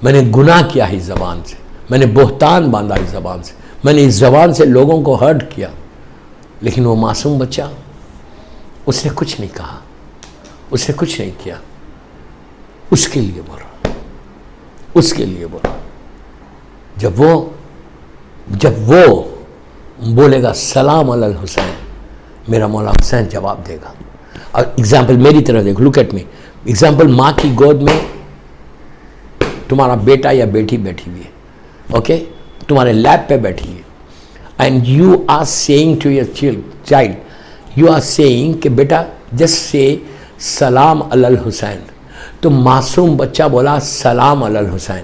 मैंने गुनाह किया है ज़बान से, मैंने बोहतान बांधा इस ज़बान से, मैंने इस ज़बान से लोगों को हर्ट किया। लेकिन वो मासूम बच्चा, उसने कुछ नहीं कहा, उसने कुछ नहीं किया, उसके लिए बोल रहा, उसके लिए बोल रहा। जब वो बोलेगा सलाम अलल हुसैन, मेरा मौला हुसैन जवाब देगा। और एग्जाम्पल मेरी तरह देखो, लुक एट मी, एग्जाम्पल माँ की गोद में तुम्हारा बेटा या बेटी बैठी हुई है, ओके, तुम्हारे लैप पे बैठी है, and you are saying to your child, you are saying कि बेटा जस्ट से सलाम अलल हुसैन। तो मासूम बच्चा बोला सलाम अलल हुसैन,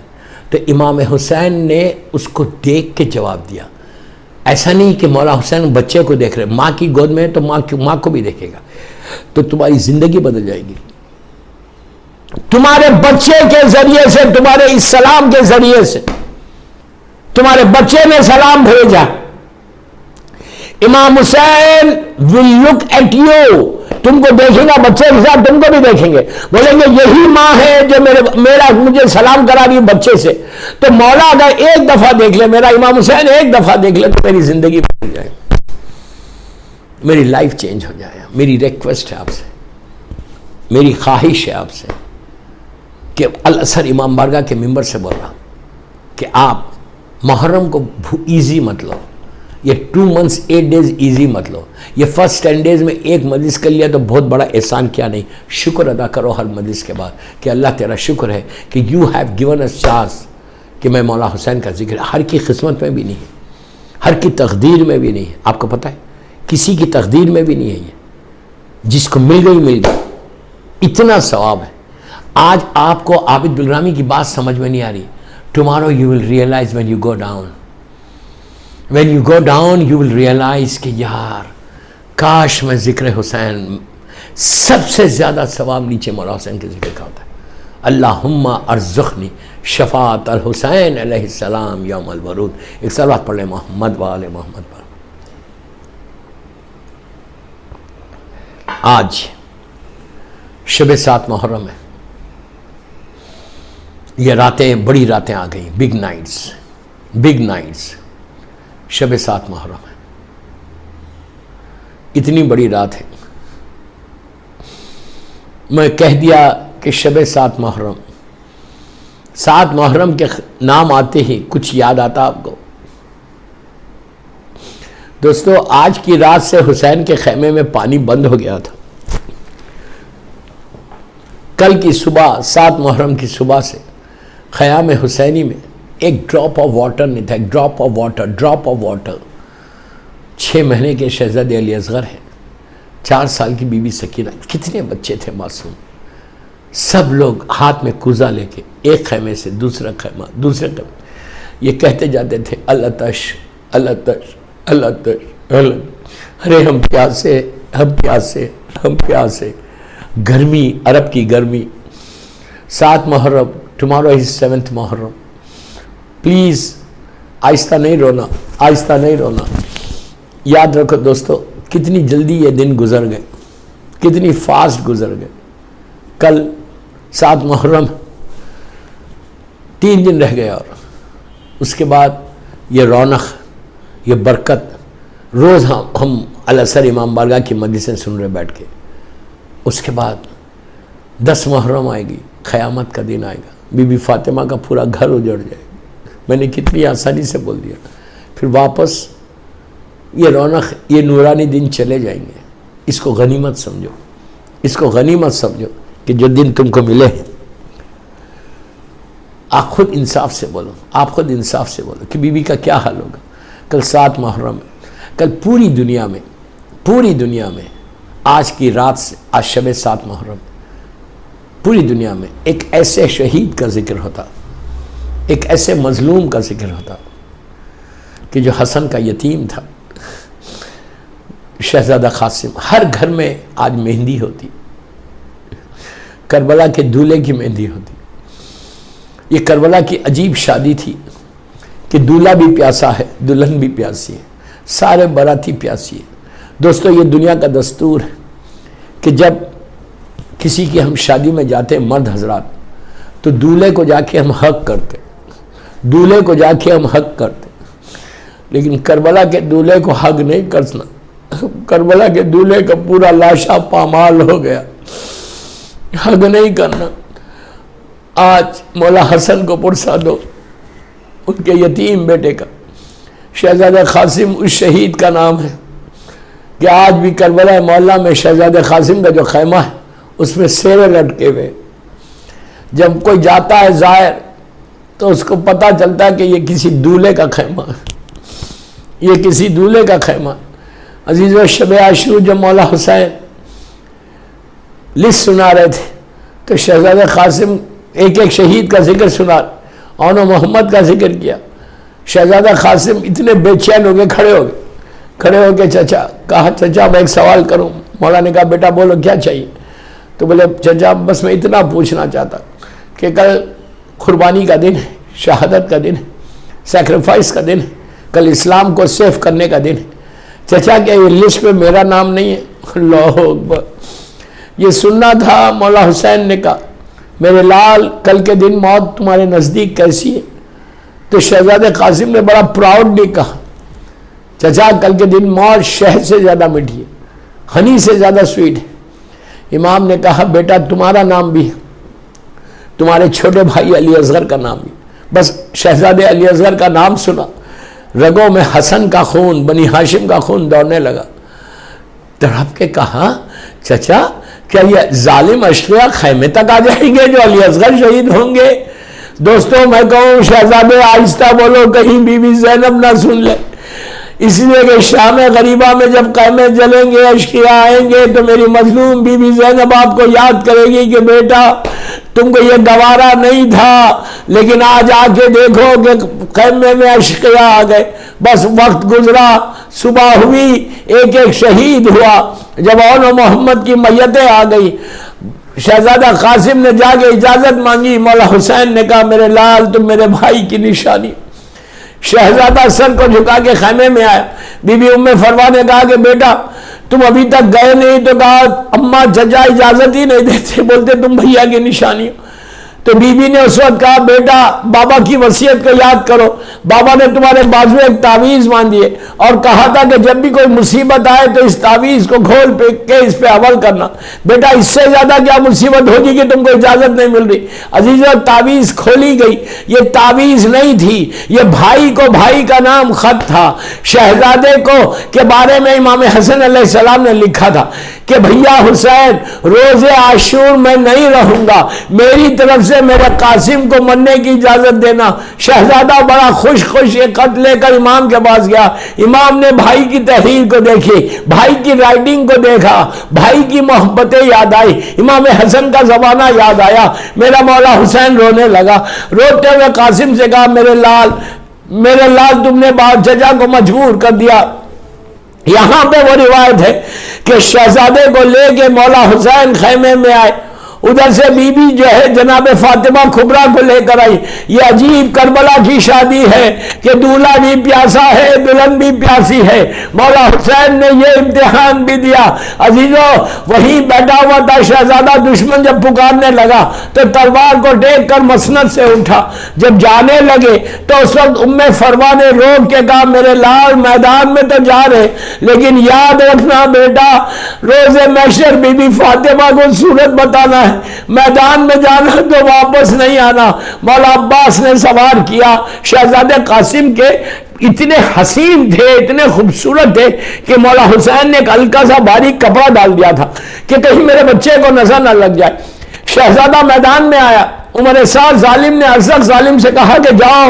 तो इमाम हुसैन ने उसको देख के जवाब दिया। ऐसा नहीं कि मौला हुसैन बच्चे को देख रहे, माँ की गोद में तो माँ को भी देखेगा, तो तुम्हारी जिंदगी बदल जाएगी। तुम्हारे बच्चे के जरिए से, तुम्हारे इस सलाम के जरिए से, तुम्हारे बच्चे ने सलाम भेजा, इमाम Hussain will look at you, तुमको देखेगा, बच्चे के साथ तुमको भी देखेंगे, बोलेंगे यही माँ है जो मुझे सलाम करा रही बच्चे से। तो मौला अगर एक दफा देख ले, मेरा इमाम हुसैन एक दफा देख ले, तो मेरी जिंदगी बदल जाए, मेरी लाइफ चेंज हो जाए। मेरी रिक्वेस्ट है आपसे, मेरी ख्वाहिश है आपसे कि अल-असर इमाम बारगाह के मिंबर से बोल रहा कि आप मुहर्रम को ईजी मत लो, ये 2 months 8 days ईजी मत लो। ये फर्स्ट 10 days में एक मजलिस कर लिया तो बहुत बड़ा एहसान किया नहीं, शुक्र अदा करो हर मजलिस के बाद कि अल्लाह तेरा शुक्र है कि you have given us chance कि मैं मौला हुसैन का जिक्र, हर की किस्मत में भी नहीं है, हर की तकदीर में भी नहीं है। आपको पता है किसी की तकदीर में भी नहीं है ये, जिसको मिल गई मिल गई, इतना सवाब है। आज आपको आबिद बिलग्रामी की बात समझ में नहीं आ रही, tomorrow you will realise when you go down, when you go down you will realise कि यार काश मैं जिक्र हुसैन, सबसे ज़्यादा सवाब नीचे मौला हुसैन के जिक्र का होता है। अल्लाहुम्मा अर्ज़ुक़नी शफ़ाअत अल हुसैन अलैहिस्सलाम यौम अल वरूद। एक सलावत पढ़ ले मोहम्मद व आले मोहम्मद पर। आज शब 7 मुहर्रम है, ये रातें बड़ी रातें आ गई, बिग नाइट्स, शब 7 मुहर्रम है। इतनी बड़ी रात है। मैं कह दिया कि शब 7 मुहर्रम, 7 मुहर्रम के नाम आते ही कुछ याद आता आपको? दोस्तों, आज की रात से हुसैन के खैमे में पानी बंद हो गया था। कल की सुबह 7 मुहर्रम की सुबह से ख़याम हुसैनी में एक ड्रॉप ऑफ वाटर नहीं था। एक ड्रॉप ऑफ वाटर। 6 महीने के शहजादे अली असगर हैं, 4 साल की बीबी सकीना, कितने बच्चे थे मासूम। सब लोग हाथ में कूजा लेके एक खैमे से दूसरे खैमा, ये कहते जाते थे अल-अतश, अल-अतश, अल-अतश, अरे हम प्यासे, हम प्यासे, हम प्यासे। गर्मी, अरब की गर्मी। 7 Muharram, tomorrow is 7th Muharram. Please आहिस्ता नहीं रोना, आहिस्ता नहीं रोना। याद रखो दोस्तों, कितनी जल्दी ये दिन गुजर गए, कितनी फास्ट गुजर गए। कल 7 मुहर्रम, 3 दिन रह गए और उसके बाद ये रौनक, ये बरकत, रोज़ हम अल-असर इमाम बारगाह की मजलिसें सुन रहे बैठ के। उसके बाद 10 मुहर्रम आएगी, क़यामत का दिन आएगा, बीबी फातिमा का पूरा घर उजड़ जाएगा। मैंने कितनी आसानी से बोल दिया। फिर वापस ये रौनक, ये नूरानी दिन चले जाएंगे। इसको गनीमत समझो, इसको गनीमत समझो कि जो दिन तुमको मिले हैं। आप खुद इंसाफ से बोलो, आप खुद इंसाफ से बोलो कि बीबी का क्या हाल होगा। कल 7 मुहर्रम है, कल पूरी दुनिया में आज की रात से, आज शब 7 मुहर्रम, पूरी दुनिया में एक ऐसे शहीद का जिक्र होता, एक ऐसे मजलूम का जिक्र होता कि जो हसन का यतीम था, शहजादा कासिम। हर घर में आज मेहंदी होती, करबला के दूल्हे की मेहंदी होती। ये करबला की अजीब शादी थी कि दूल्हा भी प्यासा है, दुल्हन भी प्यासी है, सारे बाराती प्यासी है। दोस्तों, ये दुनिया का दस्तूर है कि जब किसी की हम शादी में जाते हैं मर्द हजरात, तो दूल्हे को जाके हम हक करते, दूल्हे को जाके हम हक करते। लेकिन करबला के दूल्हे को हक नहीं करना, करबला के दूल्हे का पूरा लाशा पामाल हो गया, हक नहीं करना। आज मौला हसन को पुरसा दो, उनके यतीम बेटे का, शहजादा कासिम उस शहीद का नाम है कि आज भी करबला मौला में शहजादा कासिम का जो खैमा है उसमें सेरे लटके हुए। जब कोई जाता है जायर तो उसको पता चलता है कि ये किसी दूल्हे का खैमा है, ये किसी दूल्हे का खैमा है। अजीज व शब आशूर जब मौला हुसैन लिस्ट सुना रहे थे तो शहजादा कासिम एक एक शहीद का जिक्र सुना और मोहम्मद का जिक्र किया। शहजादा कासिम इतने बेचैन हो गए, खड़े हो गए चचा कहा, चचा मैं एक सवाल करूं। मौला ने कहा बेटा बोलो क्या चाहिए। तो बोले चचा बस मैं इतना पूछना चाहता कि कल कुर्बानी का दिन है, शहादत का दिन है, सेक्रीफाइस का दिन है, कल इस्लाम को सेफ करने का दिन है। चचा क्या ये लिस्ट में मेरा नाम नहीं है? अल्लाहु अकबर। ये सुनना था। मौला हुसैन ने कहा मेरे लाल कल के दिन मौत तुम्हारे नज़दीक कैसी है? तो शहजादे कासिम ने बड़ा प्राउडली कहा चचा कल के दिन मौत शहद से ज़्यादा मीठी है, हनी से ज़्यादा स्वीट है। इमाम ने कहा बेटा तुम्हारा नाम भी है, तुम्हारे छोटे भाई अली असगर का नाम भी। बस शहजादे अली असगर का नाम सुना, रगों में हसन का खून, बनी हाशिम का खून दौड़ने लगा। तड़प के कहा चचा क्या ये जालिम अशकिया खैमे तक आ जाएंगे जो अली असगर शहीद होंगे? दोस्तों मैं कहूँ शहजादे आहिस्ता बोलो, कहीं बीबी ज़ैनब ना सुन ले। इसलिए कि शाम गरीबा में जब क़ैमे जलेंगे, अशकिया आएंगे, तो मेरी मजलूम बीबी ज़ैनब आपको याद करेगी कि बेटा तुमको ये गवारा नहीं था, लेकिन आज आके देखो कि क़ैमे में अशकिया आ गए। बस वक्त गुजरा, सुबह हुई, एक एक शहीद हुआ। जब और मोहम्मद की मैयतें आ गई, शहजादा कासिम ने जाके इजाज़त मांगी। मौला हुसैन ने कहा मेरे लाल तुम मेरे भाई की निशानी। शहजादा सर को झुका के खैमे में आया। बीबी उम्मे फरवा ने कहा कि बेटा तुम अभी तक गए नहीं, तो कहा अम्मा चचा इजाजत ही नहीं देते, बोलते तुम भैया की निशानी हो। तो बीबी ने उस वक्त कहा, बेटा बाबा की वसीयत को याद करो, बाबा ने तुम्हारे बाजू एक तावीज बांधी है और कहा था कि जब भी कोई मुसीबत आए तो इस तावीज को खोल के इस पे अमल करना। बेटा इससे ज्यादा क्या मुसीबत होगी कि तुमको इजाजत नहीं मिल रही। अजीजों, तावीज खोली गई। ये तावीज नहीं थी, ये भाई को भाई का नाम खत था। शहजादे को के बारे में इमाम हसन अलैहिस्सलाम ने लिखा था कि भैया हुसैन, रोजे आशूर में नहीं रहूंगा, मेरी तरफ से मेरे कासिम को मरने की इजाजत देना। शहजादा बड़ा खुश खुश ये खत लेकर इमाम के पास गया। इमाम ने भाई की तहरीर को देखी, भाई की राइटिंग को देखा, भाई की मोहब्बतें याद आई, इमाम हसन का जमाना याद आया। मेरा मौला हुसैन रोने लगा। रोते हुए कासिम से कहा, मेरे लाल तुमने बाप चचा को मजबूर कर दिया। यहां पे वो रिवायत है कि शहजादे को लेके मौला हुसैन खैमे में आए। उधर से बीबी जो है जनाब फातिमा खुबरा को लेकर आई। ये अजीब करबला की शादी है कि दूल्हा भी प्यासा है, दुल्हन भी प्यासी है। मौला हुसैन ने ये इम्तिहान भी दिया। अजीजों, वहीं बैठा हुआ था शहजादा। दुश्मन जब पुकारने लगा तो तलवार को टेक कर मसनद से उठा। जब जाने लगे तो उस वक्त उम्मे फरवा ने रोक के कहा, मेरे लाल मैदान में तो जा रहे, लेकिन याद रखना बेटा, रोजे महशर बीबी फातिमा को सूरत बताना है, मैदान में जाना तो वापस नहीं आना। मौला अब्बास ने सवार किया। शहजादे कासिम के इतने हसीन थे, इतने खूबसूरत थे कि मौला हुसैन ने एक हल्का सा बारीक कपड़ा डाल दिया था कि कहीं मेरे बच्चे को नजर न लग जाए। शहजादा मैदान में आया। उमर साथ जालिम ने अरसक जालिम से कहा कि जाओ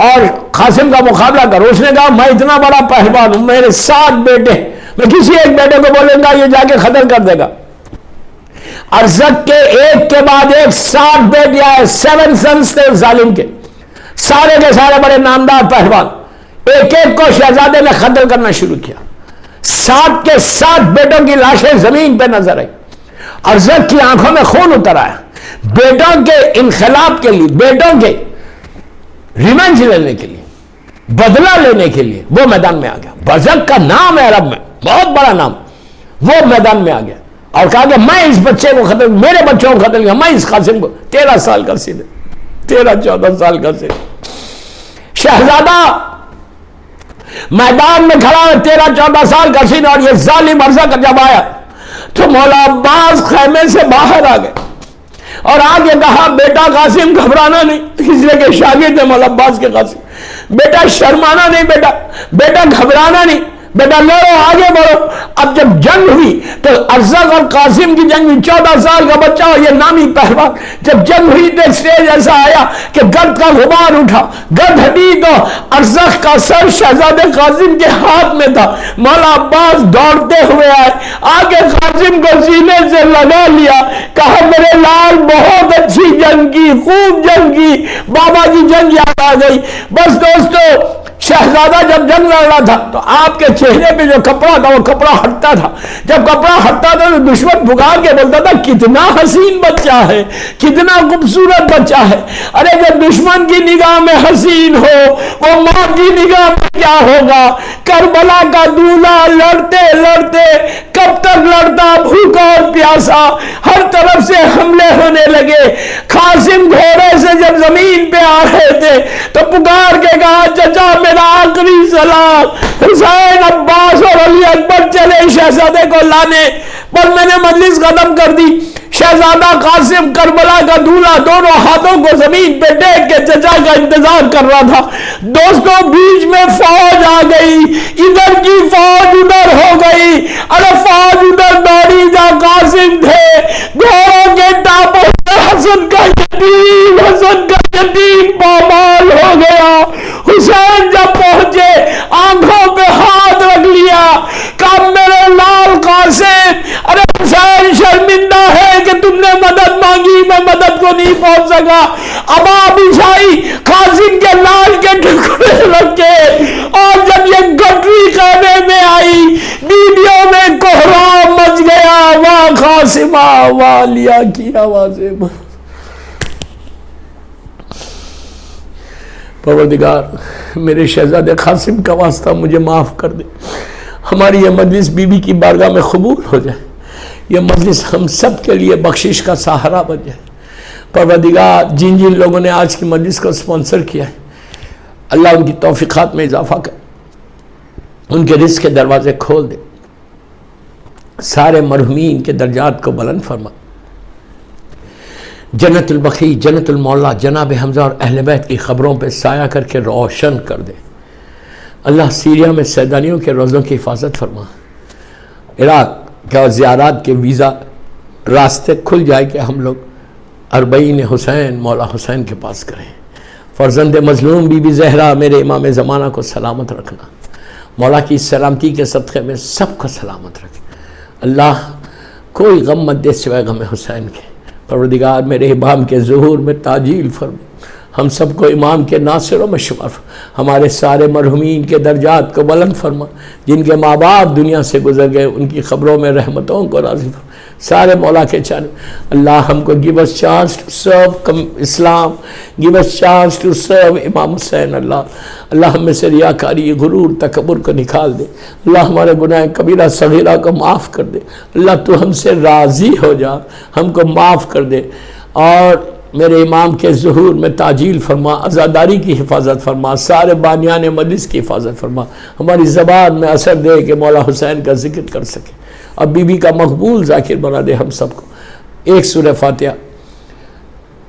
और कासिम का मुकाबला करो। उसने कहा, मैं इतना बड़ा पहलवान हूं, मेरे 7 बेटे, मैं किसी एक बेटे को बोलूंगा ये जाके खत्म कर देगा। अरसक के एक के बाद एक 7 बेटियां है, 7 सन्स थे जालिम के, सारे के सारे बड़े नामदार पहलवान। एक एक को शहजादे ने खत्म करना शुरू किया। 7 के 7 बेटों की लाशें जमीन पे नजर आई। अरसक की आंखों में खून उतर आया। बेटों के इनखिलाफ के लिए, बेटों के रिवेंज लेने के लिए, बदला लेने के लिए वो मैदान में आ गया। बरजक का नाम है अरब में, बहुत बड़ा नाम। वो मैदान में आ गया और कहा कि मैं इस बच्चे को खत्म, मेरे बच्चों को खत्म किया, मैं इस कासिम को। 13 साल का सीधे, 13-14 साल का सीधे शहजादा मैदान में खड़ा है, 13-14 साल का सीधे। और ये जालिम अरसक जब आया तो मौला अब्बास खैमे से बाहर आ गए और आगे कहा, बेटा कासिम घबराना नहीं, इसलिए के शागिर्द है मौला अब्बास के कासिम। बेटा शर्माना नहीं, बेटा घबराना नहीं, बेटा लड़ो, आगे बढ़ो। अब जब जंग हुई तो अरसक और कासिम की जंग हुई। 14 साल का बच्चा और ये नामी पहलवान, जब जंग हुई तो एक स्टेज ऐसा आया कि गर्द का गुबार उठा, गर्द हटी तो अरसक का सर शहजादे कासिम के हाथ में था। मौला अब्बास दौड़ते हुए आए, आगे कासिम को सीने से लगा लिया, कहा, मेरे लाल बहुत अच्छी जंग की, खूब जंग की, बाबा की जंग याद आ गई। बस दोस्तों, शहजादा जब जंग लड़ रहा था तो आपके चेहरे पे जो कपड़ा था वो कपड़ा हटता था। जब कपड़ा हटता था तो दुश्मन पुकार के बोलता था, कितना हसीन बच्चा है, कितना खूबसूरत बच्चा है। अरे जब दुश्मन की निगाह में हसीन हो, वो मां की निगाह में क्या होगा। करबला का दूल्हा लड़ते लड़ते कब तक लड़ता, भूखा और प्यासा, हर तरफ से हमले होने लगे। कासिम घोड़े से जब जमीन पे आ रहे थे तो पुकार के कहा, चचा मेरा आखिरी सलाम। हुसैन, अब्बास और अली अकबर चले शहजादे को लाने, पर मैंने मजलिस खत्म कर दी। शहजादा कासिम करबला का दूल्हा दोनों हाथों को जमीन पे टेक के चचा का इंतजार कर रहा था। दोस्तों, बीच में फौज आ गई, इधर की फौज उधर हो गई। अरे फौज उधर दौड़ी जा कासिम थे, घोड़ों के टापों से हसन का यतीम पामाल हो गया। हुसैन जब पहुंचे, आंखों पे हाथ रख लिया, कहा, मेरे लाल कासिम, अरे हुसैन शर्मिंदा है कि तुमने मदद मांगी, मैं मदद को नहीं पहुंच सका। अबा बिछाई, कासिम के लाल के टुकड़े रखे, और जब ये गठरी खाने में आई, बीबियों में कोहराम मच गया। वाह कासिमा, वाह लिया की आवाजें। परवरदिगार, मेरे शहजादे कासिम का वास्ता मुझे माफ कर दे। हमारी ये मजलिस बीबी की बारगाह में कबूल हो जाए। ये मजलिस हम सब के लिए बख्शिश का सहारा बन जाए। परवरदिगार जिन जिन लोगों ने आज की मजलिस को स्पॉन्सर किया है, अल्लाह उनकी तौफीक़ात में इजाफा कर, उनके रिज़्क़ के दरवाजे खोल दे, सारे मरहूमीन के दर्जात को बुलंद फरमा, जन्नतुल बखी, जन्नतुल मौला, जनाब हमज़ा और अहले बैत की ख़बरों पे साया करके रोशन कर दे। अल्लाह सीरिया में सैदानियों के रोज़ों की हिफाजत फरमा, इराक़ के ज़ियारात के वीज़ा रास्ते खुल जाए कि हम लोग अरबईन हुसैन मौला हुसैन के पास करें। फ़र्जंद मज़लूम बीबी ज़हरा मेरे इमाम ज़माना को सलामत रखना, मौला की सलामती के सदक़े में सबको सलामत रखे। अल्लाह कोई गम मत दे सिवाय गम हुसैन के। परवरदिगार मेरे इमाम के ज़ुहूर में ताजील फरमा, हम सबको इमाम के नासिरों में शुमार फरमा, हमारे सारे मरहूमीन के दर्जात को बुलंद फरमा, जिनके माँ बाप दुनिया से गुजर गए उनकी ख़बरों में रहमतों को राज़ी फरमा। सारे मौला के चाहने अल्लाह हमको give us chance to serve Islam, give us chance to serve Imam Hussain. अल्लाह हम में से रियाकारी, गुरूर, तकब्बुर को निकाल दे। अल्लाह हमारे गुनाह कबीरा सगीरा को माफ़ कर दे। अल्लाह तू हमसे राज़ी हो जा, हमको माफ़ कर दे और मेरे इमाम के ज़ुहूर में ताजील फरमा, आज़ादारी की हिफाजत फरमा, सारे बानियान मजलिस की हिफाजत फरमा, हमारी ज़बान में असर दे कि मौला हुसैन का जिक्र कर सके और बीबी का मकबूल ज़ाकिर बना दे हम सबको। एक सूरह फातिहा।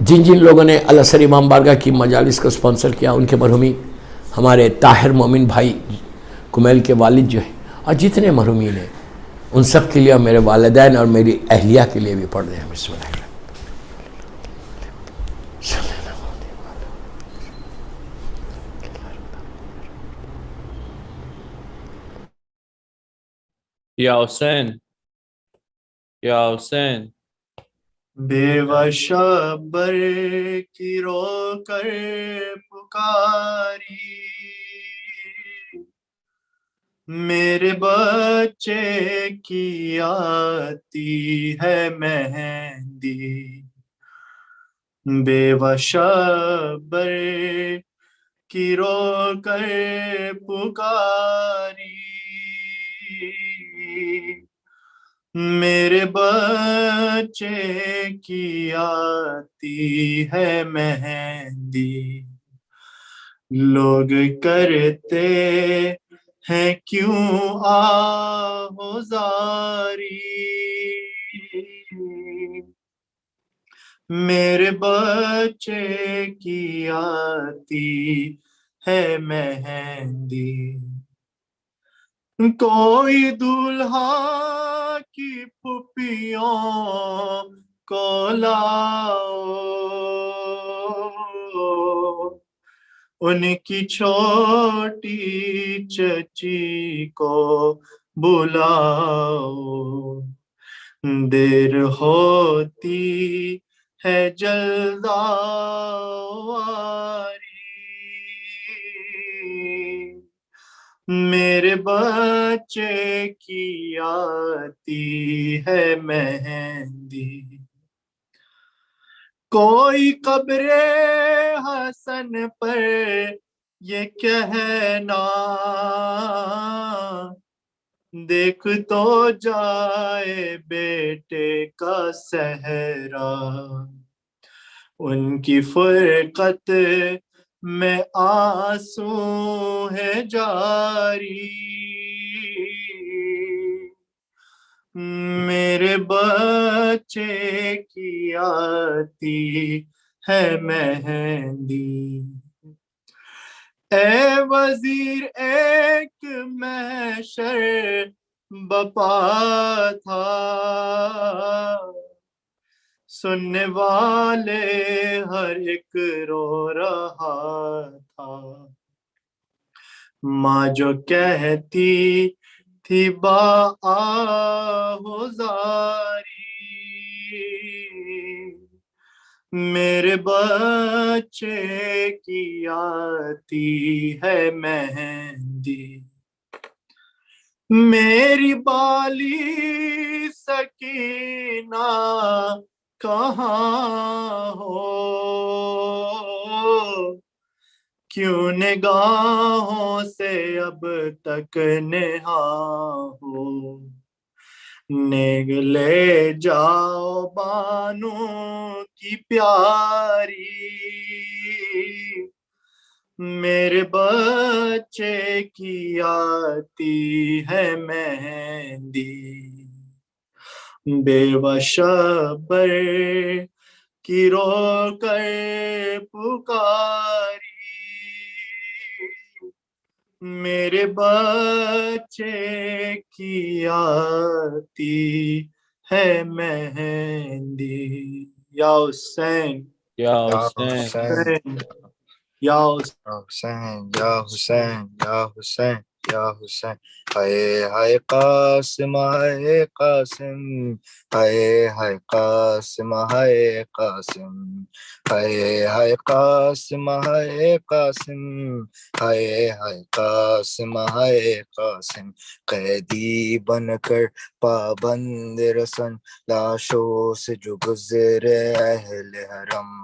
जिन जिन लोगों ने अल-असर इमाम बारगाह की मजालिस को स्पॉन्सर किया उनके मरहूमीन, हमारे ताहिर मोमिन भाई कुमैल के वालिद जो हैं और जितने मरहूमीन हैं उन सब के लिए, मेरे वालिदैन और मेरी अहलिया के लिए भी पढ़ रहे हैं। बिस्मिल्लाह। या हुसैन, या हुसैन। बेवशा बर की रो कर पुकारी, मेरे बच्चे की आती है मेहंदी। बेवशा बर की रो कर पुकारी, मेरे बच्चे की आती है मेहंदी। लोग करते हैं क्यों आहुजारी, मेरे बच्चे की आती है मेहंदी। कोई दूल्हा की पुपियों को लाओ, उनकी छोटी चची को बुलाओ। देर होती है जल्दावारी, मेरे बच्चे की आती है मेहंदी। कोई कब्रे हसन पर ये कहना, देख तो जाए बेटे का सहरा। उनकी फुरकत में आंसू है जारी, मेरे बच्चे की आती है मेहंदी। ए वजीर एक महशर बपा था, सुनने वाले हर एक रो रहा था। माँ जो कहती थी बाहुजारी, मेरे बच्चे की आती है मेहंदी। मेरी बाली सकीना कहाँ हो, क्यों निगाहों से अब तक नेहा हो। नेग ले जाओ बानू की प्यारी, मेरे बच्चे की आती है मेहंदी, बेवशबर की रो कर पुकारी, मेरे बच्चे की आती है मेहंदी। या हुसैन, या या हुसैन, हुसैन, या हुसैन। या हुसैन, या हुसैन, या हुसैन, या हुसैन। हाय हाय कासिम, हाय कासिम, हाय हाय कासिम, हाय कासिम, हाय हाय कासिम, हाय कासिम, हाय हाय कासिम, हाय कासिम। कैदी बनकर पाबंद रसन, लाशों से जो गुजरे अहले हरम,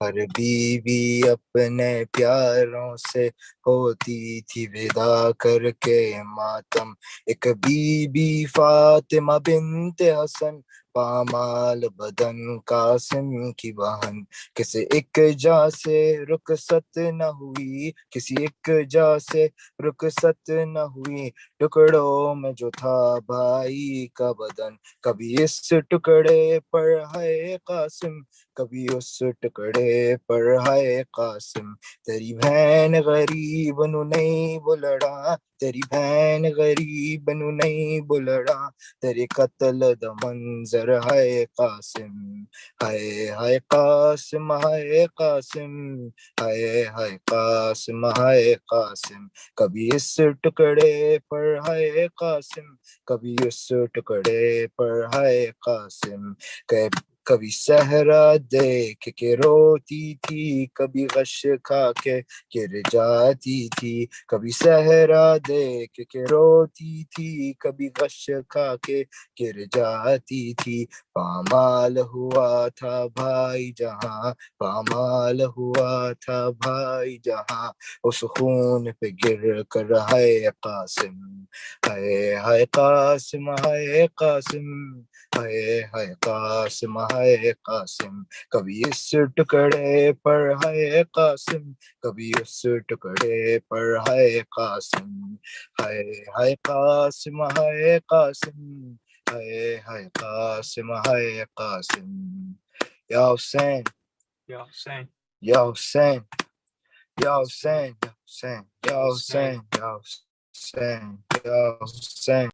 हर बीवी अपने प्यारों से होती थी विदा करके मातम। एक बीबी फातिमा बिन्ते हसन, पामाल बदन कासिम की बहन, किसी एक जा से रुखसत न हुई, किसी एक जा से रुखसत न हुई। टुकड़ों में जो था भाई का बदन, कभी इस टुकड़े पर है कासिम, कभी उस टुकड़े पर है कासिम। तेरी बहन गरीब नु नहीं बुलड़ा, तेरी बहन गरीब नु नहीं बुलड़ा, तेरे कत्ल द मंजर है कासिम। हाय हाय कासिम, हाय कासिम, हाय हाय कासिम, हाय कासिम। कभी इस टुकड़े पर है कासिम, कभी उस टुकड़े पर है कासिम। कभी सहरा देख के रोती थी, कभी गश खा के गिर जाती थी, कभी सहरा देख के रोती थी, कभी गश खा के गिर जाती थी। पामाल हुआ था भाई जहां, पामाल हुआ था भाई जहां, उस खून पे गिर कर है कासिम। हाय हाय कासिम, हाय कासिम, हाय हाय कासिम, हाय कासिम। कभी इस टुकड़े पर है कासिम, कभी उस टुकड़े पर है कासिम। हाय हाय कासिम, हाय कासिम, हाय हाय कासिम, हाय कासिम। या हुसैन, या हुसैन, या हुसैन, या हुसैन, या हुसैन, या हुसैन, या हुसैन, या हुसैन।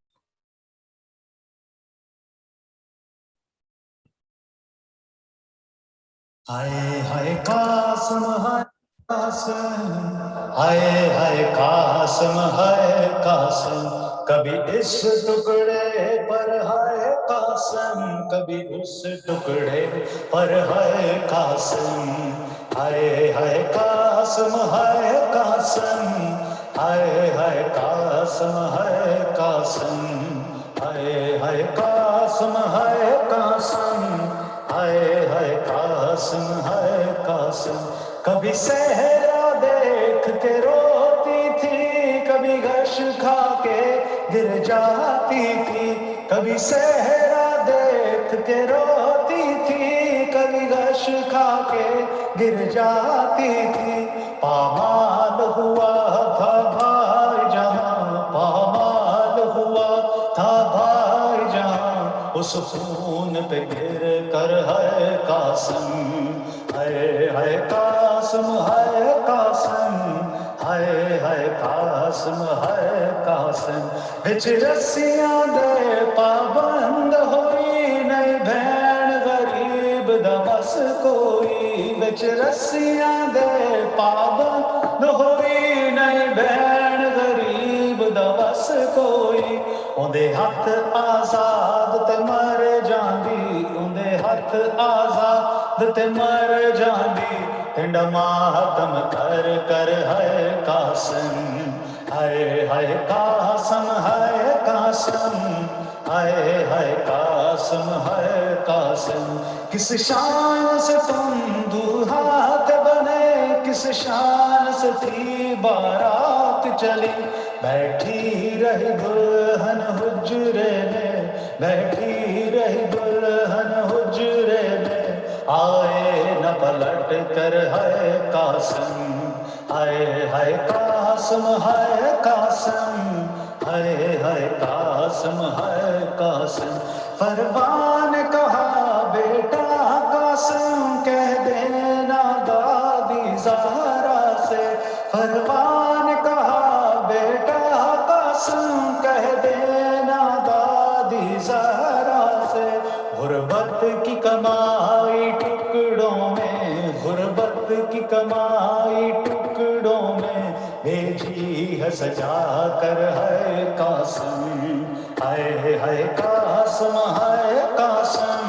हाय हाय कासिम, हाय कासिम, हाय हाय कासिम, हाय कासिम। कभी इस टुकड़े पर हाय कासिम, कभी उस टुकड़े पर हाय कासिम। हाय हाय कासिम, हाय कासिम, हाय हाय कासिम, हाय कासिम, हाय हाय कासिम, हाय कासिम, हाय हाय कासिम, हाय कासिम। कभी सहरा देख के रोती थी, कभी गश खा के गिर जाती थी, कभी सहरा देख के रोती थी, कभी गश खा के गिर जाती थी। पामाल हुआ था भाई जहां, पामाल हुआ था भाई जहां, उस खून पे गिर कर है कासिम। हाय हाय कासिम, हाय कासिम, हाय हाय कासिम, हाय कासिम। बिच रस्सियां दे पाबंद होई, नहीं भैन गरीब दा बस कोई, बिच रस्सियां दे पाबंद होई, नहीं भैन गरीब दा बस कोई। उंदे हथ आजाद ते मर जांदी, उंदे हथ आजाद ते मर जांदी, टिंडा मातम कर कर है कासिम। हाय हाय कासिम, हाय कासिम, हाय हाय कासिम, हाय कासिम। किस शान से तुम दूल्हा बने, किस शान से थी बारात चली बैठी रही दुल्हन हुजरे में बैठी रही दुल्हन हुजरे में आए न पलट कर है कासिम हाय हाय कासिम हाय कासिम हाय हाय कासिम हाय कासिम फरमान कहा बेटा कासिम कह देना दादी ज़हरा से फरमान कहा बेटा कासिम कह देना दादी ज़हरा से गुर्बत की कमाई टुकड़ों में गुर्बत की कमाई टुकड़ों में भेजी है सजा कर है कासिम हाय हाय कासिम हाय कासिम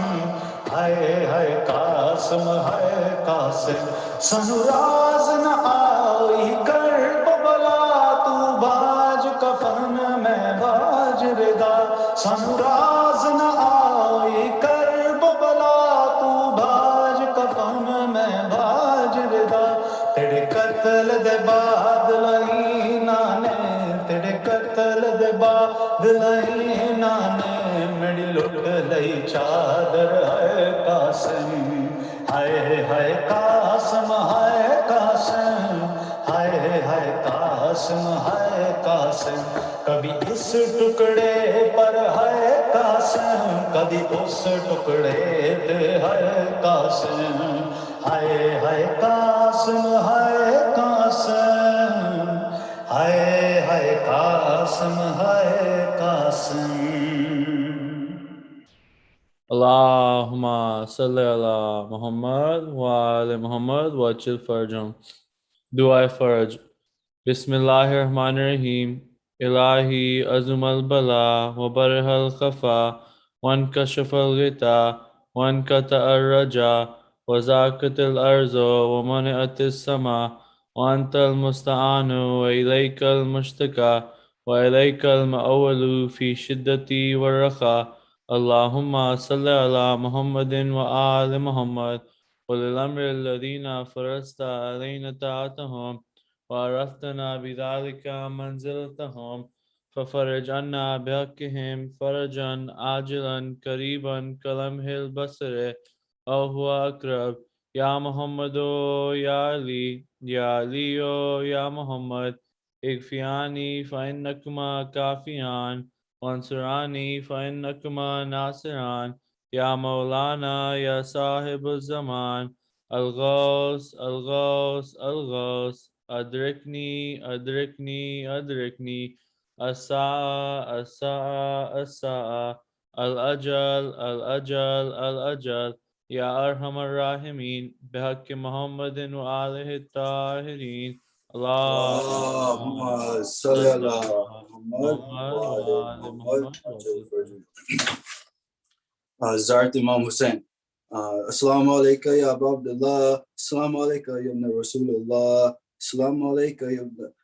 हाय हाय कासिम हाय कासिम सनुराज न आई कर बबला तू बाज कफन में बाज रिदा सनुराज न आई कर बबला तू बाज कफन में बाज रिदा तेरे कत्ल दे बाद लही नाने तेरे कत्ल दे बाद लही नाने मेरी लुट लई चादर है कासिम हाय हाय कासिम हाय कासिम हाय हाय कासिम हाय कासिम कभी इस टुकड़े पर है कासिम कभी उस टुकड़े पे है कासिम हाय हाय कासिम हाय कासिम हाय हाय कासिम हाय Qasim Allahumma salli ala Muhammad wa ali Muhammad wa ajil farjahum. Dua farj. Bismillahirrahmanirrahim. Ilahi azum al-bala wa barha al-khafa wa ankashafa al-ghita wa ankata al-raja wa zakat al-arzo wa mani'at al-sama wa anta al-musta'anu wa ilayka al-mushtaka wa ilayka al-ma'awalu fi shiddati wa rakha Allahumma salli ala Muhammadin wa ali Muhammad wa lil amri alladhina farasta alayna ta'atahum wa araftana bidhalika manzilatahum fafarij anna bihaqqihim farajan ajilan qariban kalamhil basari aw huwa aqrab ya Muhammadu ya Aliyo ya Muhammad ikfiyani fa innakuma kafiyan وانصراني فإنكما ناصران يا مولانا يا صاحب الزمان الغوث الغوث الغوث أدركني أدركني أدركني الساعة الساعة الساعة الأجل الأجل الأجل يا أرحم الراحمين بحق محمد وآله الطاهرين اللهم صل على محمد وعلى محمد Hazrat Imam Hussein. Assalamu alaikum ya Abu Abdullah. Assalamu alaikum ya Ibn Rasulullah. Assalamu alaikum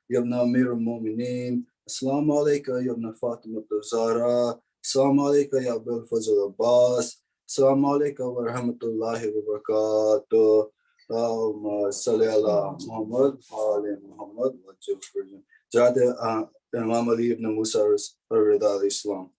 ya Ibn Amir al-Mu'mineen. Assalamu alaikum ya Ibn Fatima al-Zahra. Assalamu alaikum ya Abul Fazl Abbas. Assalamu alaikum wa rahmatullahi wa barakatuh. Allahumma salli ala Muhammad wa ali Muhammad wa ajil farjahum. Hazrat Imam Ali ibn Musa ar-Rida al-Islam.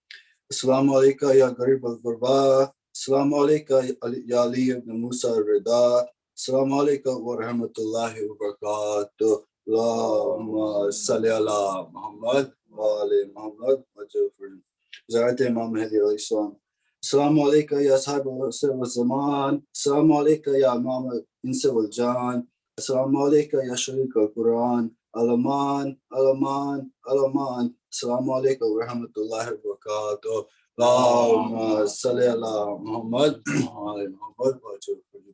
Assalamu alaikum ya Garib al-Ghurba. Assalamu alaikum ya Ali ibn Musa al-Rida. Assalamu alaikum wa rahmatullahi wa barakatuh. Allahumma salli ala Muhammad wa ali Muhammad wa ajil farjahum. Hazrat Imam Mahdi al-Islam. Assalamu alaikum ya Ashab al-Asr wa Zaman. Assalamu alaikum ya Imam al-Insa wal Jan. Assalamu alaikum ya Shaykh al-Quran. Al-Aman, Al-Aman, Al-Aman. Assalamu alaikum wa rahmatullahi wa barakatuh. Allahumma salli ala Muhammad wa ali Muhammad wa ajil farjahum.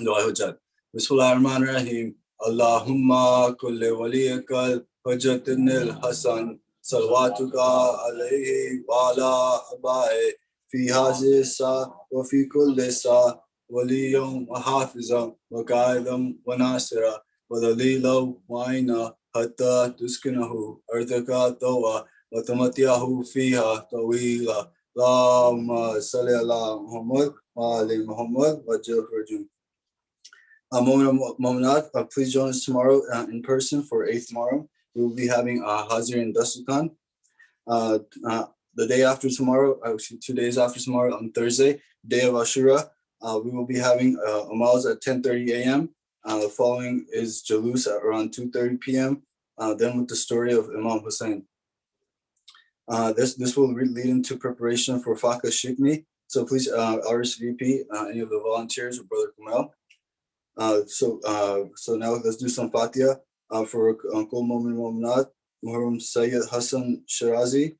Dua hujjat. Bismillahirrahmanirrahim. Allahumma kulli waliyakal hujjatin al-Hasan. Salawatuka alayhi wa ala abai. في هذه الساعة وفي كل ساعة وليا وحافظا وقائدا وناصرا وذليلا وعينا حتى تسكنه أرضك طوعا وتمتعه فيها طويلا اللهم صل على محمد وعلى محمد وجل فرجهم. Mominat, please join us tomorrow in person for 8th Muharram. we will be having Hazir and Dasukan. The day after tomorrow, actually 2 days after tomorrow, on Thursday, day of Ashura, we will be having Amals at 10:30 a.m. The following is Jalus at around 2:30 p.m. Then with the story of Imam Hussein. This will lead into preparation for Faka Shikni. So please RSVP any of the volunteers or Brother Kamal. So now let's do some Fatiha for Uncle Momin Mominat, Muharram Sayyid Hassan Shirazi,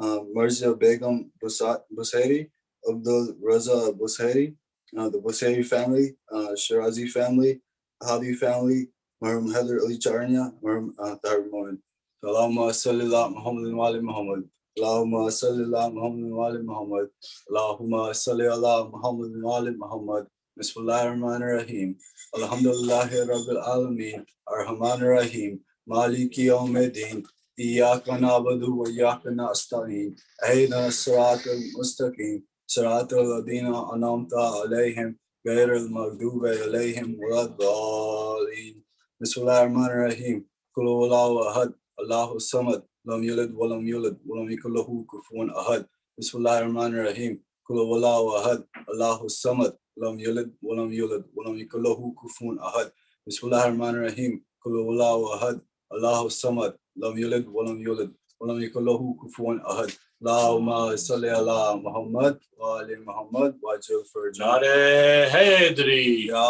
Marzia Begum Bushairi, Abdul Raza Bushairi, the Bushairi family, Shirazi family, Hadi family, Muharram Heather Ali Charnia, Muharram Tahir Momin. Allahumma salli ala Muhammad wa ali Muhammad. Allahumma salli ala Muhammad wa ali Muhammad. Allahumma salli ala Muhammad wa ali Muhammad. Bismillahir Rahmanir Rahim. Alhamdulillahi Rabbil Alameen. Ar-Rahmanir Rahim. Maliki Yawmiddin. Iyyaka na'budu wa iyyaka nasta'in. Ihdina as-siratal mustaqim. Siratal ladina an'amta alayhim. Ghayril maghdubi alayhim waladdallin. Bismillahir Rahmanir Rahim. Qul huwallahu ahad. Allahu samad. Lam yalid wa lam yulad wa lam yakul lahu kufuwan ahad. Bismillahir Rahmanir Rahim. Qul huwallahu ahad. Allahu samad. Lam yalid wa lam yulad wa lam yakul lahu kufuwan ahad. Bismillahir Rahmanir Rahim. Qul huwallahu ahad. Allahu samad. Lam yalid wa lam yulad wa lam yakul lahu kufuwan ahad. Allahumma salli ala Muhammad wa ali Muhammad wa ajil farjana. Nare Haydri. Ya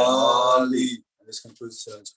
Ali. And this concludes tonight's program.